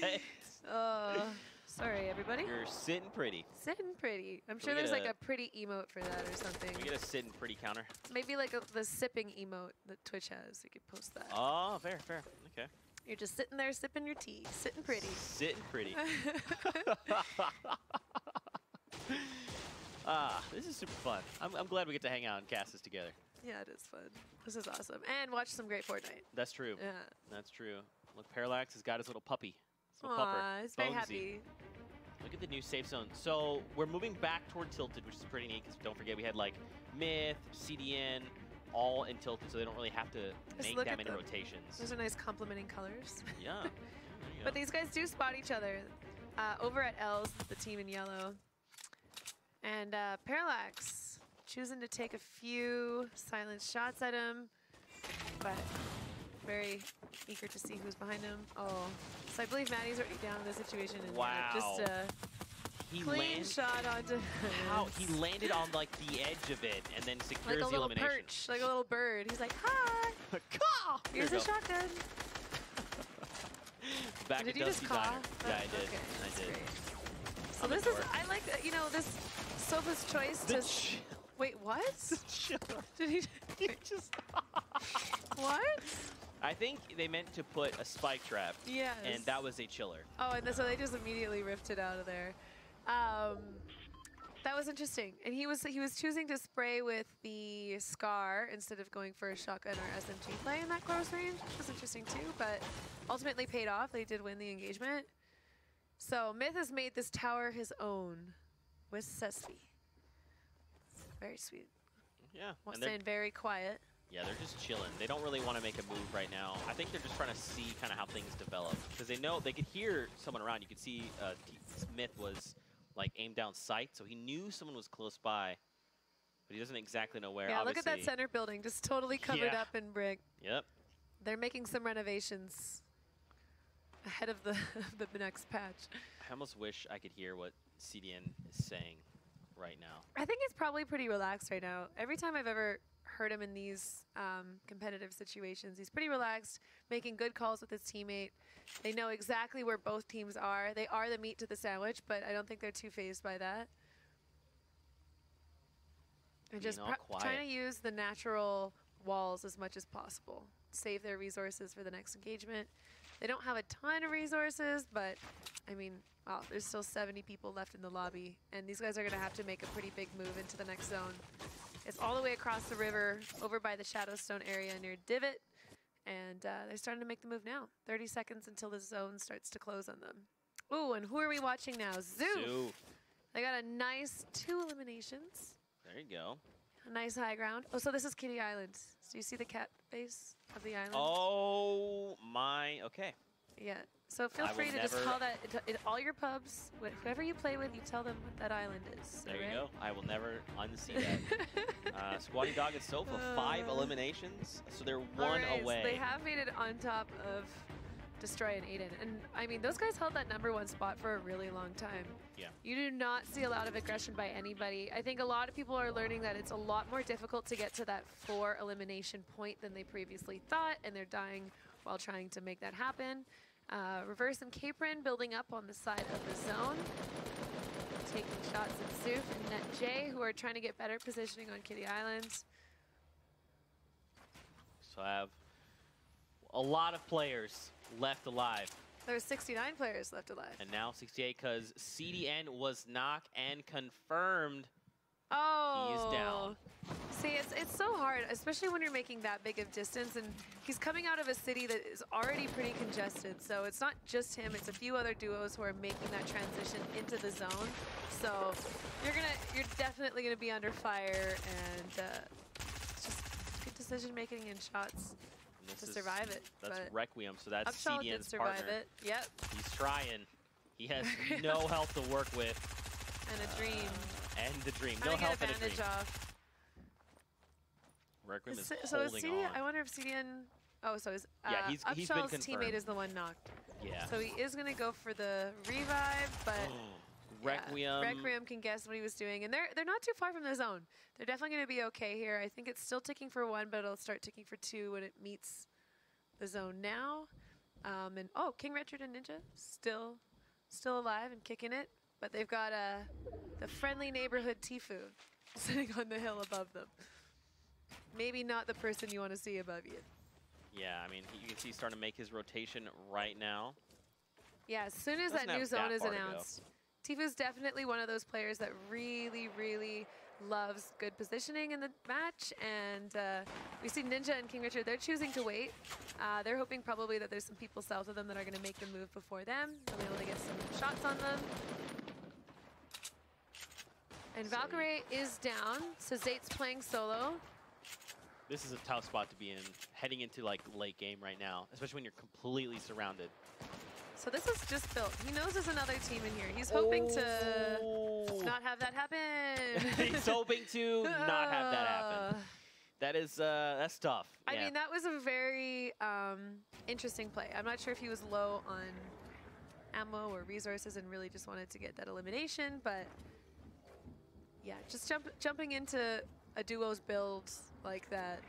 Sorry, everybody. You're sitting pretty. Sitting pretty. I'm Can sure we there's get like a pretty emote for that or something. We get a sitting pretty counter. Maybe like the sipping emote that Twitch has. You could post that. Oh, fair. Okay. You're just sitting there sipping your tea, sitting pretty. Sitting pretty. This is super fun. I'm glad we get to hang out and cast this together. Yeah, it is fun. This is awesome. And watch some great Fortnite. That's true. Yeah. That's true. Look, Parallax has got his little puppy. His little pupper. He's very Bonesy. happy. Look at the new safe zone. So we're moving back toward Tilted, which is pretty neat because don't forget we had like Myth, CDN, all in Tilted, so they don't really have to Just make look that at many them. rotations. Those are nice complementing colors. Yeah. There you But go. these guys do spot each other. Over at L's, the team in yellow. And Parallax choosing to take a few silent shots at him, but very eager to see who's behind him. Oh, so I believe Maddie's already down in this situation. And Wow. just a He clean shot onto How he landed on like the edge of it and then like secures a the little elimination. perch, like a little bird. He's like, hi, Caw! There here's you a go. shotgun. Back Did to you just Dusty caw? Diner. Yeah, I did. Okay, I that's did. great. So I'm a this is, dork. I like, this Sofa's choice The to, wait, what? chiller. Did he, He just. what? I think they meant to put a spike trap, Yes. and that was a chiller. Oh, and so they just immediately ripped it out of there. That was interesting. And he was choosing to spray with the Scar instead of going for a shotgun or SMG play in that close range, which was interesting too, but ultimately paid off. They did win the engagement. So Myth has made this tower his own with Sespi. Very sweet. Yeah. Well, And they're, staying very quiet. yeah, they're just chilling. They don't really want to make a move right now. I think they're just trying to see kind of how things develop. Because they know they could hear someone around. You could see Smith was like aimed down sight, so he knew someone was close by, but he doesn't exactly know where. Yeah, look at that Obviously- center building, just totally covered Yeah. up in brick. Yep. They're making some renovations ahead of the next patch. I almost wish I could hear what CDN is saying right now. I think he's probably pretty relaxed right now. Every time I've ever heard him in these competitive situations, he's pretty relaxed, making good calls with his teammate. They know exactly where both teams are. They are the meat to the sandwich, but I don't think they're too fazed by that. And just Being all quiet. trying to use the natural walls as much as possible. Save their resources for the next engagement. They don't have a ton of resources, but I mean, wow, there's still 70 people left in the lobby, and these guys are going to have to make a pretty big move into the next zone. It's all the way across the river, over by the Shadowstone area near Divot, and they're starting to make the move now. 30 seconds until the zone starts to close on them. Ooh, and who are we watching now? Zoo. Zoo. They got a nice 2 eliminations. There you go. A nice high ground. Oh, so this is Kitty Island. So you see the cat base of the island? Oh my, okay. Yeah. So feel free to just call that all your pubs, whoever you play with, you tell them what that island is. There you go. I will never unsee that. Squatty Dog and Sofa, 5 eliminations, so they're one away. So they have made it on top of Destroy and Aiden. And I mean, those guys held that #1 spot for a really long time. Yeah. You do not see a lot of aggression by anybody. I think a lot of people are learning that it's a lot more difficult to get to that 4 elimination point than they previously thought, and they're dying while trying to make that happen. Reverse and KINGPIN building up on the side of the zone. Taking shots at Soof and NetJ, who are trying to get better positioning on Kitty Island. So I have a lot of players left alive. There's 69 players left alive. And now 68 because CDN was knocked and confirmed. Oh. He is down. See, it's so hard, especially when you're making that big of distance, and he's coming out of a city that is already pretty congested, so it's not just him, it's a few other duos who are making that transition into the zone. So you're definitely gonna be under fire, and it's just good decision making and shots to survive it. That's Requiem, so that's Upshall CDN's did survive partner. it. Yep. He's trying. He has no health to work with. And a dream. And the dream. No health and a dream. off. Requiem is so is holding CDN, on. I wonder if CDN... Oh, so his he's been Upshall's confirmed. teammate is the one knocked. Yeah. So he is going to go for the revive, but... Requiem. Yeah, Requiem can guess what he was doing, and they're not too far from the zone. They're definitely going to be okay here. I think it's still ticking for 1, but it'll start ticking for 2 when it meets the zone now. And oh, King Richard and Ninja still alive and kicking it, but they've got the friendly neighborhood Tfue sitting on the hill above them. Maybe not the person you want to see above you. Yeah, I mean, you can see he's starting to make his rotation right now. Yeah, as soon as that new zone is announced, Tfue's definitely one of those players that really, really loves good positioning in the match. And we see Ninja and King Richard, they're choosing to wait. They're hoping probably that there's some people south of them that are going to make the move before them. They'll be able to get some shots on them. And Valkyrie is down, so Zate's playing solo. This is a tough spot to be in, heading into like late game right now, especially when you're completely surrounded. So this is just built. He knows there's another team in here. He's hoping to not have that happen. He's hoping to not have that happen. That is, that's tough. I mean, that was a very interesting play. I'm not sure if he was low on ammo or resources and really just wanted to get that elimination, but yeah, just jumping into a duo's build like that,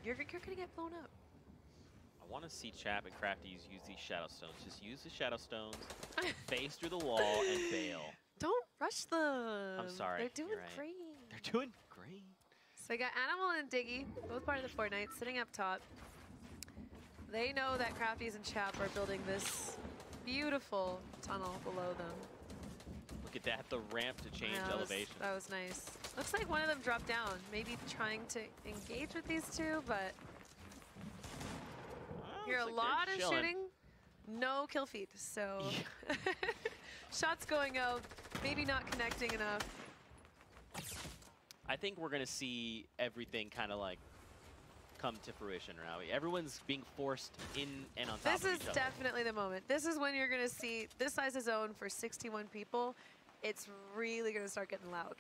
you're gonna get blown up. I want to see Chap and Crafties use these Shadow Stones. Just use the Shadow Stones, face through the wall, and bail. Don't rush them. I'm sorry. They're doing great. They're doing great. So I got Animal and Diggy, both part of the Fortnite, sitting up top. They know that Crafties and Chap are building this beautiful tunnel below them. Look at that, the ramp to change elevation. That was nice. Looks like one of them dropped down, maybe trying to engage with these two, but hear a lot of shooting, no kill feed, so shots going out, maybe not connecting enough. I think we're gonna see everything kind of like come to fruition now. Everyone's being forced in and on top of each other. This is definitely the moment. This is when you're gonna see this size of zone for 61 people. It's really gonna start getting loud.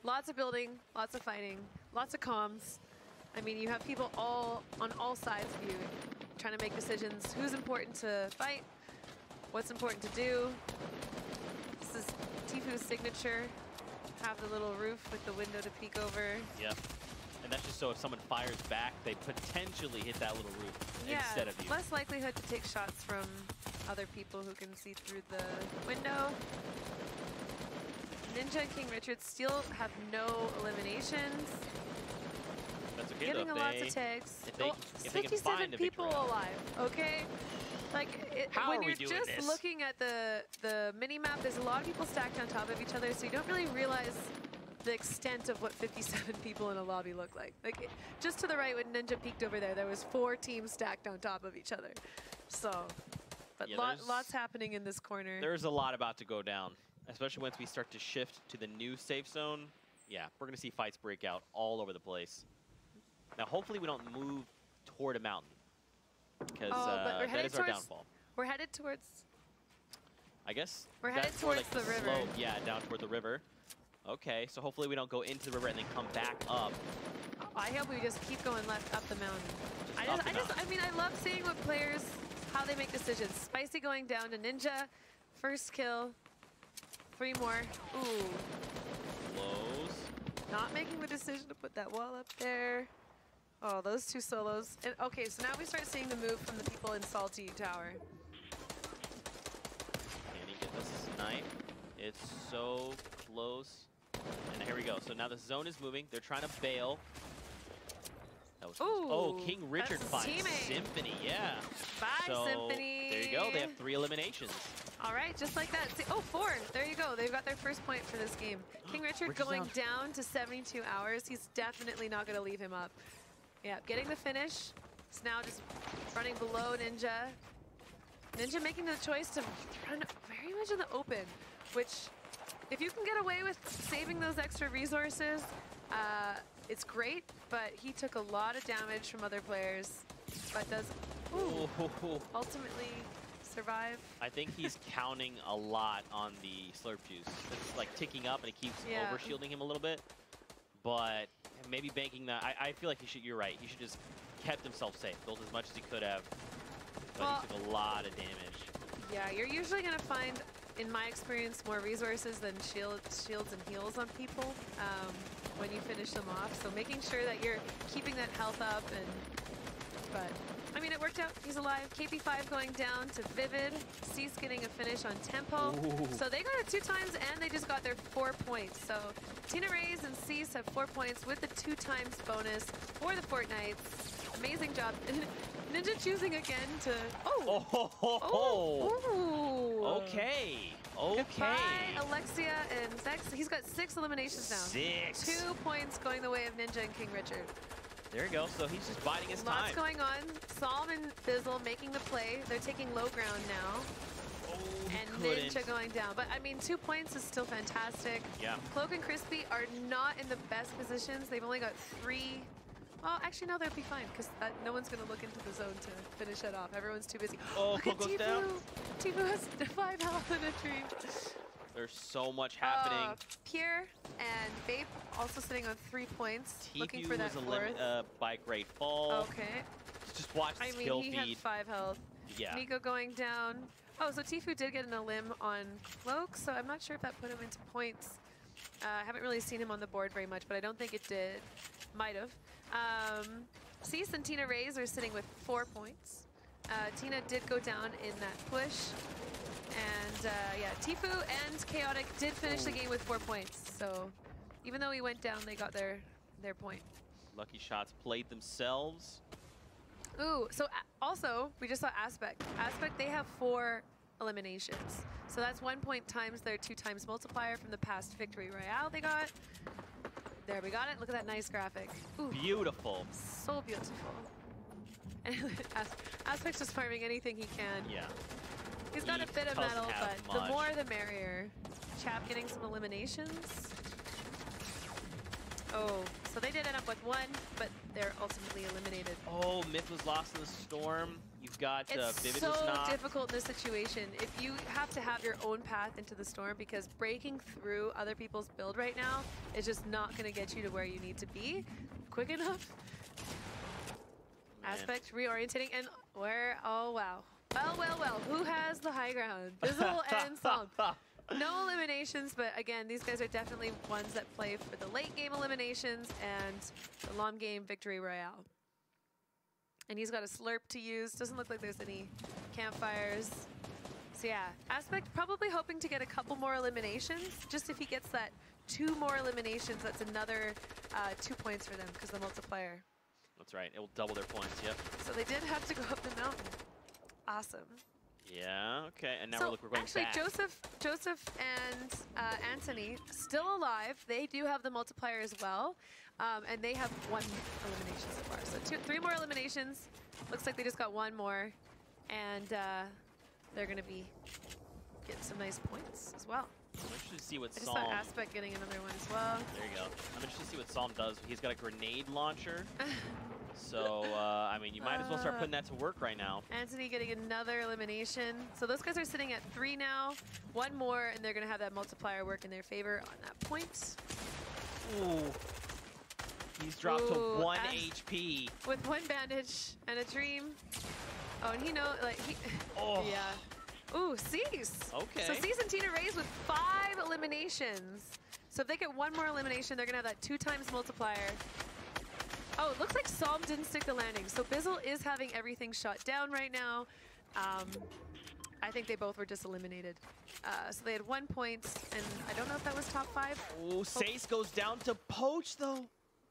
Lots of building, lots of fighting, lots of comms. I mean, you have people on all sides of you trying to make decisions. Who's important to fight? What's important to do? This is Tfue's signature. Have the little roof with the window to peek over. Yep. And that's just so if someone fires back, they potentially hit that little roof instead of you. Less likelihood to take shots from other people who can see through the window. Ninja and King Richard still have no eliminations. That's okay, Getting though, lots of tags. If they can find a people alive, okay? Like, when you're just looking at the mini-map, there's a lot of people stacked on top of each other, so you don't really realize the extent of what 57 people in a lobby look like. Like, just to the right when Ninja peeked over there was 4 teams stacked on top of each other. So, but yeah, lots happening in this corner. There's a lot about to go down, especially once we start to shift to the new safe zone. Yeah, we're going to see fights break out all over the place. Now, hopefully we don't move toward a mountain. because but we're that is our downfall. We're headed towards. I guess we're headed towards like the river. Slope. Yeah, down toward the river. Okay, so hopefully we don't go into the river and then come back up. I hope we just keep going left up the mountain. I mean, I love seeing what players, how they make decisions. Spicy going down to Ninja, first kill, 3 more. Ooh. Close. Not making the decision to put that wall up there. Oh, those 2 solos. And, okay, so now we start seeing the move from the people in Salty Tower. Can he get this snipe? It's so close. And here we go. So now the zone is moving. They're trying to bail. That was oh, King Richard finds Symphony. Yeah. Bye, so Symphony. There you go. They have 3 eliminations. All right, just like that. See, oh, 4. There you go. They've got their first point for this game. King Richard going down to 72 hours. He's definitely not going to leave him up. Yeah, getting the finish. It's now just running below Ninja. Ninja making the choice to run very much in the open, which if you can get away with saving those extra resources, it's great, but he took a lot of damage from other players, but does ultimately survive. I think he's counting a lot on the slurp juice. It's like ticking up and it keeps over shielding him a little bit, but maybe banking that. I feel like you're right. He should just kept himself safe, built as much as he could have, but he took a lot of damage. Yeah, you're usually going to find, in my experience, more resources than shields and heals on people when you finish them off. So making sure that you're keeping that health up, but I mean, it worked out. He's alive. KP5 going down to Vivid. Cease getting a finish on Tempo. Ooh. So they got it 2 times and they just got their 4 points. So Tina Rays and Cease have 4 points with the 2 times bonus for the Fortnite. Amazing job. Ninja choosing again to. Okay. Goodbye, Alexia and Zex. He's got 6 eliminations now. 6. 2 points going the way of Ninja and King Richard. There you go. So he's just biding his time. Lots going on. Psalm and Bizzle making the play. They're taking low ground now. And Ninja going down. But I mean, 2 points is still fantastic. Yeah. Cloak and Crispy are not in the best positions. They've only got 3. Well, actually, no, they'll be fine because no one's going to look into the zone to finish it off. Everyone's too busy. Look at Tfue. Down. Tfue has 5 health in a tree. There's so much happening. Pierre and Vape also sitting on 3 points. Tfue looking for that was by Great Fall. Okay. Just watch the skill feed. He had 5 health. Yeah. Nico going down. Oh, so Tfue did get an elim on Cloak, so I'm not sure if that put him into points. I haven't really seen him on the board very much, but I don't think it did. Might have. Cease and Tina Rays are sitting with 4 points. Tina did go down in that push. And yeah, Tfue and Chaotic did finish the game with 4 points. So even though he went down, they got their point. Lucky Shots played themselves. Ooh, so also, we just saw Aspect. Aspect, they have 4 eliminations. So that's 1 point times their 2 times multiplier from the past Victory Royale they got. There, we got it. Look at that nice graphic. Ooh, beautiful. So beautiful. And Aspect's just farming anything he can. Yeah. He's got a bit of metal, but the more the merrier. Chap getting some eliminations. Oh, so they did end up with 1, but they're ultimately eliminated. Oh, Myth was lost in the storm. You've got Vivid was It's so difficult in this situation. If you have to have your own path into the storm, because breaking through other people's build right now is just not going to get you to where you need to be quick enough. Man. Aspect reorientating, and oh wow. Well, who has the high ground? Bizzle and Psalm. No eliminations, but again, these guys are definitely ones that play for the late game eliminations and the long game Victory Royale. And he's got a slurp to use. Doesn't look like there's any campfires. So yeah, Aspect probably hoping to get a couple more eliminations. Just if he gets that 2 more eliminations, that's another 2 points for them because the multiplier. That's right. It will double their points, yep. So they did have to go up the mountain. Awesome. Yeah, okay, and now we're going actually, back. Joseph and Anthony still alive. They do have the multiplier as well, and they have 1 elimination so far. So 3 more eliminations. Looks like they just got 1 more, and they're going to be getting some nice points as well. I'm interested to see what I just saw Aspect getting another one as well. There you go. I'm interested to see what Psalm does. He's got a grenade launcher. So, I mean, you might as well start putting that to work right now. Anthony getting another elimination. So those guys are sitting at 3 now. 1 more, and they're going to have that multiplier work in their favor on that point. Ooh. He's dropped to 1 HP. With 1 bandage and a dream. Oh, and he knows, like, he... Oh. Yeah. Ooh, Cease. Okay. So Cease and Tina Rays with 5 eliminations. So if they get 1 more elimination, they're going to have that 2 times multiplier. Oh, it looks like Psalm didn't stick the landing. So Bizzle is having everything shot down right now. I think they both were just eliminated. So they had 1 point, and I don't know if that was top 5. Oh, Sace goes down to Poach, though.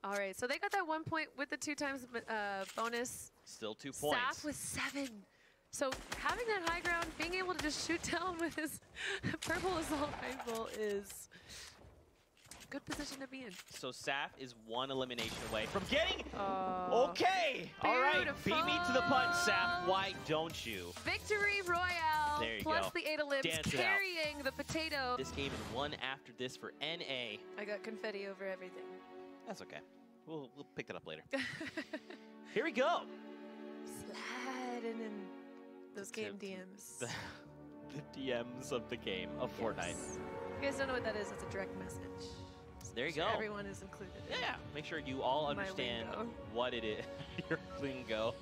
All right, so they got that 1 point with the 2 times bonus. Still 2 points. Saf with 7. So having that high ground, being able to just shoot down with his purple assault rifle is a good position to be in. So Saf is 1 elimination away from getting... Okay. All right, beat me to the punch, Saf. Why don't you? Victory Royale. There you plus go. the 8 limbs Dance carrying the potato. This game is 1 after this for NA. I got confetti over everything. That's okay. We'll pick that up later. Here we go. Sliding in those game DMs. The DMs of the game of Fortnite. You guys don't know what that is. It's a direct message. So there you sure go. Everyone is included. Yeah. Make sure you all understand what it is. Your lingo.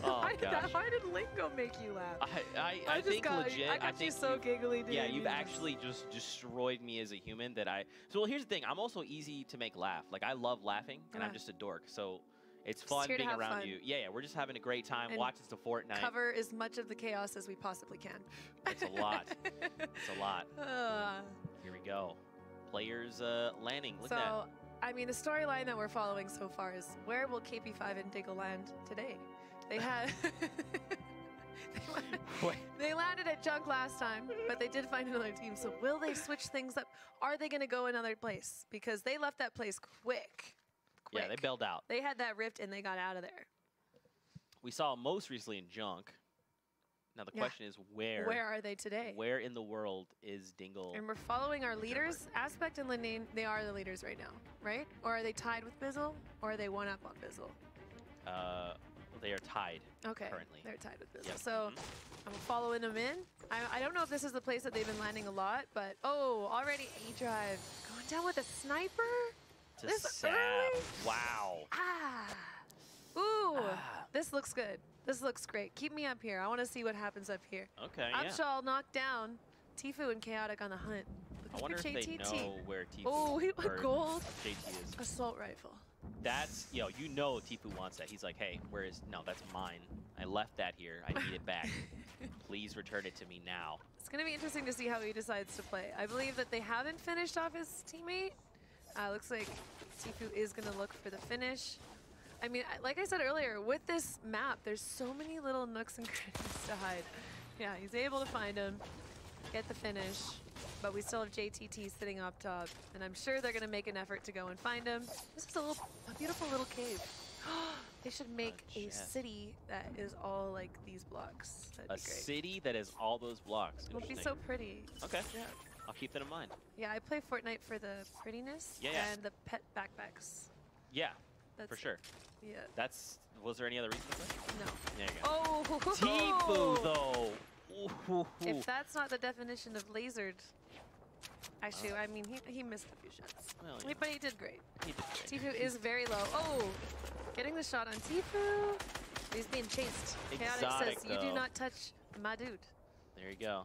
Oh, gosh. Why did lingo make you laugh? I think legit. I got you so giggly, dude. Yeah, you've actually just destroyed me as a human. So well, here's the thing. I'm also easy to make laugh. Like, I love laughing, and I'm just a dork. So it's fun being around you. Yeah, we're just having a great time. And watching some Fortnite. Cover as much of the chaos as we possibly can. It's a lot. It's a lot. Here we go. Players landing. Look at that. So, I mean, the storyline that we're following so far is where will KP5 and Diggle land today? They had they landed at Junk last time, but they did find another team. So will they switch things up? Are they going to go another place? Because they left that place quick. Yeah, they bailed out. They had that rift and they got out of there. We saw most recently in Junk. Now the question is where? Where are they today? Where in the world is Dingle? And we're following our leaders. Aspect and Linane, they are the leaders right now, right? Or are they tied with Bizzle? Or are they 1 up on Bizzle? They are tied. Okay, currently. They're tied with Bizzle. Yep. So I'm following them in. I don't know if this is the place that they've been landing a lot, but already A-Drive going down with a sniper. To This Saf. early? Wow. This looks good. This looks great. Keep me up here. I want to see what happens up here. Okay, yeah. Upshaw knocked down. Tfue and Chaotic on the hunt. I wonder if they know where Tfue Oh, he went gold. JT is. Assault rifle. That's, Tfue wants that. He's like, hey, no, that's mine. I left that here. I need it back. Please return it to me now. It's going to be interesting to see how he decides to play. I believe that they haven't finished off his teammate. Looks like Tfue is going to look for the finish. I mean, like I said earlier, with this map, there's so many little nooks and crannies to hide. Yeah, he's able to find him, get the finish, but we still have JTT sitting up top, and I'm sure they're going to make an effort to go and find him. This is a beautiful little cave. They should make a city that is all like these blocks. That'd be great. City that is all those blocks. It would be so pretty. Okay. Yeah. I'll keep that in mind. Yeah, I play Fortnite for the prettiness and the pet backpacks. Yeah, for sure. Yeah. Was there any other reason for that? No. There you go. Oh! Tfue, though. Ooh. If that's not the definition of lasered, actually, I mean, he missed a few shots. Well, But he did great. He did great. Tfue is very low. Oh! Getting the shot on Tfue. He's being chased. Chaotic says, you do not touch my dude. There you go.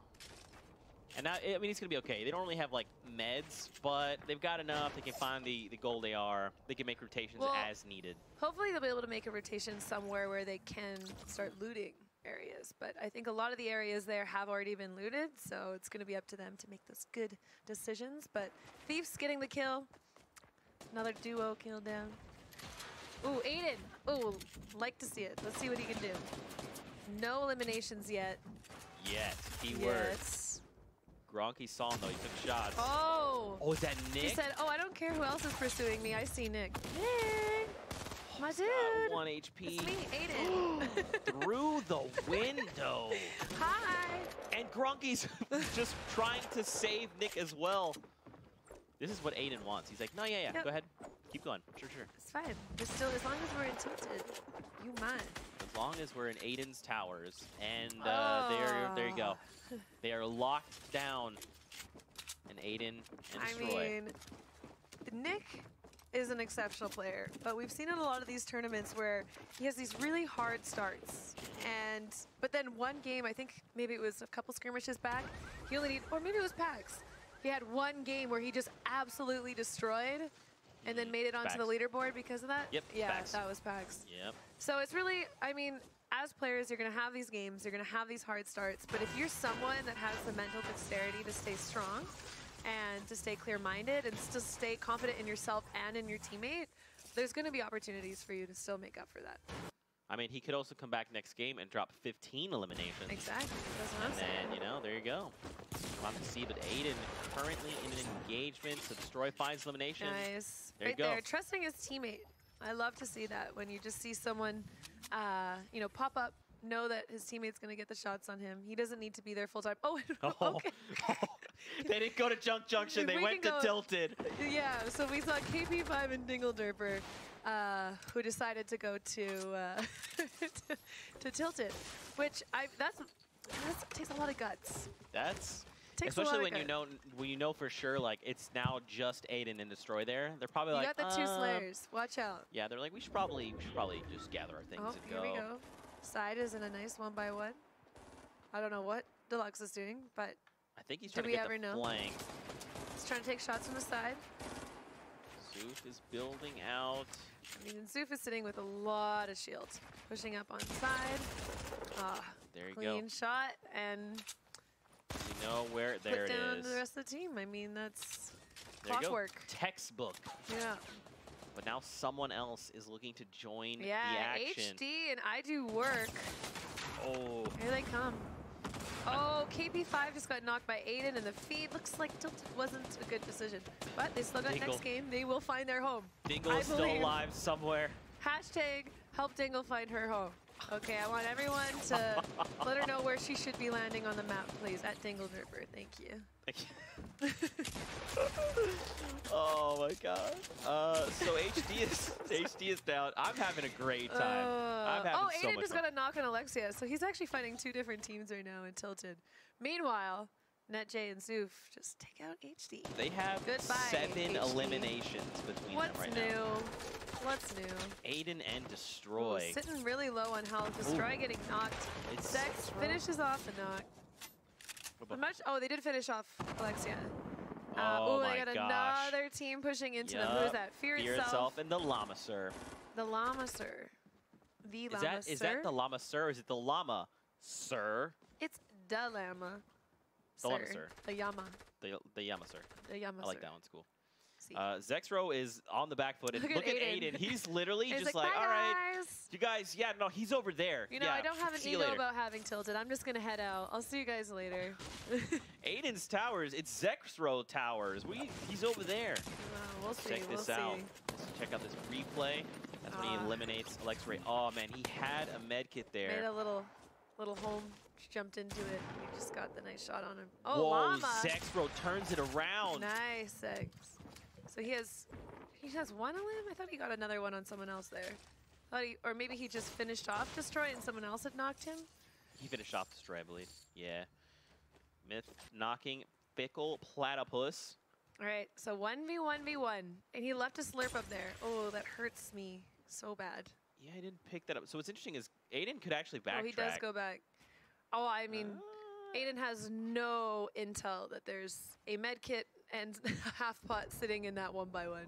And now, I mean, he's going to be okay. They don't really have, like, meds, but they've got enough. They can find the gold AR. They can make rotations as needed. Hopefully they'll be able to make a rotation somewhere where they can start looting areas. But I think a lot of the areas there have already been looted, so it's going to be up to them to make those good decisions. But Thief's getting the kill. Another duo kill down. Ooh, Aiden. Ooh, like to see it. Let's see what he can do. No eliminations yet. Yet. Keyword. Gronky saw him, though. He took shots. Oh! Oh, is that Nick? He said, I don't care who else is pursuing me. I see Nick. Nick! My dude! 1 HP. It's me, Aiden. Through the window. Hi! And Gronky's just trying to save Nick as well. This is what Aiden wants. He's like, no, yeah, go ahead. Keep going. Sure. It's fine. We're still, as long as we're in tilted, you mind. As long as we're in Aiden's towers. And there you go. They are locked down. And Aiden and Destroy. I mean, Nick is an exceptional player, but we've seen in a lot of these tournaments where he has these really hard starts. But then one game, I think maybe it was a couple skirmishes back, he only needed, or maybe it was PAX. He had one game where he just absolutely destroyed and then made it onto the leaderboard because of that? Yep, yeah, PAX. That was PAX. Yep. So it's really, I mean, as players, you're going to have these games, you're going to have these hard starts, but if you're someone that has the mental dexterity to stay strong and to stay clear-minded and to stay confident in yourself and in your teammate, there's going to be opportunities for you to still make up for that. I mean, he could also come back next game and drop 15 eliminations. Exactly. That's what I'm saying. And then, you know, there you go. We'll have to see, but Aiden currently in an engagement, so Destroy finds elimination. Nice. There right you go. there, trusting his teammate. I love to see that when you just see someone, you know, pop up, know that his teammate's going to get the shots on him. He doesn't need to be there full time. Oh, okay. They didn't go to Junk Junction. They went to Tilted. Yeah, so we saw KP5 and Dingledurper, who decided to go to to Tilted, which that takes a lot of guts. That's Takes especially when you know for sure like it's now just Aiden and Destroy there. They're probably you like, got the two Slayers. Watch out. Yeah, they're like we should probably just gather our things and go. Here we go. Side is in a nice 1-by-1. I don't know what Deluxe is doing, but I think he's trying to get the flank. He's trying to take shots from the side. Zoof is building out. I mean, Zoof is sitting with a lot of shield, pushing up on side. There you go. Clean shot, and you know where there it put down is. the rest of the team. I mean, that's there clockwork. You go. Textbook. Yeah. But now someone else is looking to join the action. HD and I do work. Oh. Here they come. Oh, KP5 just got knocked by Aiden in the feed. Looks like Tilted wasn't a good decision. But they still got next game. They will find their home. Dingle is still alive somewhere. Hashtag help Dingle find her home. Okay, I want everyone to let her know where she should be landing on the map, please. At Dingledurper. Thank you. Thank you. Oh my god. So HD is down. I'm having a great time. I'm having so Aiden much just fun. got a knock on Alexia, so he's actually fighting two different teams right now in Tilted. Meanwhile, NetJ and Zoof just take out HD. They have 7 HD. eliminations between them right now. What's new? Aiden and Destroy. Ooh, sitting really low on health. Destroy getting knocked. Zex finishes off the knock. Oh, they did finish off Alexia. Oh my they got gosh. another team pushing into them. Who is that? Fear Itself and the Llama Sir. The Llama Sir. The Llama Sir. Is that the Llama Sir or is it the Llama Sir? It's the Llama. The Llama Sir. The Yama. The Yama Sir. The Yama Sir. I like that one. It's cool. Zexro is on the back foot. And look at Aiden. He's literally just like, all right, you guys, yeah, no, he's over there. You know, I don't have an ego about having Tilted. I'm just going to head out. I'll see you guys later. Aiden's towers. It's Zexro towers. He's over there. We'll see. Check this out. Let's check out this replay. That's when he eliminates Alexa Ray. Oh, man, he had a med kit there. Made a little home. Jumped into it. He just got the nice shot on him. Oh, whoa, Llama. Zexro turns it around. Nice, Zex. So he has one elim? I thought he got another one on someone else there. Or maybe he just finished off Destroy and someone else had knocked him? He finished off Destroy, I believe. Yeah. Myth knocking Fickle Platypus. All right, so 1v1v1. And he left a slurp up there. Oh, that hurts me so bad. Yeah, I didn't pick that up. So what's interesting is Aiden could actually backtrack. Oh, he does go back. Oh, I mean, Aiden has no intel that there's a med kit and a half pot sitting in that 1-by-1.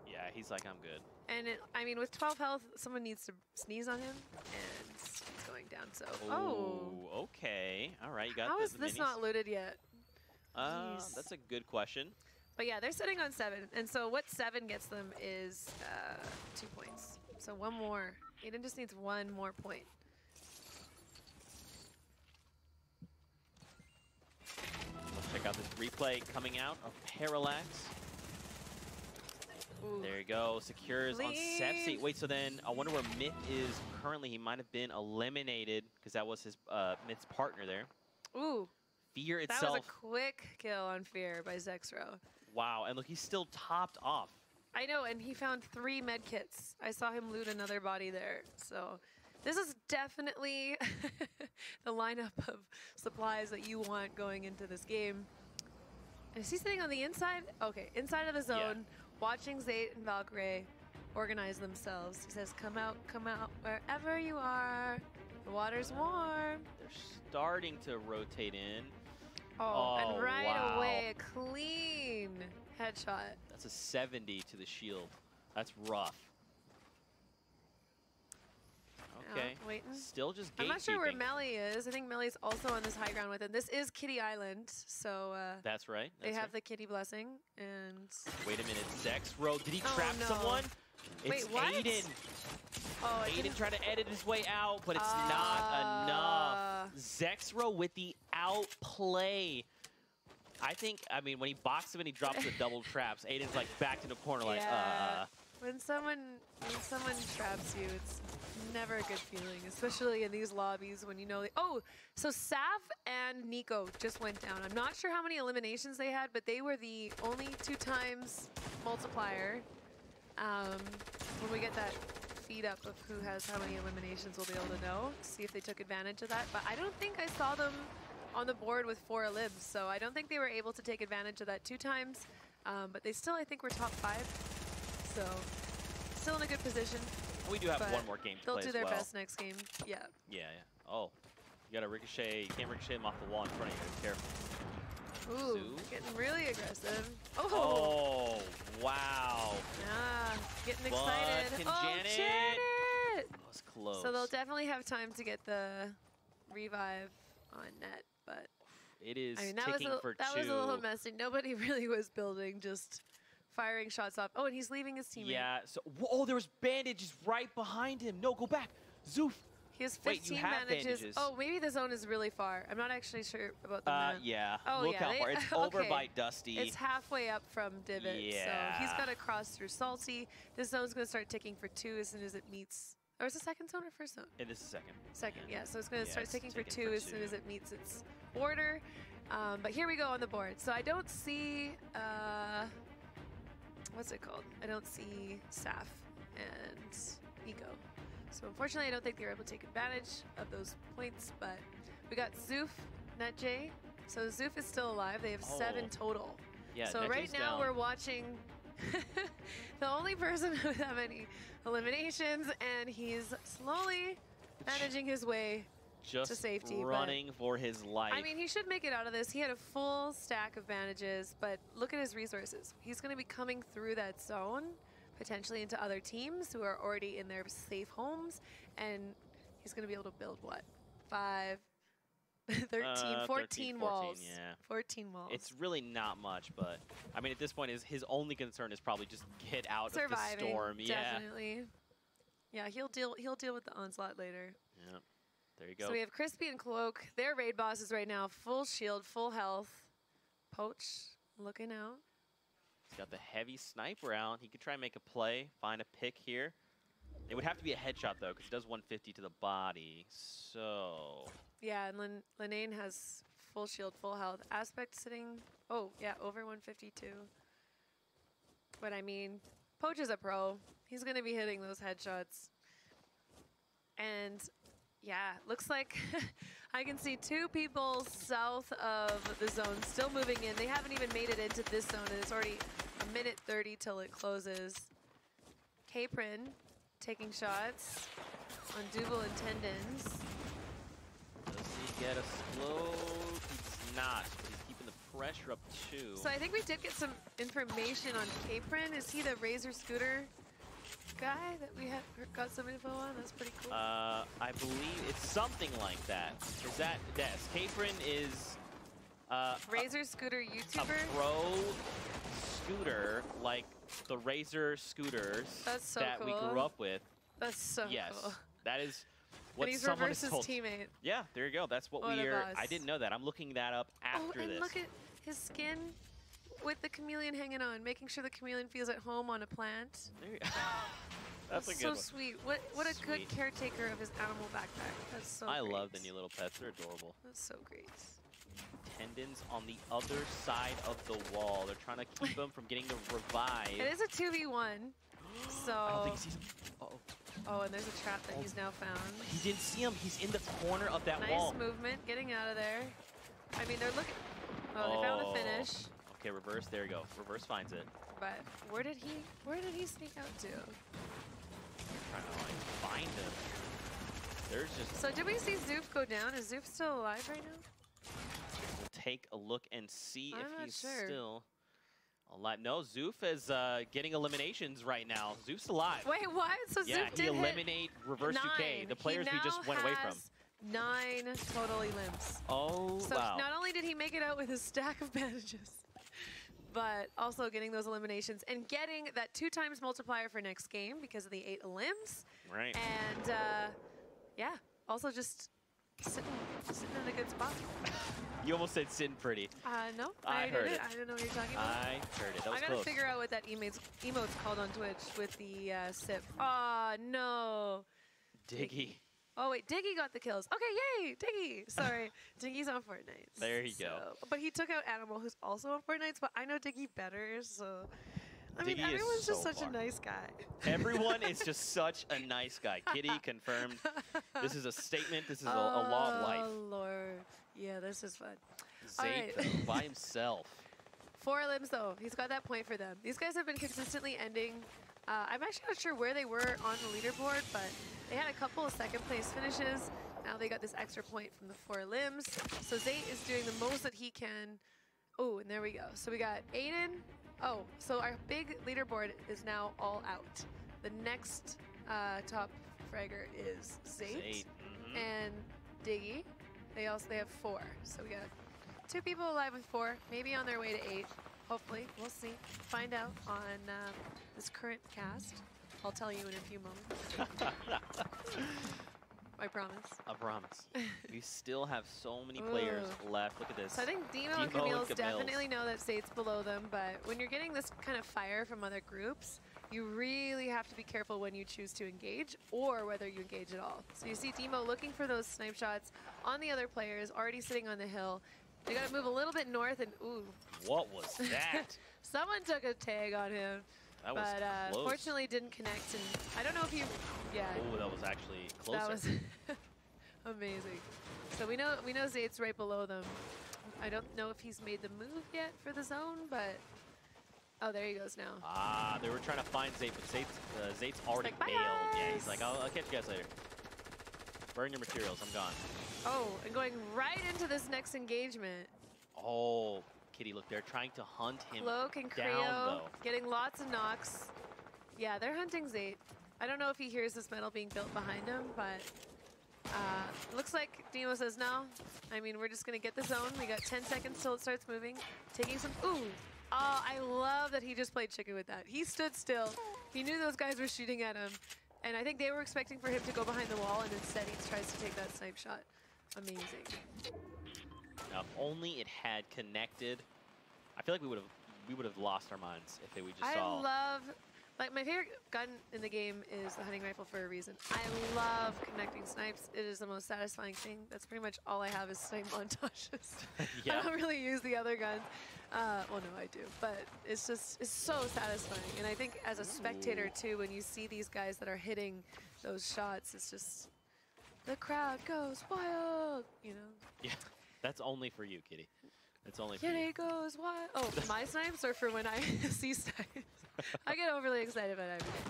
Yeah, he's like, I'm good. And I mean, with 12 health, someone needs to sneeze on him, and he's going down. So, okay, all right, you got. How is this not looted yet? That's a good question. But yeah, they're sitting on 7, and so what 7 gets them is 2 points. So one more. Aiden just needs 1 more point. Check out this replay coming out of Parallax. Ooh. There you go. Secures on Sepsi. Wait, so then I wonder where Myth is currently. He might have been eliminated because that was his Myth's partner there. Ooh. Fear Itself. That was a quick kill on Fear by Zexro. Wow, and look, he's still topped off. I know, and he found 3 med kits. I saw him loot another body there. So this is definitely the lineup of supplies that you want going into this game. Is he sitting on the inside? Okay, inside of the zone, watching Zayt and Valkyrie organize themselves. He says, come out, wherever you are. The water's warm. They're starting to rotate in. Oh, and right wow. away, a clean headshot. That's a 70 to the shield. That's rough. Okay. Waiting. Still just gatekeeping. I'm not sure where Melly is. I think Melly's also on this high ground with him. This is Kitty Island, so that's right. They have the Kitty blessing. And wait a minute, Zexro. Did he trap someone? Wait, it's what? Aiden. Oh, Aiden trying to edit his way out, but it's not enough. Zexro with the outplay. I mean, when he boxed him and he drops the double traps, Aiden's like backed in a corner like, When someone traps you, it's never a good feeling, especially in these lobbies when you know. So Sav and Nico just went down. I'm not sure how many eliminations they had, but they were the only 2 times multiplier. When we get that feed up of who has how many eliminations, we'll be able to know, see if they took advantage of that. But I don't think I saw them on the board with 4 elims, so I don't think they were able to take advantage of that 2 times. But they still, I think, were top 5. So still in a good position. We do have one more game to play as well. They'll do their best next game. Yeah. Yeah. Oh, you got to ricochet. You can't ricochet them off the wall in front of you. Be careful. Ooh, getting really aggressive. Oh, wow. Yeah, getting excited. Janet! That was close. So they'll definitely have time to get the revive on net, but it is ticking for 2. That was a little messy. Nobody really was building, just firing shots off. Oh, and he's leaving his teammate. Yeah, so, there was bandages right behind him. No, go back. Zoof. He has 15 bandages. Oh, maybe the zone is really far. I'm not actually sure about the map. Yeah. Oh, look how far. It's over by Dusty. It's halfway up from Divot. Yeah. So he's got to cross through Salty. This zone's going to start ticking for 2 as soon as it meets. Or is it second zone or first zone? It is the second. Second, yeah. So it's going to start ticking for 2 as soon as it meets its order. But here we go on the board. So I don't see, what's it called? I don't see Saf and Nico. So unfortunately, I don't think they were able to take advantage of those points, but we got Zoof, NetJ. So Zoof is still alive. They have 7 total. Yeah, so right now we're watching the only person who have any eliminations, and he's slowly managing his way to safety. Just running for his life. I mean, he should make it out of this. He had a full stack of bandages, but look at his resources. He's going to be coming through that zone, potentially into other teams who are already in their safe homes, and he's going to be able to build what? 5, 14 walls. Yeah. 14 walls. It's really not much, but I mean, at this point, his only concern is probably just get out of the storm. Definitely. Yeah, he'll deal with the onslaught later. Yeah. There you go. So we have Crispy and Cloak. They're raid bosses right now. Full shield, full health. Poach looking out. He's got the heavy sniper out. He could try and make a play, find a pick here. It would have to be a headshot, though, because he does 150 to the body. So... Yeah, and Linane has full shield, full health. Aspect sitting, over 152. But I mean, Poach is a pro. He's going to be hitting those headshots. And yeah, looks like I can see 2 people south of the zone still moving in. They haven't even made it into this zone, and it's already a minute 30 till it closes. KINGPIN taking shots on Double and Tendons. Does he get a explode? He's not. He's keeping the pressure up too. So I think we did get some information on KINGPIN. Is he the Razor Scooter guy that we got some info on? That's pretty cool. I believe it's something like that. Is that, yes, KINGPIN is Razor Scooter YouTuber? A pro scooter, like the Razor scooters that we grew up with. That's so cool. That is what and he's someone reversed has his told. Teammate. Yeah, there you go. That's what we are. I didn't know that. I'm looking that up after and this. Look at his skin with the chameleon hanging on, making sure the chameleon feels at home on a plant. There you go. That's a good so one. Sweet. What a good caretaker of his animal backpack. That's so I great. love the new little pets. They're adorable. That's so great. Tendons on the other side of the wall. They're trying to keep him from getting the revive. It is a 2v1, so... I don't think he sees him. Uh-oh. Oh, and there's a trap that he's now found. He didn't see him. He's in the corner of that wall. Nice movement, getting out of there. I mean, they're looking... Oh, they found the finish. Okay, reverse. There you go. Reverse finds it. But where did he sneak out to? Trying to like find him. There's just... So did we see Zoof go down? Is Zoof still alive right now? We'll take a look and see if he's sure. still alive. No, Zoof is getting eliminations right now. Zoof's alive. Wait, what? So yeah, Zoof did eliminate reverse 2K. The players we just went away from. 9 total elims. Oh, so wow. Not only did he make it out with a stack of bandages, but also getting those eliminations and getting that 2x multiplier for next game because of the 8 elims. Right. And yeah, also just sitting in a good spot. You almost said sitting pretty. No, I heard it. I didn't know what you're talking about. I heard it. That was I gotta close. figure out what that emote's called on Twitch with the sip. Oh no. Diggy. Oh wait, Diggy got the kills. Okay, yay, Diggy. Sorry, Diggy's on Fortnite. There you go. But he took out Animal, who's also on Fortnite. But I know Diggy better, so. I mean, Diggy is everyone's just so such a nice guy. Everyone is just such a nice guy. Kitty confirmed. This is a statement. This is a law of life. Oh Lord, yeah, this is fun. Zayt right. by himself. 4 limbs though. He's got that point for them. These guys have been consistently ending. I'm actually not sure where they were on the leaderboard, but they had a couple of second place finishes. Now they got this extra point from the 4 limbs. So Zayt is doing the most that he can. Oh, and there we go. So we got Aiden. Oh, so our big leaderboard is now all out. The next top fragger is Zayt and Diggy. They have 4. So we got 2 people alive with 4, maybe on their way to 8. Hopefully, we'll see. Find out on this current cast. I'll tell you in a few moments. I promise. I promise. We still have so many players left. Look at this. So I think Demo and Camille's definitely know that Zayt's below them, but when you're getting this kind of fire from other groups, you really have to be careful when you choose to engage or whether you engage at all. So you see Demo looking for those snipe shots on the other players, already sitting on the hill. They got to move a little bit north and ooh. What was that? Someone took a tag on him. That was close. Fortunately didn't connect, and I don't know if you, yeah. Oh, that was actually closer. That was amazing. So we know Zayt's right below them. I don't know if he's made the move yet for the zone, but oh, there he goes now. Ah, they were trying to find Zayt, but Zayt's already like, bailed. Yeah, he's like, I'll catch you guys later. Burn your materials, I'm gone. Oh, and going right into this next engagement. Oh, Kitty, look, they're trying to hunt him Cloak and down, Creo though. getting lots of knocks. Yeah, they're hunting Zayt. I don't know if he hears this metal being built behind him, but looks like Demo says no. I mean, we're just going to get the zone. We got 10 seconds till it starts moving. Taking some, ooh. Oh, I love that he just played chicken with that. He stood still. He knew those guys were shooting at him. And I think they were expecting for him to go behind the wall, and instead he tries to take that snipe shot. Amazing. Now, if only it had connected, I feel like we would have lost our minds if we just saw. I love, like, my favorite gun in the game is the hunting rifle for a reason. I love connecting snipes. It is the most satisfying thing. That's pretty much all I have is snipe montages. Yeah. I don't really use the other guns. Well, no, I do, but it's so satisfying. And I think as a spectator too, when you see these guys that are hitting those shots, it's just, the crowd goes wild, you know? Yeah, that's only for you, Kitty. That's only for you. Kitty goes wild. Oh, for my snipes or for when I see snipes? I get overly excited about everything.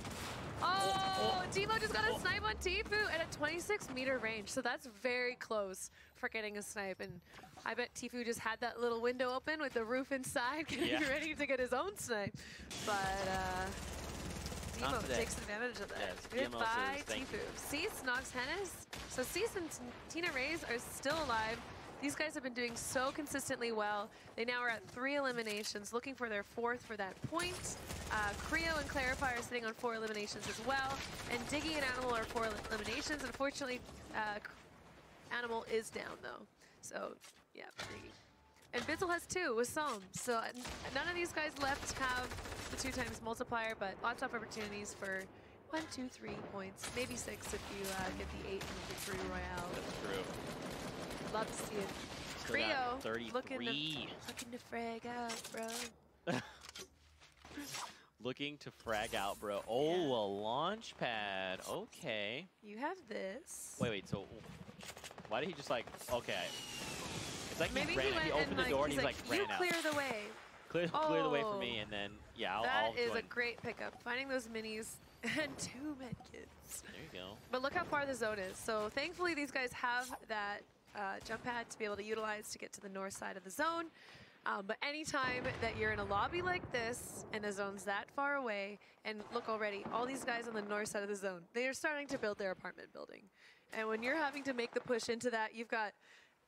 Oh, Tfue just got a snipe on Tfue at a 26-meter range, so that's very close for getting a snipe. And I bet Tfue just had that little window open with the roof inside, getting ready to get his own snipe. But Demo takes advantage of that. Yes, Good by Tfue. Cease knocks Hennis. So Cease and Tina Rays are still alive. These guys have been doing so consistently well. They now are at 3 eliminations, looking for their 4th for that point. Creo and Clarify are sitting on 4 eliminations as well. And Diggy and Animal are 4 eliminations. Unfortunately, Animal is down though. So, yeah, Diggy. And Bizzle has 2 with Psalm. So none of these guys left have the 2x multiplier, but lots of opportunities for 1, 2, 3 points. Maybe 6 if you get the 8 in the Victory Royale. That's true. Love to see it. Still Creo 33. Looking to frag out, bro. Looking to frag out, bro. Oh, yeah. A launch pad. Okay. You have this. Wait. So, why did he just like? Okay. It's like maybe he opened the door and he's like ran out. You clear the way. Clear the way for me, and then yeah, I'll That is join. a great pickup. Finding those minis and 2 medkits. There you go. But look how far the zone is. So thankfully these guys have that jump pad to be able to utilize to get to the north side of the zone. But anytime that you're in a lobby like this and the zone's that far away, and look already, all these guys on the north side of the zone, they are starting to build their apartment building. And when you're having to make the push into that, you've got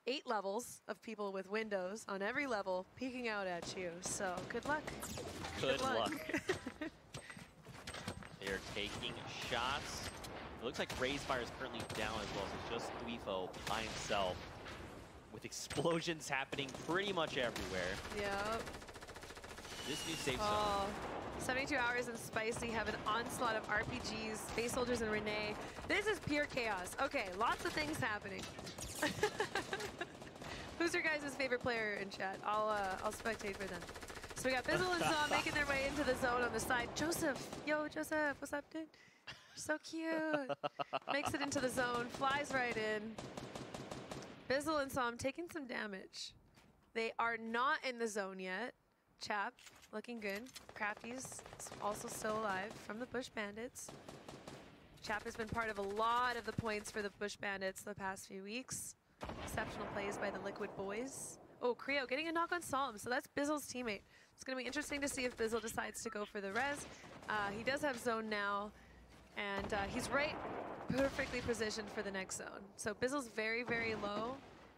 8 levels of people with windows on every level peeking out at you. So good luck. Good luck. They're taking shots. It looks like Razefire is currently down as well, so it's just Tfue by himself, with explosions happening pretty much everywhere. Yep. This new safe zone. 72 Hours and Spicy have an onslaught of RPGs, Space Soldiers and Renee. This is pure chaos. Okay, lots of things happening. Who's your guys' favorite player in chat? I'll spectate for them. So we got Bizzle and Zom making their way into the zone on the side. Joseph, yo, Joseph, what's up, dude? You're so cute. Makes it into the zone, flies right in. Bizzle and Zom taking some damage. They are not in the zone yet. Chap, looking good. Crafty's also still alive from the Bush Bandits. Chap has been part of a lot of the points for the Bush Bandits the past few weeks. Exceptional plays by the Liquid Boys. Oh, Creo getting a knock on Solemn, so that's Bizzle's teammate. It's going to be interesting to see if Bizzle decides to go for the res. He does have zone now, and he's right perfectly positioned for the next zone. So Bizzle's very, very low.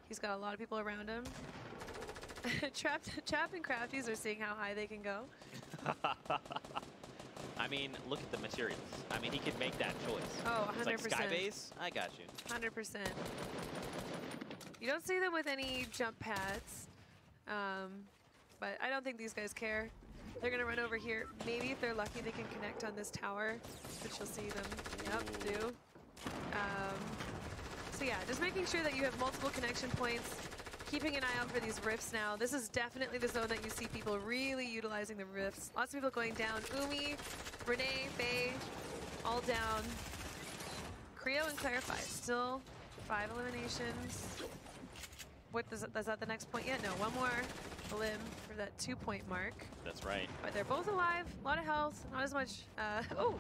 He's got a lot of people around him. Chap and Crafties are seeing how high they can go. I mean, look at the materials. I mean, he could make that choice. Oh, 100%. It's like Skybase, I got you. 100%. You don't see them with any jump pads, but I don't think these guys care. They're going to run over here. Maybe if they're lucky, they can connect on this tower, which you'll see them, do. So yeah, just making sure that you have multiple connection points. Keeping an eye out for these rifts now. This is definitely the zone that you see people really utilizing the rifts. Lots of people going down. Umi, Renee, Faye, all down. Creo and Clarify, still 5 eliminations. What is that the next point yet? No, one more elim for that 2-point mark. That's right. But they're both alive, a lot of health, not as much. Oh,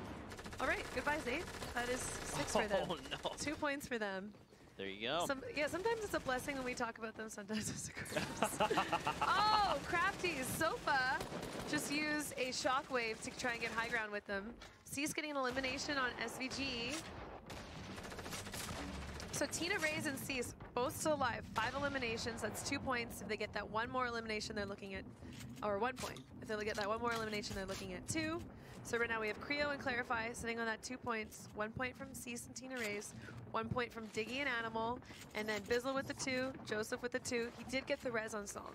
all right, goodbye, Zayt. That is 6 for them. Oh, no. 2 points for them. There you go. Sometimes it's a blessing when we talk about them, sometimes it's a curse. Oh, Crafty Sofa just used a shockwave to try and get high ground with them. C's getting an elimination on SVG. So Tina, Raze, and C's both still alive. 5 eliminations, that's 2 points. If they get that one more elimination, they're looking at, or 1 point. If they get that one more elimination, they're looking at 2. So right now we have Creo and Clarify sitting on that 2 points. 1 point from Cease and Tina Raze, 1 point from Diggy and Animal, and then Bizzle with the 2, Joseph with the 2. He did get the res on Psalm.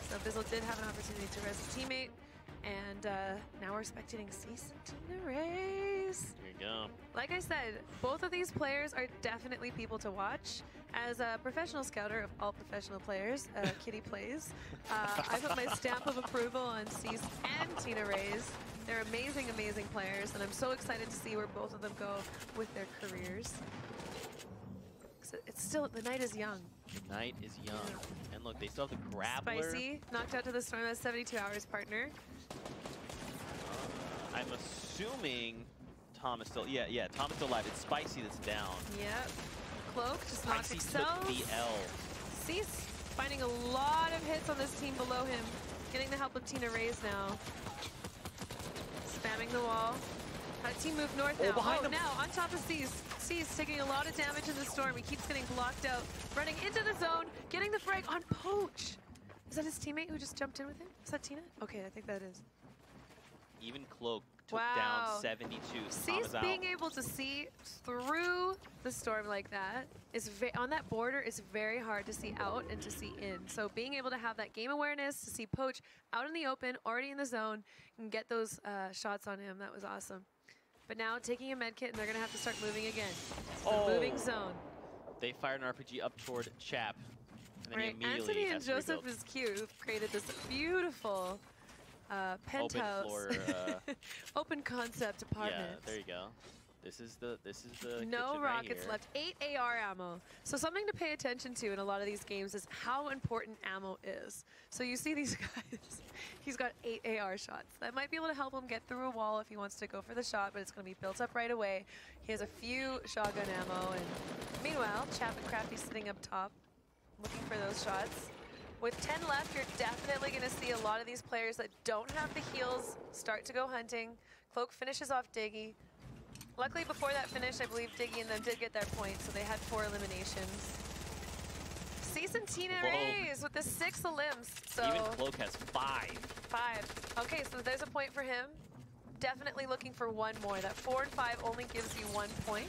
So Bizzle did have an opportunity to res his teammate. And now we're spectating Cease and Tina Raze. There you go. Like I said, both of these players are definitely people to watch. As a professional scouter of all professional players, Kitty Plays, I put my stamp of approval on Cease and Tina Raze. They're amazing, amazing players, and I'm so excited to see where both of them go with their careers. It's still, the night is young. The night is young. And look, they still have the Grappler. Spicy, knocked out to the storm. That's 72 Hours partner. I'm assuming Tom is still, yeah, Tom is still alive. It's Spicy that's down. Yep. Cloak just knocked Spicy Excel. took the L. Cease finding a lot of hits on this team below him. Getting the help of Tina Raze now. Spamming the wall. That team moved north now. Oh, now on top of Cease. Cease taking a lot of damage in the storm. He keeps getting blocked out. Running into the zone, getting the frag on Poach. Is that his teammate who just jumped in with him? Is that Tina? Okay, I think that is. Even Cloak took down 72. Cease being able to see through the storm like that is on that border is very hard to see out and to see in. So being able to have that game awareness to see Poach out in the open, already in the zone, and get those shots on him, that was awesome. But now taking a med kit, and they're going to have to start moving again. It's the moving zone. They fired an RPG up toward Chap. And then Right, he immediately Anthony and has to Joseph rebuild. is cute. Who've created this beautiful penthouse, Open floor. open concept apartment. Yeah, there you go. This is the No kitchen rockets right here. left. 8 AR ammo. So something to pay attention to in a lot of these games is how important ammo is. So you see these guys, he's got 8 AR shots. That might be able to help him get through a wall if he wants to go for the shot, but it's going to be built up right away. He has a few shotgun ammo, and meanwhile, Chap and Crafty sitting up top, looking for those shots. With 10 left, you're definitely going to see a lot of these players that don't have the heals start to go hunting. Cloak finishes off Diggy. Luckily, before that finish, I believe Diggy and them did get their points, so they had 4 eliminations. Cease and Tina Rays with the 6 elims. So Even Cloak has 5. 5. Okay, so there's a point for him. Definitely looking for one more. That 4 and 5 only gives you 1 point.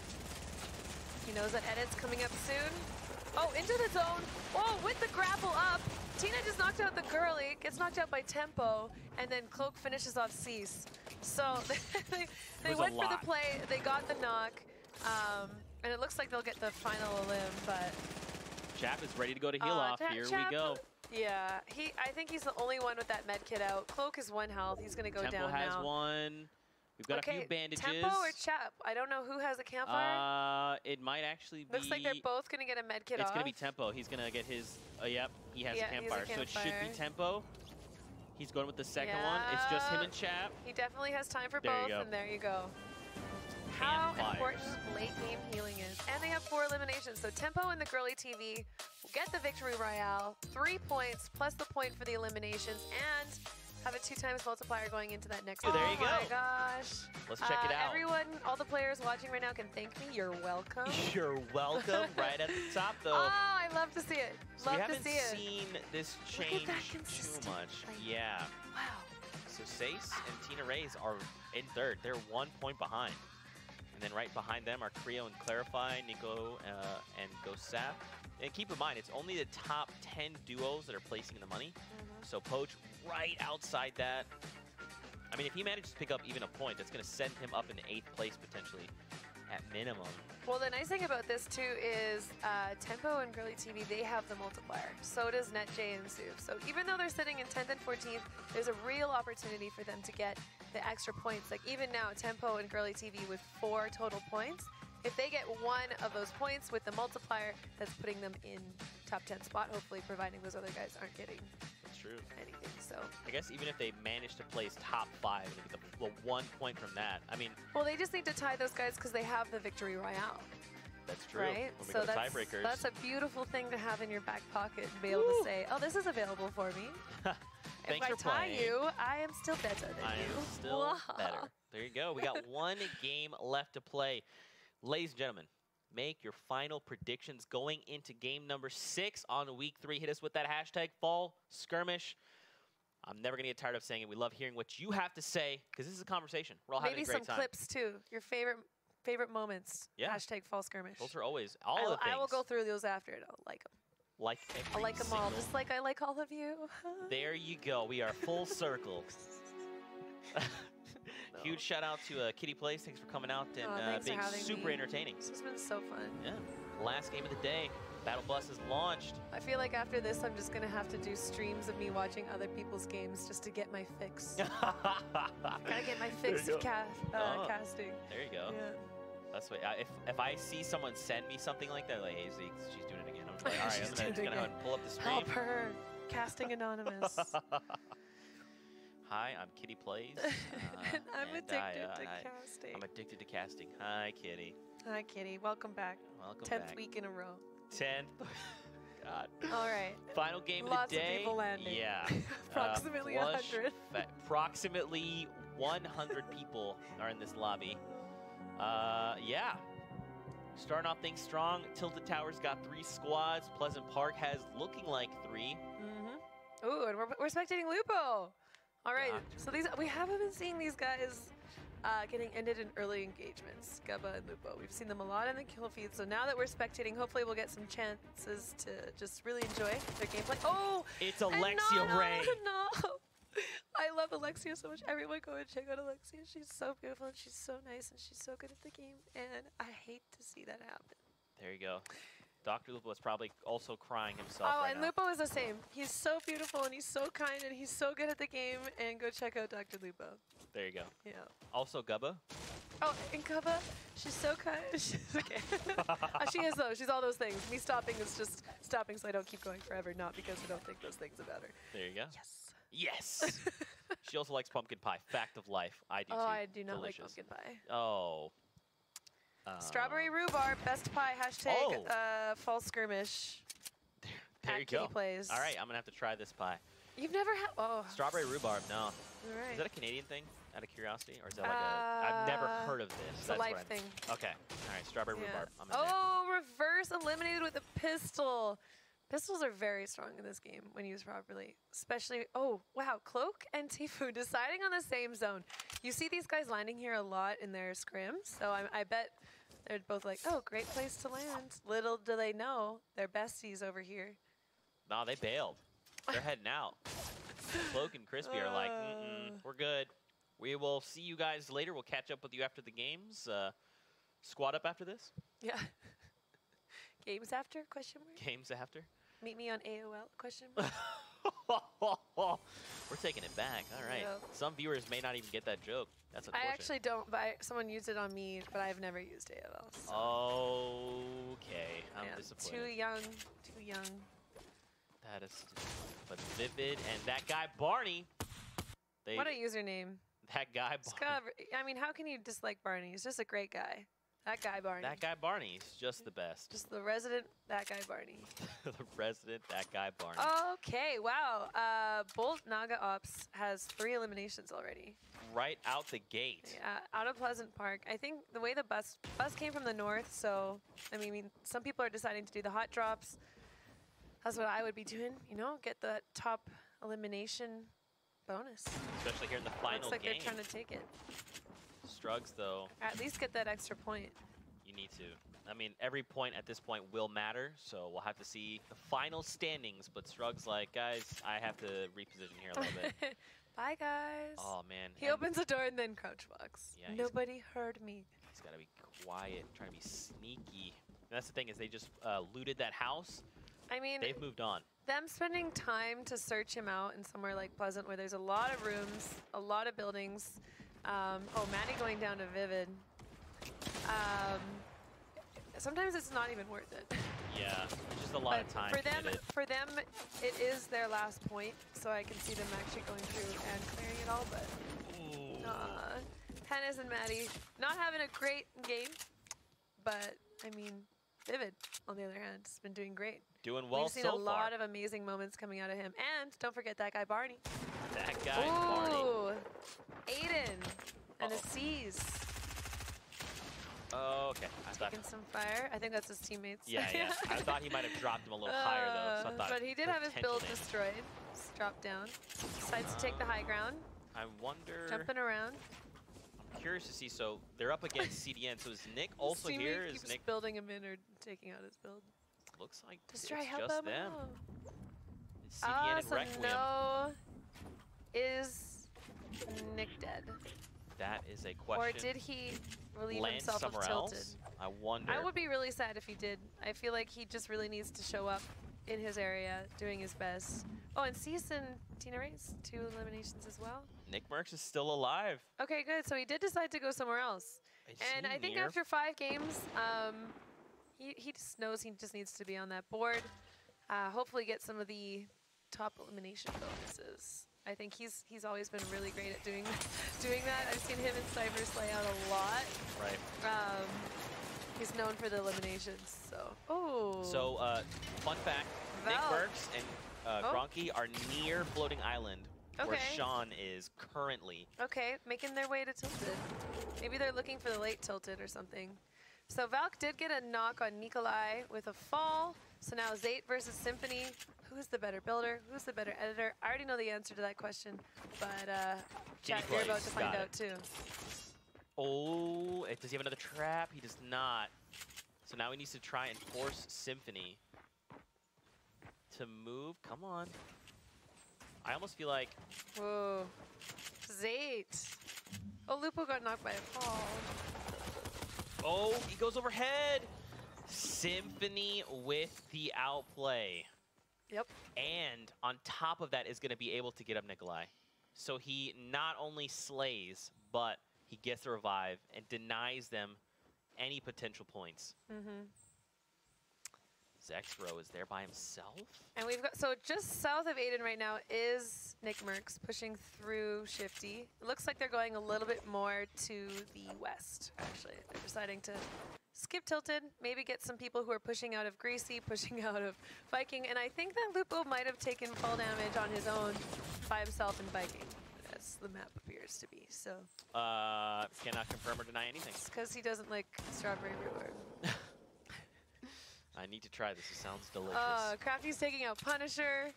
He knows that edit's coming up soon. Oh, into the zone. Oh, with the grapple up. Tina just knocked out the girly, gets knocked out by Tempo, and then Cloak finishes off Cease. So they went for the play, they got the knock, and it looks like they'll get the final elim, but... Chap is ready to go to heal off. Here Chap, we go. Yeah, I think he's the only one with that med kit out. Cloak is 1 health, he's gonna go Tempo down now. has 1. We've got a few bandages. Tempo or Chap? I don't know who has a campfire. It might actually be... Looks like they're both gonna get a med kit off. It's gonna be Tempo. He's gonna get his... yep, he has a campfire. So it should be Tempo. He's going with the second one. It's just him and Chap. He definitely has time for both, and there you go. How important late game healing is. And they have 4 eliminations, so Tempo and the girly TV will get the victory royale, 3 points plus the point for the eliminations, and have a 2x multiplier going into that next one. There you go. Oh my gosh. Let's check it out. Everyone, all the players watching right now can thank me. You're welcome. You're welcome. Right at the top, though. Oh, I love to see it. So love we haven't to see it. seen this change too much. Yeah. Wow. So Sace and Tina Rays are in 3rd. They're 1 point behind. And then right behind them are Creo and Clarify, Nico and GoSap. And keep in mind, it's only the top 10 duos that are placing in the money. So Poach right outside that. I mean, if he manages to pick up even a point, that's going to send him up in 8th place potentially at minimum. Well, the nice thing about this too is Tempo and Girly TV, they have the multiplier. So does NetJ and Suf. So even though they're sitting in 10th and 14th, there's a real opportunity for them to get the extra points. Like even now, Tempo and Girly TV with 4 total points. If they get 1 of those points with the multiplier, that's putting them in top 10 spot, hopefully, providing those other guys aren't getting anything. So I guess even if they manage to place top 5 and get the 1 point from that, I mean... Well, they just need to tie those guys because they have the victory royale. That's true. Right? When we So go to tiebreakers. that's a beautiful thing to have in your back pocket and be able to say, oh, this is available for me. Thanks if for I tie playing. you, I am still better than I you. am still better. There you go. We got 1 game left to play. Ladies and gentlemen, make your final predictions going into game number 6 on week 3. Hit us with that hashtag fall skirmish. I'm never going to get tired of saying it. We love hearing what you have to say because this is a conversation. We're all having a great time. Maybe some clips too. Your favorite moments. Yeah. Hashtag fall skirmish. Those are always all the things. I will go through those after it. I'll like them. Like I like them all, just like I like all of you. There you go. We are full circle. Huge shout out to Kitty Plays. Thanks for coming out and being super entertaining. This has been so fun. Yeah. Last game of the day. Battle Bus is launched. I feel like after this, I'm just gonna have to do streams of me watching other people's games just to get my fix. Gotta get my fix of casting. There you go. Yeah. That's what. If I see someone send me something like that, like, hey, Zeke, she's doing it again. I'm just like, all right, I'm just gonna pull up the stream. Help her. Casting Anonymous. Hi, I'm Kitty Plays. I'm addicted to casting. I'm addicted to casting. Hi, Kitty. Hi, Kitty. Welcome back. Welcome 10th back. week in a row. 10th. God. All right. Final game Lots of the day. Of people landing. Yeah. Approximately 100. Approximately 100 people are in this lobby. Yeah. Starting off things strong. Tilted Towers got 3 squads. Pleasant Park has looking like 3. Ooh, and we're spectating Lupo. All right. So we haven't been seeing these guys getting ended in early engagements, Gubba and Lupo. We've seen them a lot in the kill feed, so now that we're spectating, hopefully we'll get some chances to just really enjoy their gameplay. Oh! It's Alexia Ray! No! I love Alexia so much. Everyone go and check out Alexia. She's so beautiful, and she's so nice, and she's so good at the game, and I hate to see that happen. There you go. Dr. Lupo is probably also crying himself Oh, right and now. Lupo is the same. He's so beautiful and he's so kind and he's so good at the game. And go check out Dr. Lupo. There you go. Yeah. Also Gubba. Oh, and Gubba, she's so kind. She's okay. She is though. She's all those things. Me stopping is just stopping so I don't keep going forever, not because I don't think those things about her. There you go. Yes. Yes. She also likes pumpkin pie. Fact of life. I do too. Oh, I do not Delicious. like pumpkin pie. Oh. Strawberry rhubarb, best pie, hashtag fall skirmish. There you at Kitty go. Plays. All right, I'm gonna have to try this pie. You've never had, oh. Strawberry rhubarb, no. All right. Is that a Canadian thing, out of curiosity? Or is that like a, I've never heard of this. It's That's a life what thing. Okay, all right, strawberry Yeah. rhubarb. I'm in there. Oh, reverse eliminated with a pistol. Pistols are very strong in this game when used properly. Especially, oh, wow, Cloak and Tfue deciding on the same zone. You see these guys landing here a lot in their scrims, so I bet they're both like, oh, great place to land. Little do they know, they're besties over here. No, they bailed. They're heading out. Cloak and Crispy are like, we're good. We will see you guys later. We'll catch up with you after the games. Squad up after this? Yeah. Games after, question mark? Games after? Meet me on AOL, question mark? We're taking it back. All right. Yep. Some viewers may not even get that joke. That's unfortunate. I actually don't, but someone used it on me, but I've never used AOL. So. Okay. I'm Yeah, disappointed. too young, too young. That is but Vivid and that guy Barney. What a username. That guy Barney. I mean, how can you dislike Barney? He's just a great guy. That guy Barney. That guy Barney's just the best. Just the resident, that guy Barney. The resident, that guy Barney. Okay, wow. Bolt Naga Ops has 3 eliminations already. Right out the gate. Yeah, out of Pleasant Park. I think the way the bus came from the north, so I mean, some people are deciding to do the hot drops. That's what I would be doing, you know, get the top elimination bonus. Especially here in the final Looks like game. they're trying to take it. Strugs, though. At least get that extra point. You need to. I mean, every point at this point will matter, so we'll have to see the final standings. But Strugs like, guys, I have to reposition here a little bit. Bye, guys. Oh, man. He opens the door and then crouch walks. Yeah, Nobody heard me. He's got to be quiet, trying to be sneaky. And that's the thing is they just looted that house. I mean, They've moved on. them spending time to search him out in somewhere like Pleasant where there's a lot of rooms, a lot of buildings. Oh, Maddie going down to Vivid. Sometimes it's not even worth it. Yeah, it's just a lot of time. For them, it is their last point, so I can see them actually going through and clearing it all. But Hennis and Maddie not having a great game, but I mean, Vivid on the other hand has been doing great. Doing well We've seen so a lot far. of amazing moments coming out of him, and don't forget that guy Barney. That guy Barney. Ooh, Aiden and the C's. Oh, okay. I thought. Taking some fire. I think that's his teammates. Yeah, yeah. I thought he might have dropped him a little higher though. So I thought but he did have his build potentially. destroyed. Just dropped down. Decides to take the high ground. I wonder. Jumping around. I'm curious to see. So they're up against CDN. So is Nick also Teammate here? Is keeps Nick? building him in or taking out his build. Looks like Just it's try help just him them. out. It's CDN and So Requiem. no. Is Nick dead? That is a question. Or did he relieve Land himself of somewhere Tilted? else? I wonder. I would be really sad if he did. I feel like he just really needs to show up in his area, doing his best. Oh, and Cease and Tina Reyes, 2 eliminations as well. Nick Merckx is still alive. Okay, good. So he did decide to go somewhere else. Is And he I think near? after 5 games, he just knows he just needs to be on that board. Hopefully get some of the top elimination bonuses. I think he's always been really great at doing that. I've seen him and Cyber slay out a lot. Right. He's known for the eliminations. So Fun fact: Nick Val. Merckx and Gronky are near Floating Island, where Okay. Sean is currently. Okay, making their way to Tilted. Maybe they're looking for the late Tilted or something. So Valk did get a knock on Nikolai with a fall. So now Zayt versus Symphony. Who's the better builder? Who's the better editor? I already know the answer to that question, but chat, you're about to find out too. Oh, does he have another trap? He does not. So now he needs to try and force Symphony to move. Come on. I almost feel like. Whoa. Zayt. Oh, Lupo got knocked by a fall. Oh, he goes overhead. Symphony with the outplay. Yep. And on top of that is going to be able to get up Nikolai. So he not only slays, but he gets the revive and denies them any potential points. Zexro is there by himself. And we've got, so just south of Aiden right now is Nick Merckx pushing through Shifty. It looks like they're going a little bit more to the west, actually. They're deciding to skip Tilted, maybe get some people who are pushing out of Greasy, pushing out of Viking, and I think that Lupo might have taken fall damage on his own by himself in Viking, as the map appears to be, so. Cannot confirm or deny anything. It's because he doesn't like strawberry rhubarb. I need to try this, it sounds delicious. Crafty's taking out Punisher,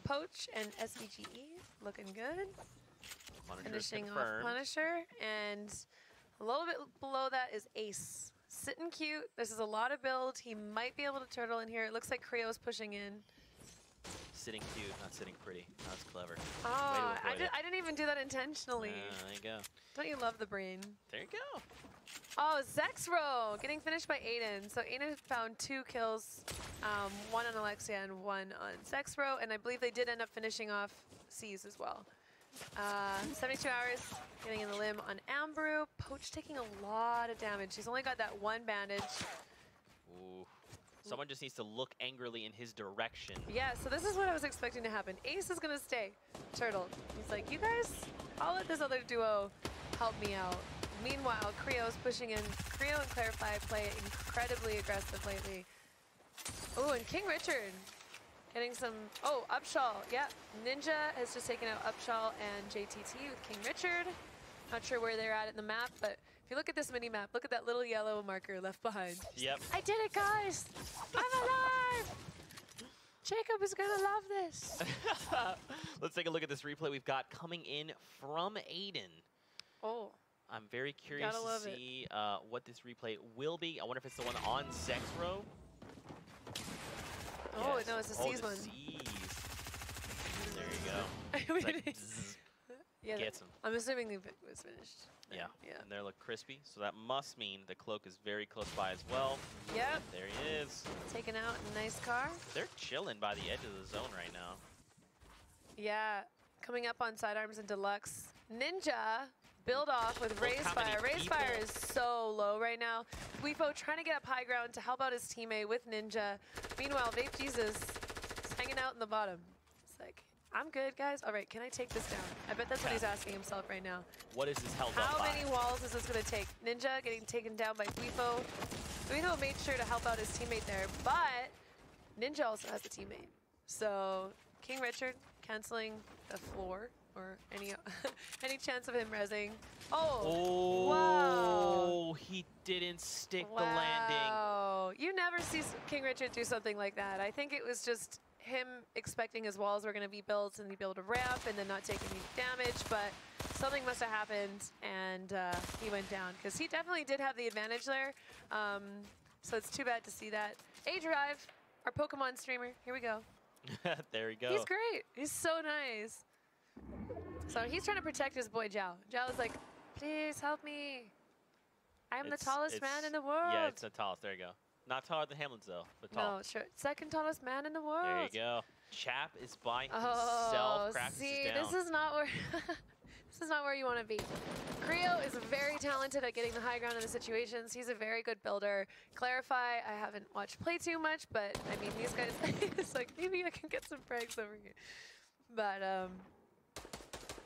Poach, and SVGE, looking good. Finishing off Punisher, and a little bit below that is Ace. Sitting cute. This is a lot of build. He might be able to turtle in here. It looks like Creo's pushing in. Sitting cute, not sitting pretty. That was clever. Oh, I didn't even do that intentionally. There you go. Don't you love the brain? There you go. Oh, Zexro getting finished by Aiden. So Aiden found 2 kills, one on Alexia and one on Zexro, and I believe they did end up finishing off C's as well. 72 hours, getting in the limb on Ambrew. Poach taking a lot of damage. He's only got that 1 bandage. Ooh. Someone just needs to look angrily in his direction. Yeah, so this is what I was expecting to happen. Ace is going to stay. Turtle. He's like, you guys, I'll let this other duo help me out. Meanwhile, Creo's pushing in. Creo and Clarify play incredibly aggressive lately. Oh, and King Richard getting some, oh, Upshaw, yeah. Ninja has just taken out Upshaw and JTT with King Richard. Not sure where they're at in the map, but if you look at this mini map, look at that little yellow marker left behind. Yep. I did it, guys! I'm alive! Jacob is gonna love this. Let's take a look at this replay we've got coming in from Aiden. Oh. I'm very curious to see what this replay will be. I wonder if it's the one on Zexro. Oh, yes. no, it's the C's one. C's. There you go. It's like, yeah, gets him. I'm assuming it was finished. Yeah. And they look crispy, so that must mean the cloak is very close by as well. Yep. There he is. Taken out in a nice car. They're chilling by the edge of the zone right now. Yeah, coming up on sidearms and deluxe. Ninja build off with Raise Fire. Raise Fire is so low right now. Weefo trying to get up high ground to help out his teammate with Ninja. Meanwhile, Vape Jesus is hanging out in the bottom. It's like, I'm good, guys. All right, can I take this down? I bet that's what he's asking himself right now. What is this held up by? How many walls is this going to take? Ninja getting taken down by Weefo. Weefo made sure to help out his teammate there, but Ninja also has a teammate. So King Richard canceling the floor or any any chance of him rezzing. Oh, wow. He didn't stick the landing. Wow. You never see King Richard do something like that. I think it was just him expecting his walls were going to be built and he'd be able to ramp and then not take any damage, but something must have happened and he went down because he definitely did have the advantage there. So it's too bad to see that. A-Drive, our Pokemon streamer, here we go. There we go. He's great. He's so nice. So he's trying to protect his boy Zhao. Zhao is like, please help me. I'm the tallest man in the world. Yeah, it's the tallest. There you go. Not taller than Hamlin's though, but tall. No, sure. Second tallest man in the world. There you go. Chap is by himself. Oh, Krakus see, is down. this is not where this is not where you want to be. Creo is very talented at getting the high ground in the situations. He's a very good builder. Clarify, I haven't watched play too much, but I mean these guys. It's like maybe I can get some frags over here. But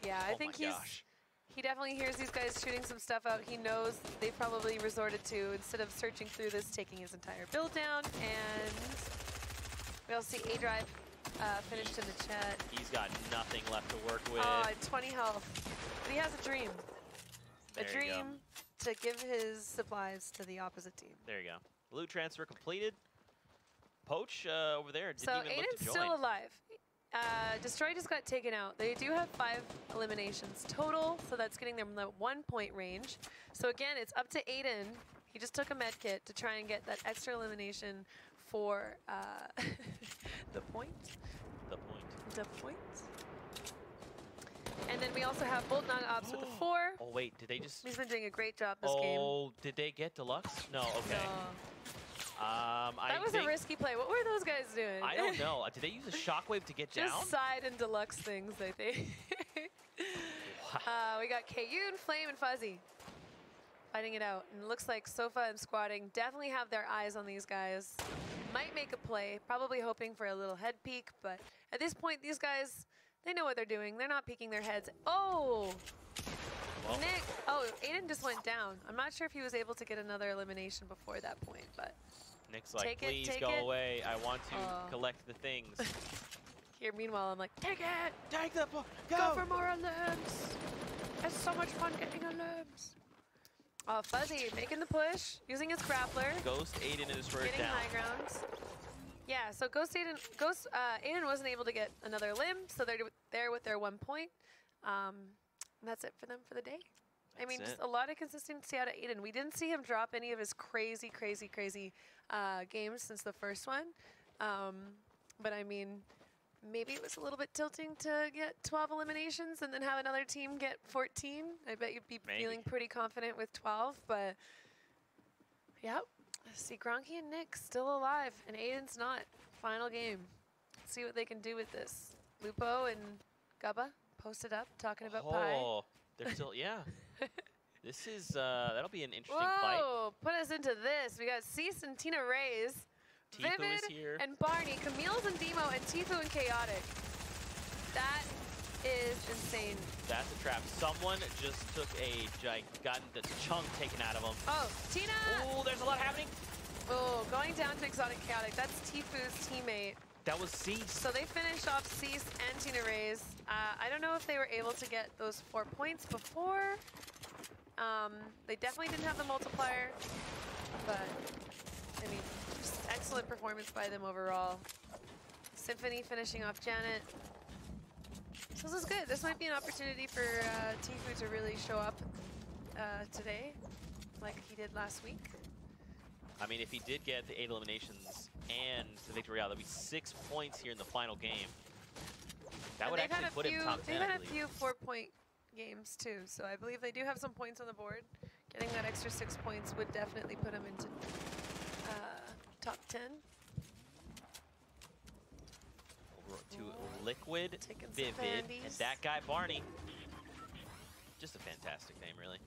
yeah, I think he definitely hears these guys shooting some stuff out. He knows they've probably resorted to, instead of searching through this, taking his entire build down. And we'll see A-Drive finished in the chat. He's got nothing left to work with. 20 health. But he has a dream. A dream to give his supplies to the opposite team. There you go. Loot transfer completed. Poach over there didn't even look to join. Still alive. Destroy just got taken out. They do have 5 eliminations total, so that's getting them the 1-point range. So again, it's up to Aiden. He just took a med kit to try and get that extra elimination for the point. The point. The point. And then we also have Bolt Nog Ops with the 4. Oh wait, did they just... He's been doing a great job this game. Oh, did they get deluxe? No, okay. That was a risky play. What were those guys doing? I don't know. Did they use a shockwave to get down? Just side and deluxe things, I think. Wow. We got KINGPIN, Flame, and Fuzzy fighting it out. And it looks like Sofa and Squatting definitely have their eyes on these guys. Might make a play, probably hoping for a little head peek, but at this point, these guys, they know what they're doing. They're not peeking their heads. Oh! Well. Nick, oh, Aiden just went down. I'm not sure if he was able to get another elimination before that point, but Nick's like, please go away. I want to collect the things. Here, meanwhile, I'm like, take it! Take the ball! Go for more limbs! It's so much fun getting a limbs. Oh, Fuzzy making the push, using his grappler. Ghost Aiden is first getting down. High grounds. Yeah, so Aiden wasn't able to get another limb, so they're there with their 1 point. And that's it for them for the day. I mean, just a lot of consistency out of Aiden. We didn't see him drop any of his crazy games since the first one. But I mean, maybe it was a little bit tilting to get 12 eliminations and then have another team get 14. I bet you'd be feeling pretty confident with 12, but yep. See, Gronky and Nick still alive, and Aiden's not. Final game. Let's see what they can do with this. Lupo and Gubba posted up, talking about pie. Oh, they're still, yeah. This is, that'll be an interesting fight. Whoa, put us into this. We got Cease and Tina Reyes. Tfue is here. And Barney, Camille's and Demo, and Tfue and Chaotic. That is insane. That's a trap. Someone just took gotten the chunk taken out of them. Oh, Tina! Oh, there's a lot happening. Oh, going down to Exotic Chaotic. That's Tfue's teammate. That was Cease. So they finished off Cease and Tina Reyes. I don't know if they were able to get those 4 points before. They definitely didn't have the multiplier, but I mean, just excellent performance by them overall. Symphony finishing off Janet. So this is good. This might be an opportunity for Tfue to really show up today, like he did last week. I mean, if he did get the 8 eliminations and the victory out, that'd be 6 points here in the final game. That would actually put him top 10. They've had a few 4-point games too, so I believe they do have some points on the board. Getting that extra 6 points would definitely put them into top 10. Over to Liquid, Vivid, and that guy Barney. Just a fantastic name, really.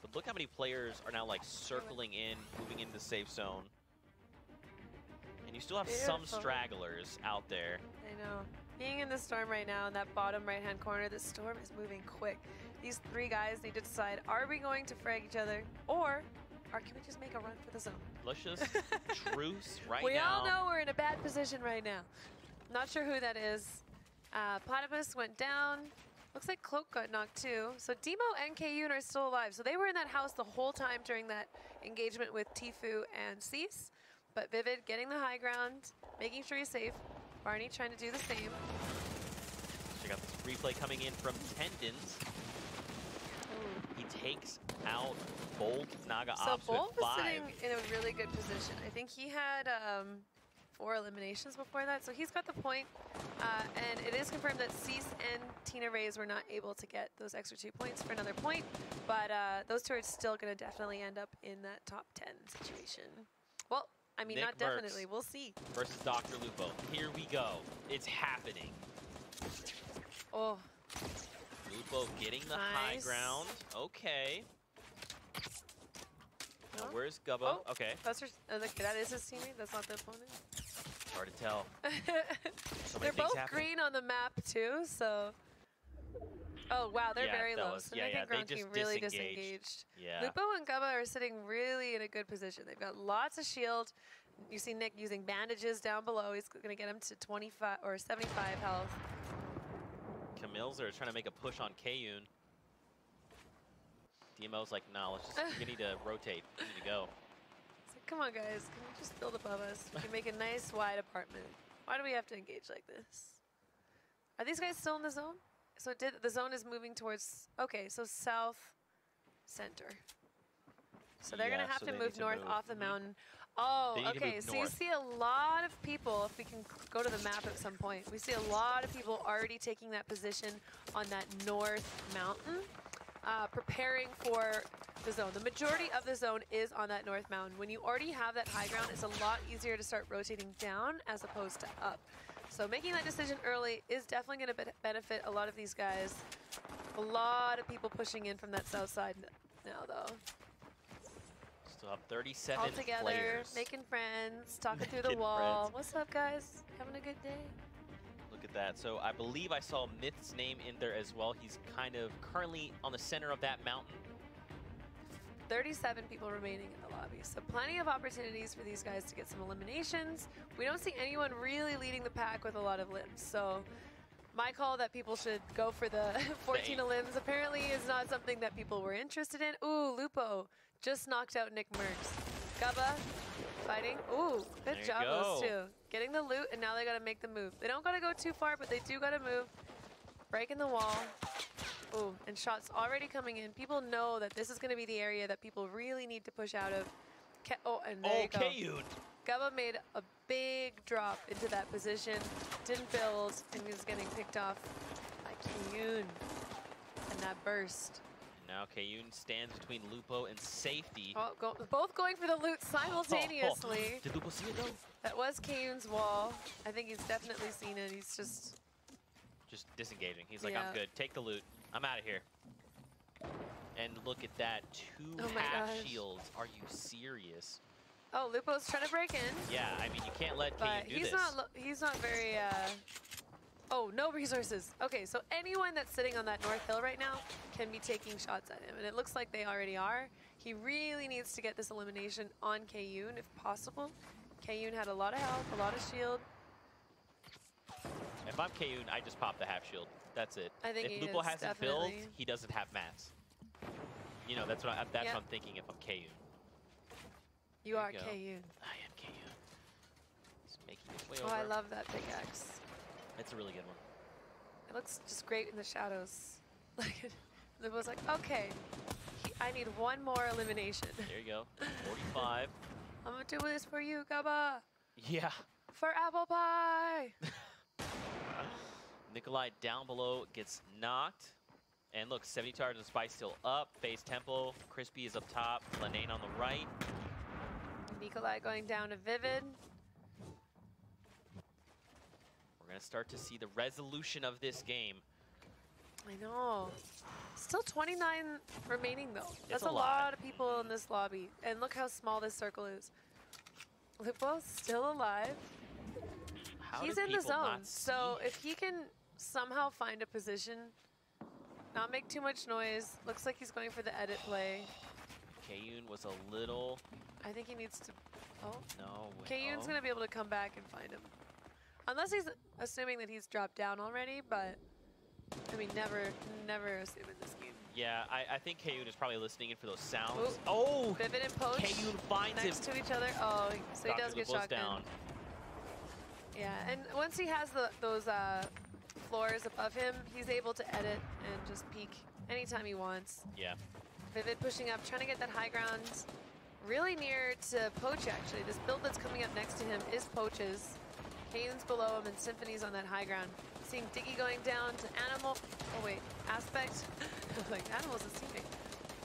But look how many players are now like circling in, moving into the safe zone. And you still have some stragglers out there. I know. Being in the storm right now in that bottom right-hand corner, the storm is moving quick. These 3 guys need to decide, are we going to frag each other, or can we just make a run for the zone? Let's just truce right now. We all know we're in a bad position right now. Not sure who that is. Platypus went down. Looks like Cloak got knocked too. So Demo and KINGPIN are still alive. So they were in that house the whole time during that engagement with Tfue and Cease. But Vivid getting the high ground, making sure he's safe. Barney trying to do the same. Check out this replay coming in from Tendons. Ooh. He takes out Bolt, Naga so Ops Bolt with was 5. sitting in a really good position. I think he had 4 eliminations before that, so he's got the point. And it is confirmed that Cease and Tina Reyes were not able to get those extra 2 points for another point, but those 2 are still going to definitely end up in that top 10 situation. Well, I mean, Nick not definitely. We'll see. Versus Dr. Lupo. Here we go. It's happening. Oh. Lupo getting the high ground. Okay. No? Where's Gubba? Oh, okay. That's that is his teammate. That's not the opponent. It's hard to tell. They're both green on the map too, so. Oh wow, they're very low. So I think Gronky really disengaged. Yeah. Lupo and Gubba are sitting really in a good position. They've got lots of shield. You see Nick using bandages down below. He's going to get him to 25 or 75 health. Camille's are trying to make a push on KINGPIN. DMO's like, no, let's just, we need to rotate. We need to go. It's like, come on guys, can you just build above us? We can make a nice wide apartment. Why do we have to engage like this? Are these guys still in the zone? So the zone is moving towards, okay, so south center. So they're going to have to move north off the mountain. Oh, okay, so you see a lot of people, if we can go to the map at some point, we see a lot of people already taking that position on that north mountain, preparing for the zone. The majority of the zone is on that north mountain. When you already have that high ground, it's a lot easier to start rotating down as opposed to up. So making that decision early is definitely going to benefit a lot of these guys. A lot of people pushing in from that south side now, though. Still have 37 all together, players. making friends, talking through the wall. What's up, guys? Having a good day? Look at that. So I believe I saw Myth's name in there as well. He's kind of currently on the center of that mountain. 37 people remaining in the lobby, so plenty of opportunities for these guys to get some eliminations. We don't see anyone really leading the pack with a lot of limbs, so my call that people should go for the 14 limbs apparently is not something that people were interested in. Ooh, Lupo just knocked out Nick Merckx. Gubba fighting. Ooh, good job those two. Getting the loot, and now they gotta make the move. They don't gotta go too far, but they do gotta move. Breaking the wall. Ooh, and shots already coming in. People know that this is going to be the area that people really need to push out of. And there you go. KINGPIN. Gubba made a big drop into that position. Didn't build, and he was getting picked off by KINGPIN. And that burst. And now KINGPIN stands between Lupo and safety. Oh, both going for the loot simultaneously. Did Lupo see it though? That was KINGPIN's wall. I think he's definitely seen it. He's just disengaging. He's like, I'm good. Take the loot. I'm out of here. And look at that. Two half shields. Are you serious? Oh, Lupo's trying to break in. Yeah, I mean, you can't let KINGPIN do this. He's not very... Oh, no resources. Okay, so anyone that's sitting on that north hill right now can be taking shots at him. And it looks like they already are. He really needs to get this elimination on KINGPIN if possible. KINGPIN had a lot of health, a lot of shield. If I'm KINGPIN, I just pop the half shield. That's it. I think if Lupo hasn't built, he doesn't have mats. You know, that's what what I'm thinking if I'm KINGPIN. You are KINGPIN. I am KINGPIN. He's making his way over. Oh, I love that pickaxe. It's a really good one. It looks just great in the shadows. Like, Lupo's like, okay, I need one more elimination. There you go. 45. I'm gonna do this for you, Gubba. Yeah. For apple pie. Nikolai down below gets knocked. And look, 70 charge and Spy still up. Phase Temple. Crispy is up top. Lenane on the right. Nikolai going down to Vivid. We're going to start to see the resolution of this game. I know. Still 29 remaining, though. That's a lot of people in this lobby. And look how small this circle is. Lupo's still alive. He's in the zone, so if he can somehow find a position, not make too much noise. Looks like he's going for the edit play. KINGPIN was a little... I think he needs to... Oh. No. KINGPIN's going to be able to come back and find him. Unless he's assuming that he's dropped down already, but... I mean, never assume in this game. Yeah, I think KINGPIN is probably listening in for those sounds. Ooh. Oh! Vivid and Poach. KINGPIN finds next to each other. Oh, so he does get shot down. Yeah, and once he has those floors above him, he's able to edit and just peek anytime he wants. Yeah. Vivid pushing up, trying to get that high ground really near to Poach, actually. This build that's coming up next to him is Poach's. KINGPIN's below him and Symphony's on that high ground. Seeing Diggy going down to Animal. Oh, wait. Aspect. Like, Animal's a teammate.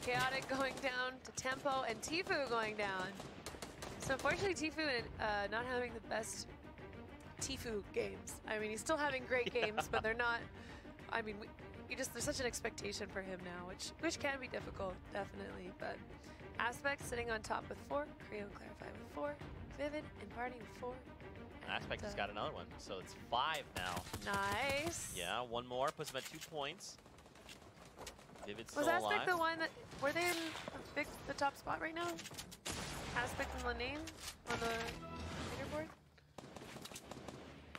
Chaotic going down to Tempo and Tfue going down. So, unfortunately, Tfue not having the best Tfue games. I mean, he's still having great games, but they're not. I mean, there's such an expectation for him now, which can be difficult, definitely. But Aspect sitting on top with 4, Creo and Clarify with 4, Vivid and Party with 4. Aspect has got another one, so it's 5 now. Nice. Yeah, one more puts him at 2 points. Vivid's still alive. Was Aspect the one that were they in the top spot right now? Aspect and Lenane on the leaderboard.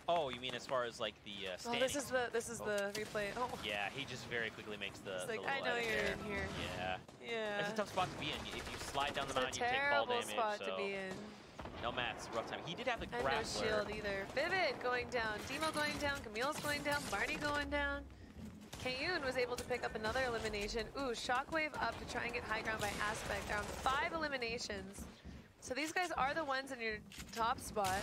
Oh, you mean as far as like the standings? Oh, this is the replay. Oh. Yeah, he just very quickly makes the. It's like, I know you're in here. Yeah. Yeah. It's a tough spot to be in. If you slide down the mountain, you take fall damage. It's a terrible spot to be in. No mats, rough time. He did have the and grappler. No shield either. Vivid going down. Demo going down. Camille's going down. Barney going down. KINGPIN was able to pick up another elimination. Ooh, Shockwave up to try and get high ground by Aspect. They're on 5 eliminations. So these guys are the ones in your top spot,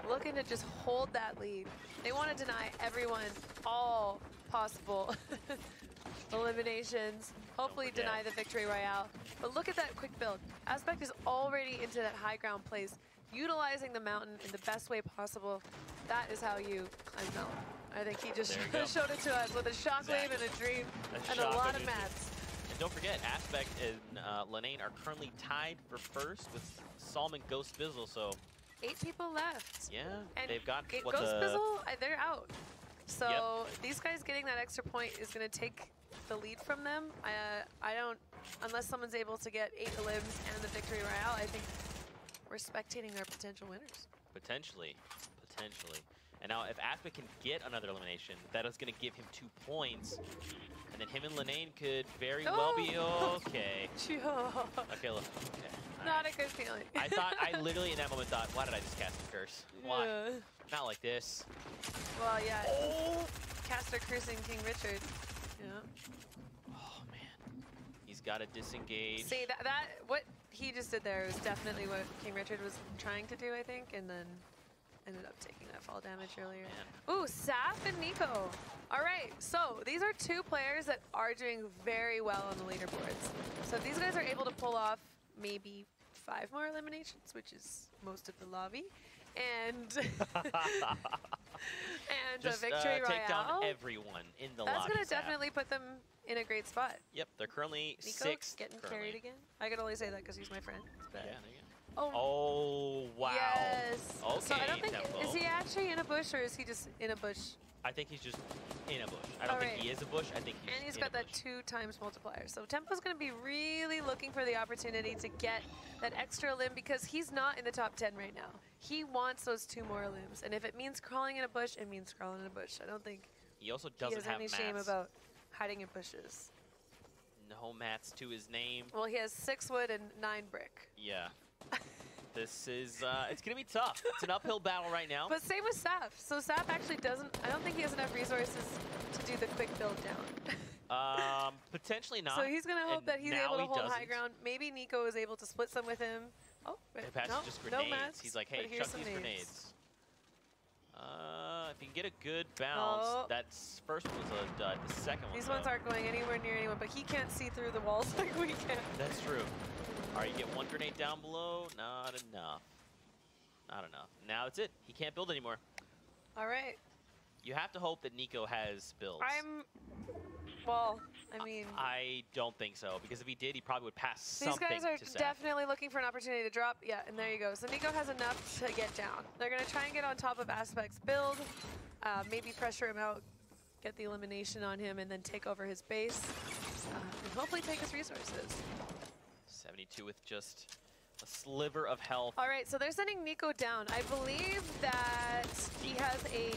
looking to just hold that lead. They want to deny everyone all possible eliminations. Hopefully deny the victory royale. But look at that quick build. Aspect is already into that high ground place, utilizing the mountain in the best way possible. That is how you climb mountain. I think he just showed it to us with a shockwave and a dream and a lot of mats. And don't forget, Aspect and Lenane are currently tied for first with Salman Ghost Bizzle, so 8 people left. yeah, and they've got Ghost Bizzle, they're out. So these guys getting that extra point is going to take the lead from them. I don't, unless someone's able to get 8 elims and the victory royale, I think we're spectating their potential winners. Potentially. And now if Aspect can get another elimination, that is going to give him 2 points. And then him and Lenane could very well be okay. Okay, look. Okay. Not a good feeling. I literally in that moment thought, why did I just cast a curse? Why? Yeah. Not like this. Well, yeah. Caster cursing King Richard. Yeah. Oh, man. He's got to disengage. See, what he just did there was definitely what King Richard was trying to do, I think, and then ended up taking that fall damage earlier. Man. Ooh, Saf and Nico. All right, so these are 2 players that are doing very well on the leaderboards. So if these guys are able to pull off maybe 5 more eliminations, which is most of the lobby, and and just, a victory royale. Take down everyone in the lobby. That's going to definitely put them in a great spot. Yep, they're currently Nico 6th. getting carried again. I could only say that because he's my friend. Yeah, there you go. Oh, wow. Yes. Okay, So I don't think, Tempo. is he actually in a bush or is he just in a bush? I think he's just in a bush. I don't think he is a bush. I think he's And he's in got a that bush. 2 times multiplier. So Tempo's going to be really looking for the opportunity to get that extra limb because he's not in the top 10 right now. He wants those 2 more limbs. And if it means crawling in a bush, it means crawling in a bush. I don't think He also he doesn't has have any mats. shame about hiding in bushes. No mats to his name. Well, he has 6 wood and 9 brick. Yeah. This is, it's going to be tough. It's an uphill battle right now. But same with Saf. So Saf actually doesn't, I don't think he has enough resources to do the quick build down. Potentially not. So he's going to hope that he's able to hold high ground. Maybe Nico is able to split some with him. Oh, no, just grenades. no mats, He's like, hey, but here's chuck these some grenades. If you can get a good bounce, that's first one was a dud. The second one, these ones aren't going anywhere near anyone, but he can't see through the walls like we can. That's true. All right, you get 1 grenade down below. Not enough. Not enough. Now that's it. He can't build anymore. All right. You have to hope that Nico has builds. Well, I mean, I don't think so, because if he did, he probably would pass something to these guys Saf. are definitely looking for an opportunity to drop. Yeah, and there you go. So Nico has enough to get down. They're going to try and get on top of Aspect's build, maybe pressure him out, get the elimination on him, and then take over his base, and hopefully take his resources. 72 with just a sliver of health. All right, so they're sending Nico down. I believe that he has a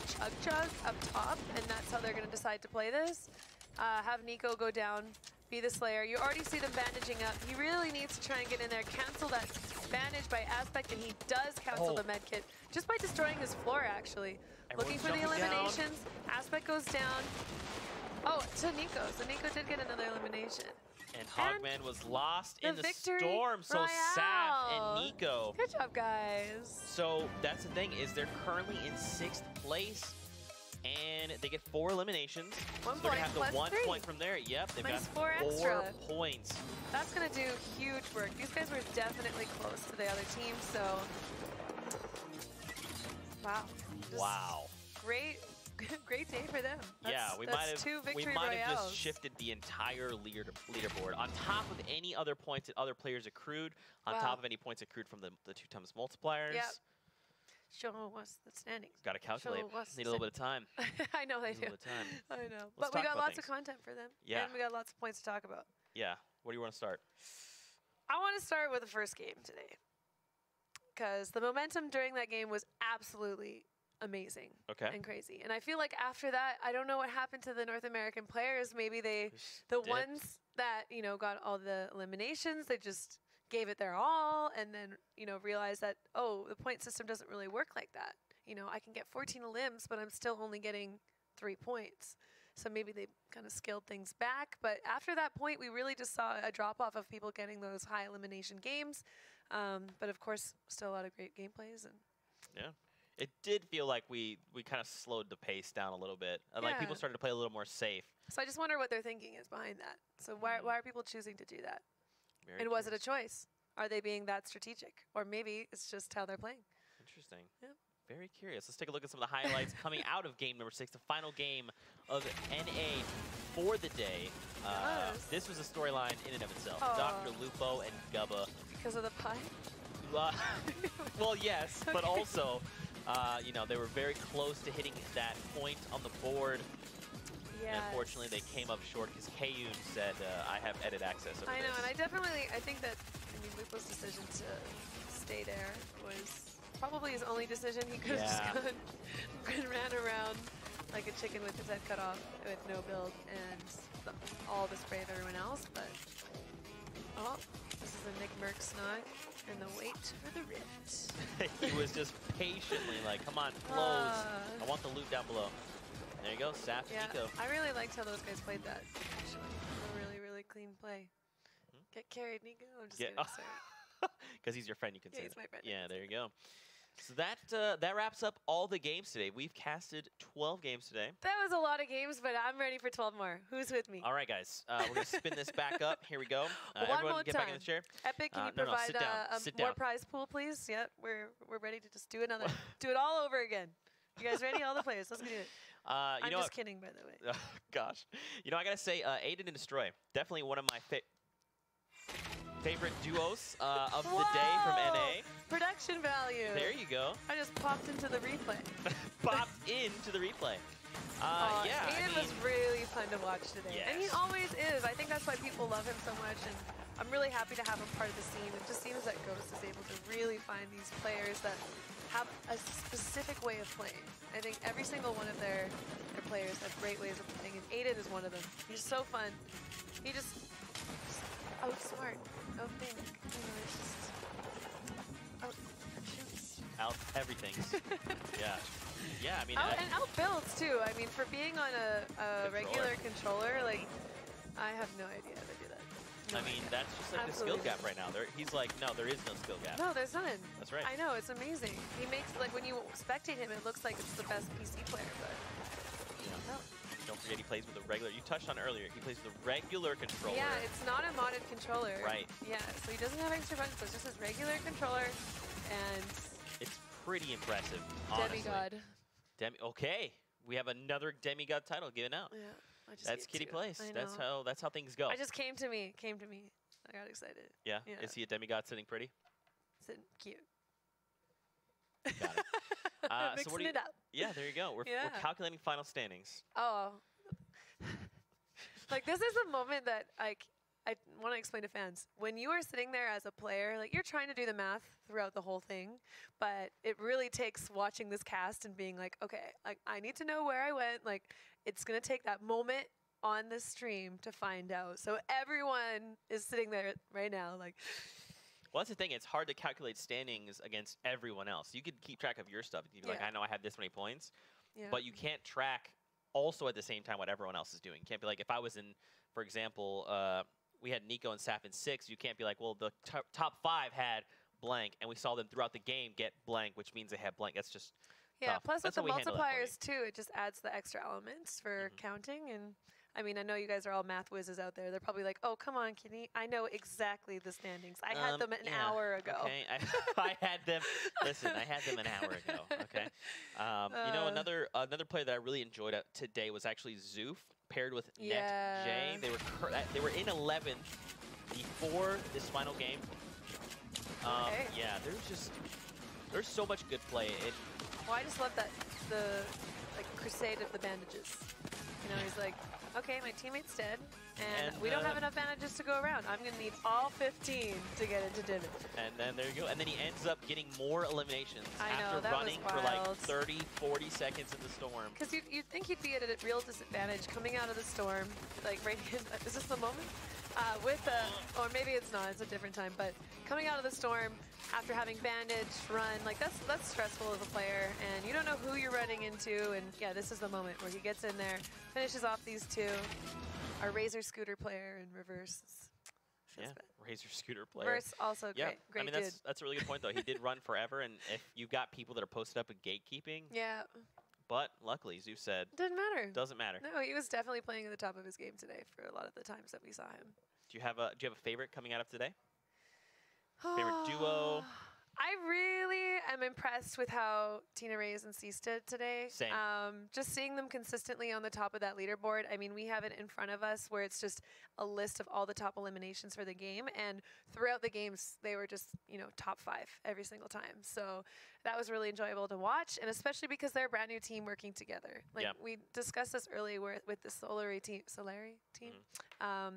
chug up top, and that's how they're going to decide to play this. Have Nico go down, be the Slayer. You already see them bandaging up. He really needs to try and get in there, cancel that bandage by Aspect, and he does cancel the medkit just by destroying his floor, actually. Looking for the eliminations. Aspect goes down. Oh, to Nico. So Nico did get another elimination. And Hogman was lost in the victory storm, so royale. Saf and Nico. Good job, guys. So that's the thing, is they're currently in 6th place, and they get 4 eliminations. 1 so they're point gonna have plus the 1 3. point from there. Yep, they've Minus got 4 4 extra. points. That's going to do huge work. These guys were definitely close to the other team, so... Wow. Just Wow. Great day for them. Yeah, we might have 2 victory just royales. shifted the entire leaderboard on top of any other points that other players accrued, on top of any points accrued from the 2 times multipliers. Yep. Show us the standings. Got to calculate. Need a little bit of time. I know they do. A little bit of time. I know. Let's But we talk got about lots of things. content for them. Yeah. And we got lots of points to talk about. Yeah. Where do you want to start? I want to start with the first game today. Because the momentum during that game was absolutely amazing and crazy. And I feel like after that, I don't know what happened to the North American players. Maybe the ones that, you know, got all the eliminations, they just gave it their all and then, you know, realized that, oh, the point system doesn't really work like that. You know, I can get 14 limbs, but I'm still only getting 3 points. So maybe they kind of scaled things back. But after that point, we really just saw a drop-off of people getting those high elimination games. But of course, still a lot of great gameplays. And yeah. It did feel like we kind of slowed the pace down a little bit. Like people started to play a little more safe. So I just wonder what their thinking is behind that. So why are people choosing to do that? Very and was it a curious. choice? Are they being that strategic? Or maybe it's just how they're playing. Interesting. Yeah. Very curious. Let's take a look at some of the highlights coming out of game number 6, the final game of NA for the day. This was a storyline in and of itself. Dr. Lupo and Gubba. Because of the pie? Well, yes, but also, you know, they were very close to hitting that point on the board. Yeah. Unfortunately, they came up short because Kayun said, I have edit access over I know, this. and I think that, Lupo's decision to stay there was probably his only decision. He could have just gone and ran around like a chicken with his head cut off with no build and all the spray of everyone else, but this is a Nick Merck snot and the wait for the rift. He was just patiently like, come on, close. I want the loot down below. There you go, Saf and Nico. I really liked how those guys played that, actually. A really, really clean play. Get carried, Nico. I'm just kidding, sorry. Because he's your friend, you can say he's my friend. Yeah, there you go. So that wraps up all the games today. We've casted 12 games today. That was a lot of games, but I'm ready for 12 more. Who's with me? All right, guys. We're going to spin this back up. Here we go. One everyone more get time. back in the chair. Epic, can you no, provide sit down. Sit down. more prize pool, please? Yep, we're ready to just do another. Do it all over again. You guys ready? All the players. Let's do it. I'm just kidding, by the way. Gosh. You know, I got to say, Aiden and Destroy, definitely one of my favorite duos of the day from NA. Production value. There you go. I just popped into the replay. Popped into the replay. Yeah, Aiden was really fun to watch today. Yes. And he always is. I think that's why people love him so much. And I'm really happy to have him part of the scene. It just seems that Ghost is able to really find these players that have a specific way of playing. I think every single one of their players have great ways of playing, and Aiden is one of them. He's so fun. He just outsmart, outthink. You know, it's just out-shoots. Out everything. Yeah. Yeah, I mean... and out-builds, too. I mean, for being on a regular controller, like, I have no idea how to do that. I mean, that's just like the skill gap right now. He's like, no, there is no skill gap. No, there's none. That's right. I know, it's amazing. He makes, like, when you spectate him, it looks like it's the best PC player, but... Yeah. Don't forget he plays with a regular, you touched on earlier, he plays with a regular controller. Yeah, it's not a modded controller. Right. Yeah, so he doesn't have extra buttons, so it's just his regular controller, and... It's pretty impressive, honestly. Demigod. Okay, we have another Demigod title given out. Yeah. That's Kitty Plays. That's how things go. I just came to me. I got excited. Yeah? Is he a demigod sitting pretty? Sitting cute. Got it. Mixing it up. Yeah, there you go. We're calculating final standings. Oh. Like, this is the moment that I want to explain to fans. When you are sitting there as a player, like, you're trying to do the math throughout the whole thing, but it really takes watching this cast and being like, okay, like, I need to know where I went. Like, it's going to take that moment on the stream to find out. So everyone is sitting there right now like... Well, that's the thing. It's hard to calculate standings against everyone else. You could keep track of your stuff. You'd be like, I know I have this many points. Yeah. But you can't track also at the same time what everyone else is doing. You can't be like, if I was in, for example, we had Nico and Saf in 6, you can't be like, well, the top 5 had blank, and we saw them throughout the game get blank, which means they had blank. That's just... Yeah, tough. plus That's with the how we handle that multipliers too, it just adds the extra elements for counting. And I mean, I know you guys are all math whizzes out there. They're probably like, oh, come on, Kitty. I know exactly the standings. I had them an hour ago. Okay, I had them. Listen, I had them an hour ago. Okay. You know, another player that I really enjoyed today was actually Zoof paired with NetJ. They were in 11th before this final game. Yeah, there's so much good play. Well, I just love that the crusade of the bandages. You know, he's like, okay, my teammate's dead, and we don't have enough bandages to go around. I'm gonna need all 15 to get into Divot. And then there you go. And then he ends up getting more eliminations after that running for like 30, 40 seconds in the storm. Because you'd think he'd be at a real disadvantage coming out of the storm, like right in, is this the moment? Or maybe it's not, it's a different time, but coming out of the storm after having bandage, run, like that's stressful as a player, and you don't know who you're running into, and yeah, this is the moment where he gets in there, finishes off these two. Our Razor Scooter player in reverse is Yeah, Feels bad. Razor Scooter player. Verse also great. Great I mean, dude. that's a really good point, though. He did run forever, and if you got people that are posted up at gatekeeping, Yeah. but luckily, as you said, Didn't matter. doesn't matter. No, he was definitely playing at the top of his game today for a lot of the times that we saw him. Do you have a favorite coming out of today? Favorite duo? I really am impressed with how Tina Reyes and Cease did today. Same. Just seeing them consistently on the top of that leaderboard. I mean, we have it in front of us where it's just a list of all the top eliminations for the game. And throughout the games, they were just, you know, top 5 every single time. So that was really enjoyable to watch. And especially because they're a brand new team working together. Like we discussed this earlier with the Solari team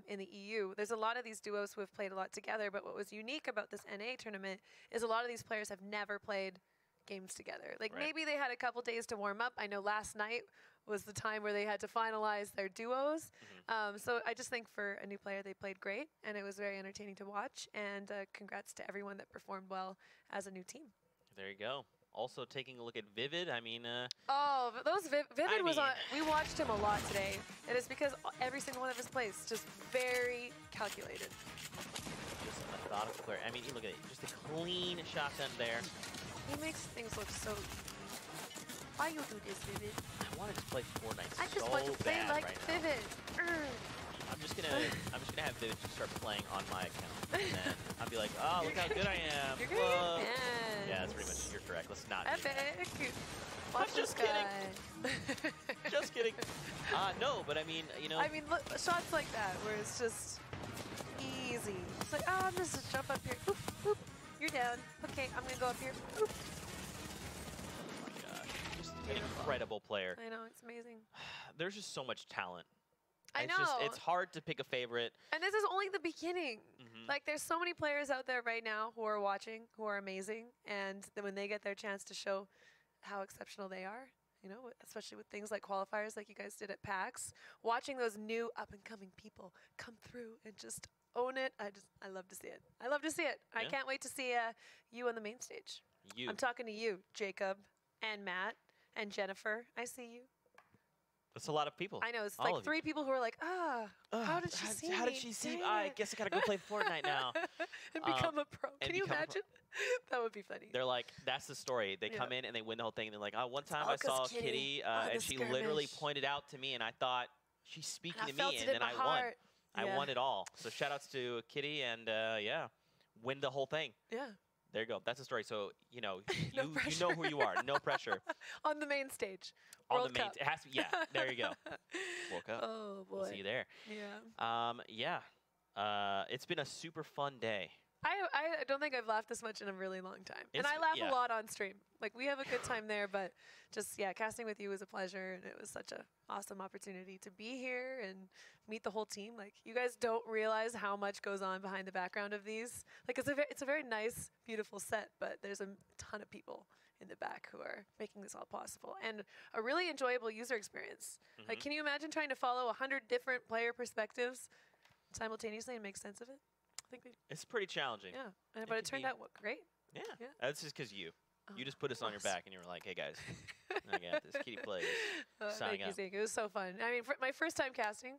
in the EU. There's a lot of these duos who have played a lot together. But what was unique about this NA tournament is a lot of these players have never played games together. Like maybe they had a couple days to warm up. I know last night was the time where they had to finalize their duos. So I just think for a new player, they played great, and it was very entertaining to watch. And congrats to everyone that performed well as a new team. There you go. Also taking a look at Vivid, I mean... oh, but those Vivid was on... We watched him a lot today. It is because every single one of his plays, just very calculated. Just a methodical player. I mean, you look at it, just a clean shotgun there. He makes things look so easy. Why you do this, Vivid? I want to just play Fortnite I just want to play like right Vivid. I'm just gonna have Vivid just start playing on my account, and then I'll be like, oh, look how good I am. You're great. Yeah, that's pretty much. You're correct. Let's not. Do that. Epic. Watch this just kidding. guy. Just kidding. No, but I mean, you know. I mean, look, shots like that where it's just easy. It's like, oh, I'm just gonna jump up here. Oop, oop. You're down. Okay, I'm gonna go up here. Oop. Oh my gosh, just an incredible player. I know, it's amazing. There's just so much talent. I know. It's hard to pick a favorite. And this is only the beginning. Like, there's so many players out there right now who are watching, who are amazing, and then when they get their chance to show how exceptional they are, you know, especially with things like qualifiers like you guys did at PAX, watching those new up-and-coming people come through and just own it, I love to see it. I love to see it. I can't wait to see you on the main stage. I'm talking to you, Jacob, and Matt, and Jennifer. I see you. That's a lot of people. I know. It's like 3 people who are like, how did she see me? How did she see me? I guess I gotta go play Fortnite now. And become a pro. Can you imagine? That would be funny. They're like, that's the story. They come in and they win the whole thing. And they're like, oh, one time I saw Kitty, and she literally pointed out to me, and I thought, she's speaking to me, and then I won. I won it all. So shout outs to Kitty, and win the whole thing. Yeah. There you go. That's the story. So, you know, No you know who you are. No pressure. On the main stage. On World the main Cup. it has to be, there you go. World Cup. Oh, boy. We'll see you there. Yeah. It's been a super fun day. I don't think I've laughed this much in a really long time. And I laugh a lot on stream. Like, we have a good time there, but just, casting with you was a pleasure, and it was such an awesome opportunity to be here and meet the whole team. Like, you guys don't realize how much goes on behind the background of these. Like, it's a very nice, beautiful set, but there's a ton of people in the back who are making this all possible. And a really enjoyable user experience. Like, can you imagine trying to follow 100 different player perspectives simultaneously and make sense of it? I think it's pretty challenging. Yeah, but it turned out great. Yeah. That's just because you just put us on your back and you were like, hey guys, I got this. Kitty plays. Thank you, Zeke. It was so fun. I mean, for my first time casting,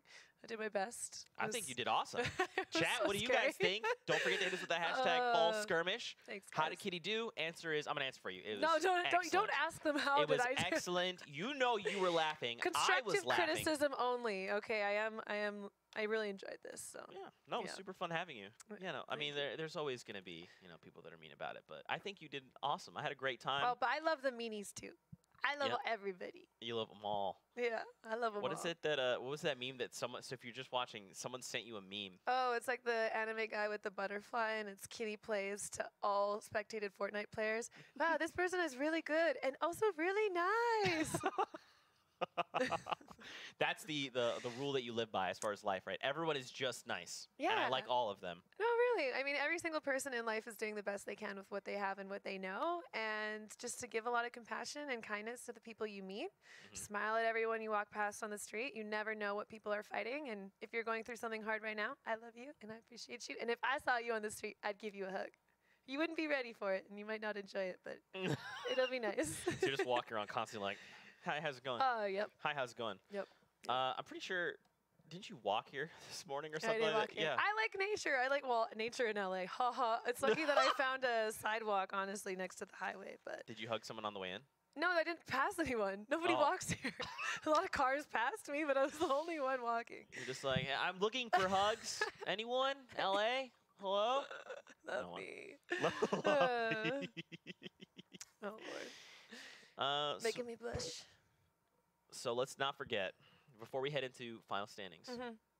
I did my best. I think you did awesome. Chat, so what do you guys think? Don't forget to hit us with the hashtag Fall Skirmish. Thanks, guys. How did Kitty do? Answer is, I'm going to answer for you. It was don't ask them how did I do. It was excellent. You know you were laughing. Constructive I was laughing. criticism only. Okay, I really enjoyed this. So it was super fun having you. I mean, there's always going to be, people that are mean about it, but I think you did awesome. I had a great time. Oh, but I love the meanies too. I love everybody. You love them all. Yeah, I love them all. What is it that, what was that meme that someone, so if you're just watching, someone sent you a meme? Oh, it's like the anime guy with the butterfly, and it's Kitty plays to all spectated Fortnite players. Wow, this person is really good and also really nice. That's the rule that you live by as far as life, right? Everyone is just nice. Yeah. And I like all of them. No, really. I mean, every single person in life is doing the best they can with what they have and what they know. And just to give a lot of compassion and kindness to the people you meet. Smile at everyone you walk past on the street. You never know what people are fighting. And if you're going through something hard right now, I love you and I appreciate you. And if I saw you on the street, I'd give you a hug. You wouldn't be ready for it, and you might not enjoy it, but it'll be nice. So you're just walking around constantly like, hi, how's it going? Yep. Hi, how's it going? Yep. I'm pretty sure Didn't you walk here this morning or I something? did walk here. Yeah. I like nature. I like, well, nature in LA. Haha. It's lucky that I found a sidewalk, honestly, next to the highway. But Did you hug someone on the way in? no, I didn't pass anyone. Nobody Oh. walks here. A lot of cars passed me, but I was the only one walking. You're just like, "Hey, I'm looking for hugs. Anyone? LA? Hello? Love No one. me. Love me. Oh, Lord. So, Making me blush. so let's not forget, before we head into final standings,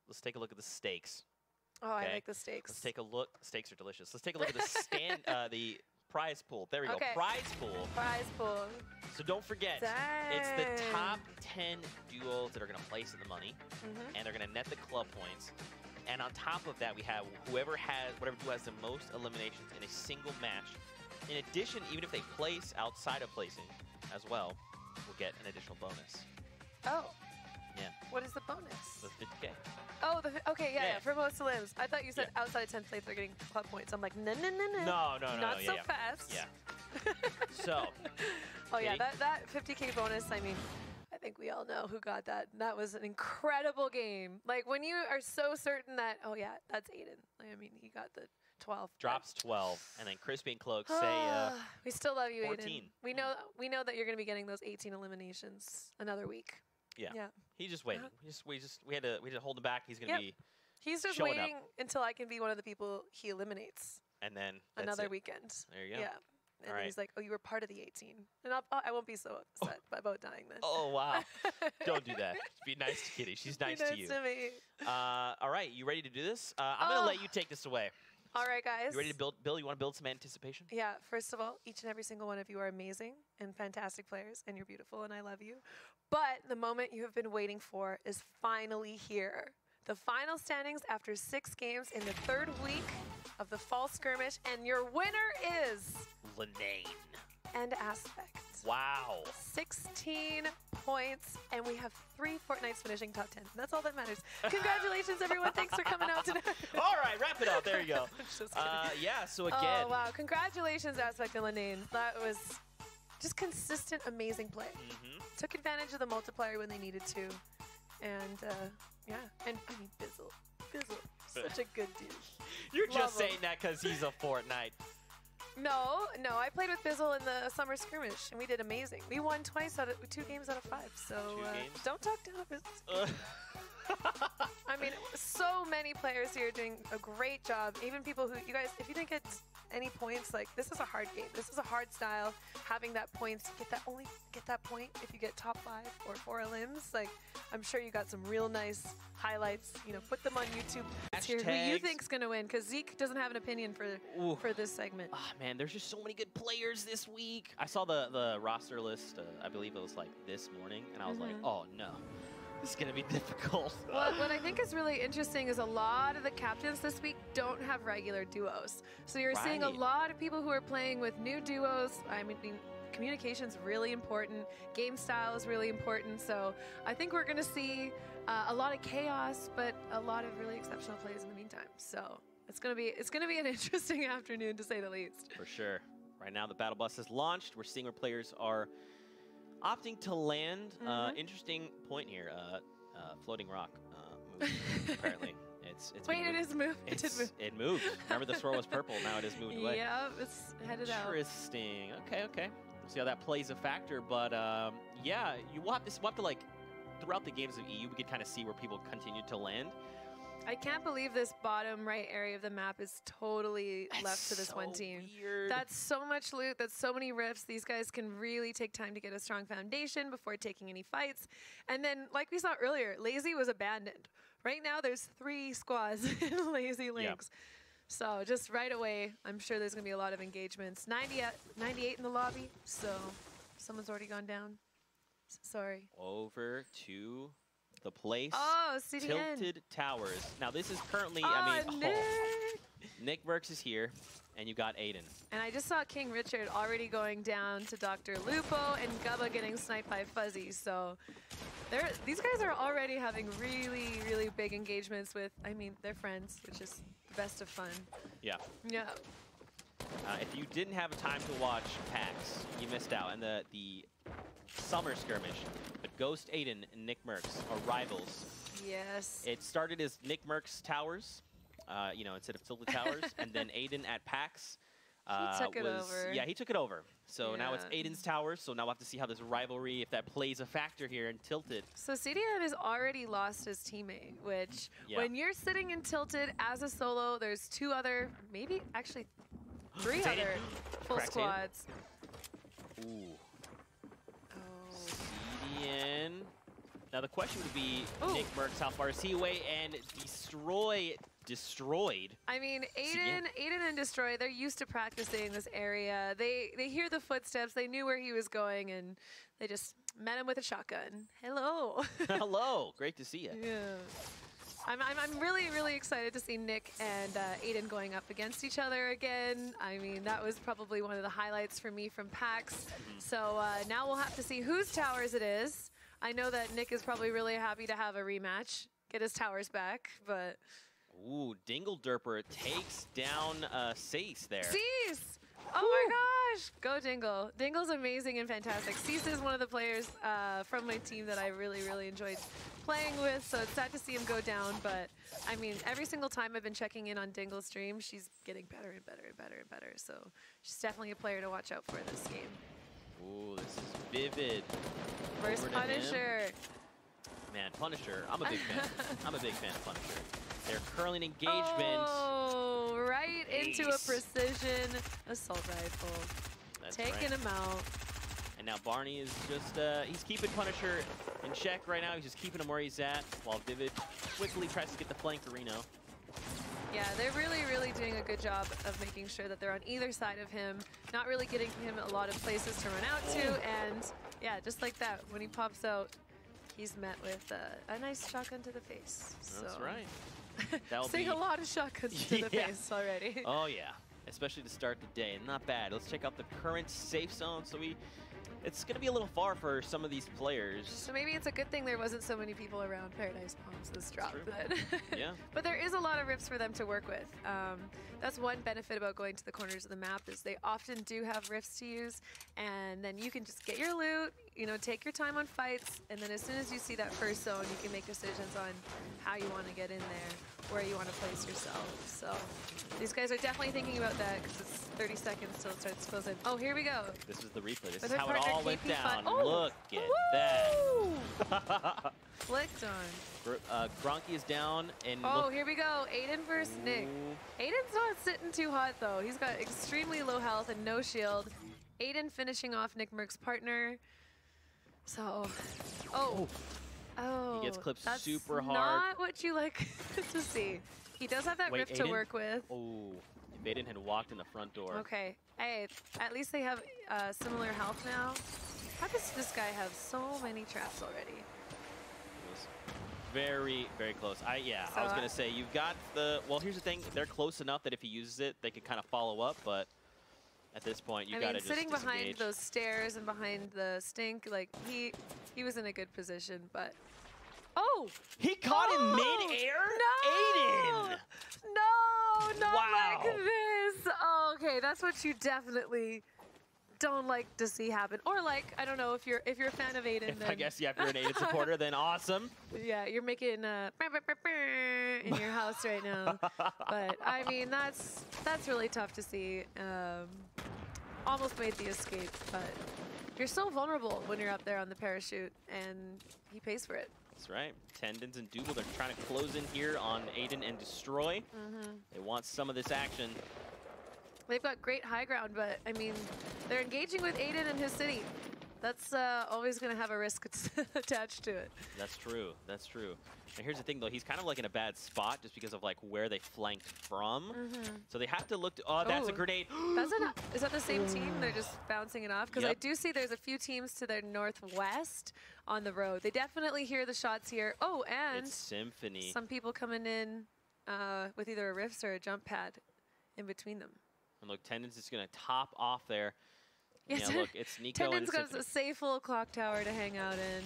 let's take a look at the stakes. Oh, I Okay. like the steaks. Let's take a look. Steaks are delicious. Let's take a look at the the prize pool. There we go. Okay. Prize pool. Prize pool. So don't forget, it's the top 10 duos that are going to place in the money, and they're going to net the club points. And on top of that, we have whatever duo has the most eliminations in a single match. In addition, even if they place outside of placing as well, will get an additional bonus. Oh. Yeah. What is the bonus? So 50K. Oh, okay, yeah, Yeah. for most limbs. I thought you said outside of 10th place they're getting club points. I'm like, no. No. Not so yeah. fast. Yeah. So. Oh yeah, Katie? that 50K bonus, I mean, I think we all know who got that. That was an incredible game. Like, when you are so certain that, oh yeah, that's Aiden. Like, I mean, he got the 12. Drops 12, and then Crispy and Cloak say we still love you, 14. Aiden. We know that you're going to be getting those 18 eliminations another week. Yeah. Yeah. He's just waiting. We had to hold him back. He's gonna be He's just showing waiting up. until I can be one of the people he eliminates And then that's another it. weekend. There you go. Yeah. And then he's like, oh, you were part of the 18. And I won't be so upset about dying then. Oh, wow. Don't do that. Be nice to Kitty. She's nice to you. To me. All right. You ready to do this? I'm going to let you take this away. All right, guys. You ready to build? Bill, you want to build some anticipation? Yeah. First of all, each and every single one of you are amazing and fantastic players, and you're beautiful, and I love you. But the moment you have been waiting for is finally here. The final standings after 6 games in the 3rd week of the fall skirmish, and your winner is Linane. and Aspect. Wow. 16 points, and we have 3 Fortnites finishing top 10. That's all that matters. Congratulations, everyone. Thanks for coming out today. All right, wrap it up. There you go. Just kidding. Yeah, so again. Oh, wow. Congratulations, Aspect and Linane. That was just consistent, amazing play. Took advantage of the multiplier when they needed to. And, yeah. And, I mean, Bizzle. Such a good dude. You're Love just him. saying that because he's a Fortnite. No, I played with Bizzle in the summer skirmish, and we did amazing. We won 2 games out of 5, so 2 games? don't talk down to Bizzle. I mean, so many players here doing a great job. Even people who, you guys, if you didn't get any points, like, this is a hard game. This is a hard style. Having that points, only get that point if you get top 5 or 4 limbs. Like, I'm sure you got some real nice highlights. You know, put them on YouTube. Let's hear who you think's gonna win, because Zeke doesn't have an opinion for this segment. Oh, man, there's just so many good players this week. I saw the roster list, I believe it was like this morning, and I was like, oh no, this is going to be difficult. Well, what I think is really interesting is a lot of the captains this week don't have regular duos. So you're seeing a lot of people who are playing with new duos. I mean, communication's really important. Game style is really important. So I think we're going to see a lot of chaos, but a lot of really exceptional plays in the meantime. So it's going to be an interesting afternoon, to say the least. For sure. Right now, the battle bus has launched. We're seeing where players are opting to land. Interesting point here. Floating rock moved, apparently. Wait, it is moved. It moved. Remember, the swirl was purple. Now it is moved away. Yeah, it's headed out. Interesting. Okay. We'll see how that plays a factor. But yeah, we'll have to like throughout the games of EU, we could kind of see where people continue to land. I can't believe this bottom right area of the map is totally left to this one team. Weird. That's so much loot. That's so many rifts. These guys can really take time to get a strong foundation before taking any fights. And then, like we saw earlier, Lazy was abandoned. Right now, there's 3 squads in Lazy Links. Yeah. So just right away, I'm sure there's going to be a lot of engagements. 98 in the lobby, so someone's already gone down. Sorry. Over to the place. Oh, CDN. Tilted Towers. Now this is currently, Nick Merckx is here, and you got Aiden. And I just saw King Richard already going down to Dr. Lupo and Gubba getting sniped by Fuzzy. So these guys are already having really, really big engagements with, I mean, their friends, which is the best of fun. Yeah. Yeah. If you didn't have time to watch PAX, you missed out. And the summer skirmish, but Ghost Aiden and Nick Merckx are rivals Yes. It started as Nick Merck's towers, you know, instead of tilted towers, and then Aiden at PAX. He took it over. Yeah, he took it over. So now it's Yeah. Aiden's towers. So now we'll have to see how this rivalry, if that plays a factor here in Tilted. So CDM has already lost his teammate, which when you're sitting in Tilted as a solo, there's 2 other, maybe actually 3 other full squads. Ooh. Oh. CDN. Now the question would be, Nick Merckx, how far is he away? And destroyed. I mean, Aiden and Destroy, they're used to practicing this area. They hear the footsteps, they knew where he was going, and they just met him with a shotgun. Hello. Hello, great to see you. Yeah. I'm really, really excited to see Nick and Aiden going up against each other again. I mean, that was probably one of the highlights for me from PAX. So now we'll have to see whose towers it is. I know that Nick is probably really happy to have a rematch, get his towers back, but... Ooh, Dingle Derper takes down Cease there. Cease! Oh my gosh! Go Dingle. Dingle's amazing and fantastic. Cease is one of the players from my team that I really, really enjoyed playing with, so it's sad to see him go down, but I mean, every single time I've been checking in on Dingle's stream, she's getting better and better and better and better, so she's definitely a player to watch out for this game. Ooh, this is Vivid. Versus Punisher. Man, Punisher, I'm a big fan. I'm a big fan of Punisher. They're curling engagement. Oh, right into a precision assault rifle. That's taking him out. And now Barney is just, he's keeping Punisher in check right now. He's just keeping him where he's at while Vivid quickly tries to get the flank to Reno. Yeah, they're really, really doing a good job of making sure that they're on either side of him, not really getting him a lot of places to run out to, and yeah, just like that, when he pops out, he's met with a nice shotgun to the face. That's so. right. Seeing a lot of shotguns to the face already. Oh yeah, especially to start the day. Not bad. Let's check out the current safe zone. So it's going to be a little far for some of these players. So maybe it's a good thing there wasn't so many people around Paradise Palms this drop then. Yeah. But there is a lot of rips for them to work with. That's one benefit about going to the corners of the map is they often do have rifts to use, and then you can just get your loot, you know, take your time on fights, and then as soon as you see that first zone, you can make decisions on how you want to get in there, where you want to place yourself. So these guys are definitely thinking about that because it's 30 seconds till it starts closing. Oh, here we go. This is the replay. This With is how it all went KP down. Oh, look at that. Flicked on. Gronky is down. And oh, here we go. Aiden versus Nick. Aiden's not sitting too hot, though. He's got extremely low health and no shield. Aiden finishing off Nick Merck's partner. So, oh. He gets clipped that's super hard. Not what you like to see. He does have that rift to work with. Oh, if Aiden had walked in the front door. Okay. Hey, at least they have similar health now. How does this guy have so many traps already? It was very, very close. I was going to say, you've got the... Well, here's the thing. They're close enough that if he uses it, they could kind of follow up, but at this point, you got to just sitting disengage. behind those stairs and behind the stink, like, he was in a good position, but... Oh! He caught him mid-air? No! Aiden! No! Not like this! Oh, okay, that's what you definitely don't like to see happen. Or like, I don't know, if you're a fan of Aiden, then... I guess, yeah, if you're an Aiden supporter, then awesome. Yeah, you're making in your house right now. But, I mean, that's really tough to see. Almost made the escape, but you're so vulnerable when you're up there on the parachute, and he pays for it. That's right. Tendons and Dougal, they're trying to close in here on Aiden and Destroy. They want some of this action. They've got great high ground, but, I mean, they're engaging with Aiden and his city. That's always going to have a risk attached to it. That's true. That's true. And here's the thing, though. He's kind of like in a bad spot just because of like where they flanked from. So they have to look to... Oh, that's a grenade. Is that the same team? They're just bouncing it off? Because I do see there's a few teams to their northwest on the road. They definitely hear the shots here. Oh, and... It's Symphony. Some people coming in with either a rifts or a jump pad in between them. And look, Tendon's just going to top off there. Yeah, look, it's Nico Tendon's and got a safe little clock tower to hang out in.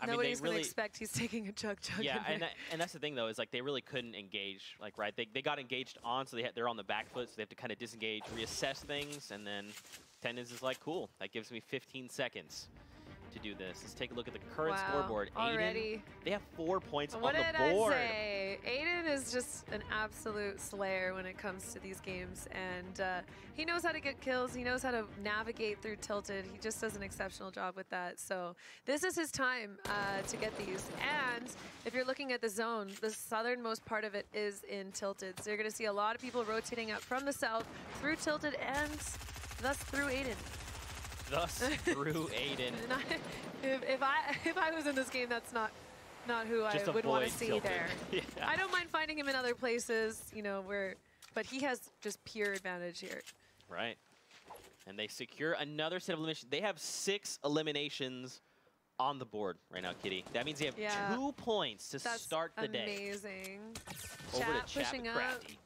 Nobody's going to expect he's taking a chug. Yeah, and that's the thing, though, is like they really couldn't engage. Like, right, they got engaged on, so they're on the back foot, so they have to kind of disengage, reassess things, and then Tendons is like, cool, that gives me 15 seconds to do this. Let's take a look at the current Wow, scoreboard. already. Aiden, they have 4 points What on did the board. I say? Aiden is just an absolute slayer when it comes to these games, and he knows how to get kills. He knows how to navigate through Tilted. He just does an exceptional job with that. So this is his time to get these. And if you're looking at the zone, the southernmost part of it is in Tilted. So you're going to see a lot of people rotating up from the south through Tilted and thus through Aiden. Thus through Aiden. If I was in this game, that's not who Just I would want to avoid see Tilted. there. Yeah. I don't mind finding him in other places, you know, but he has just pure advantage here. Right. And they secure another set of eliminations. They have 6 eliminations on the board right now, Kitty. That means they have 2 points to That's start the day. amazing. Over Chat to Chat pushing with up. Crafty.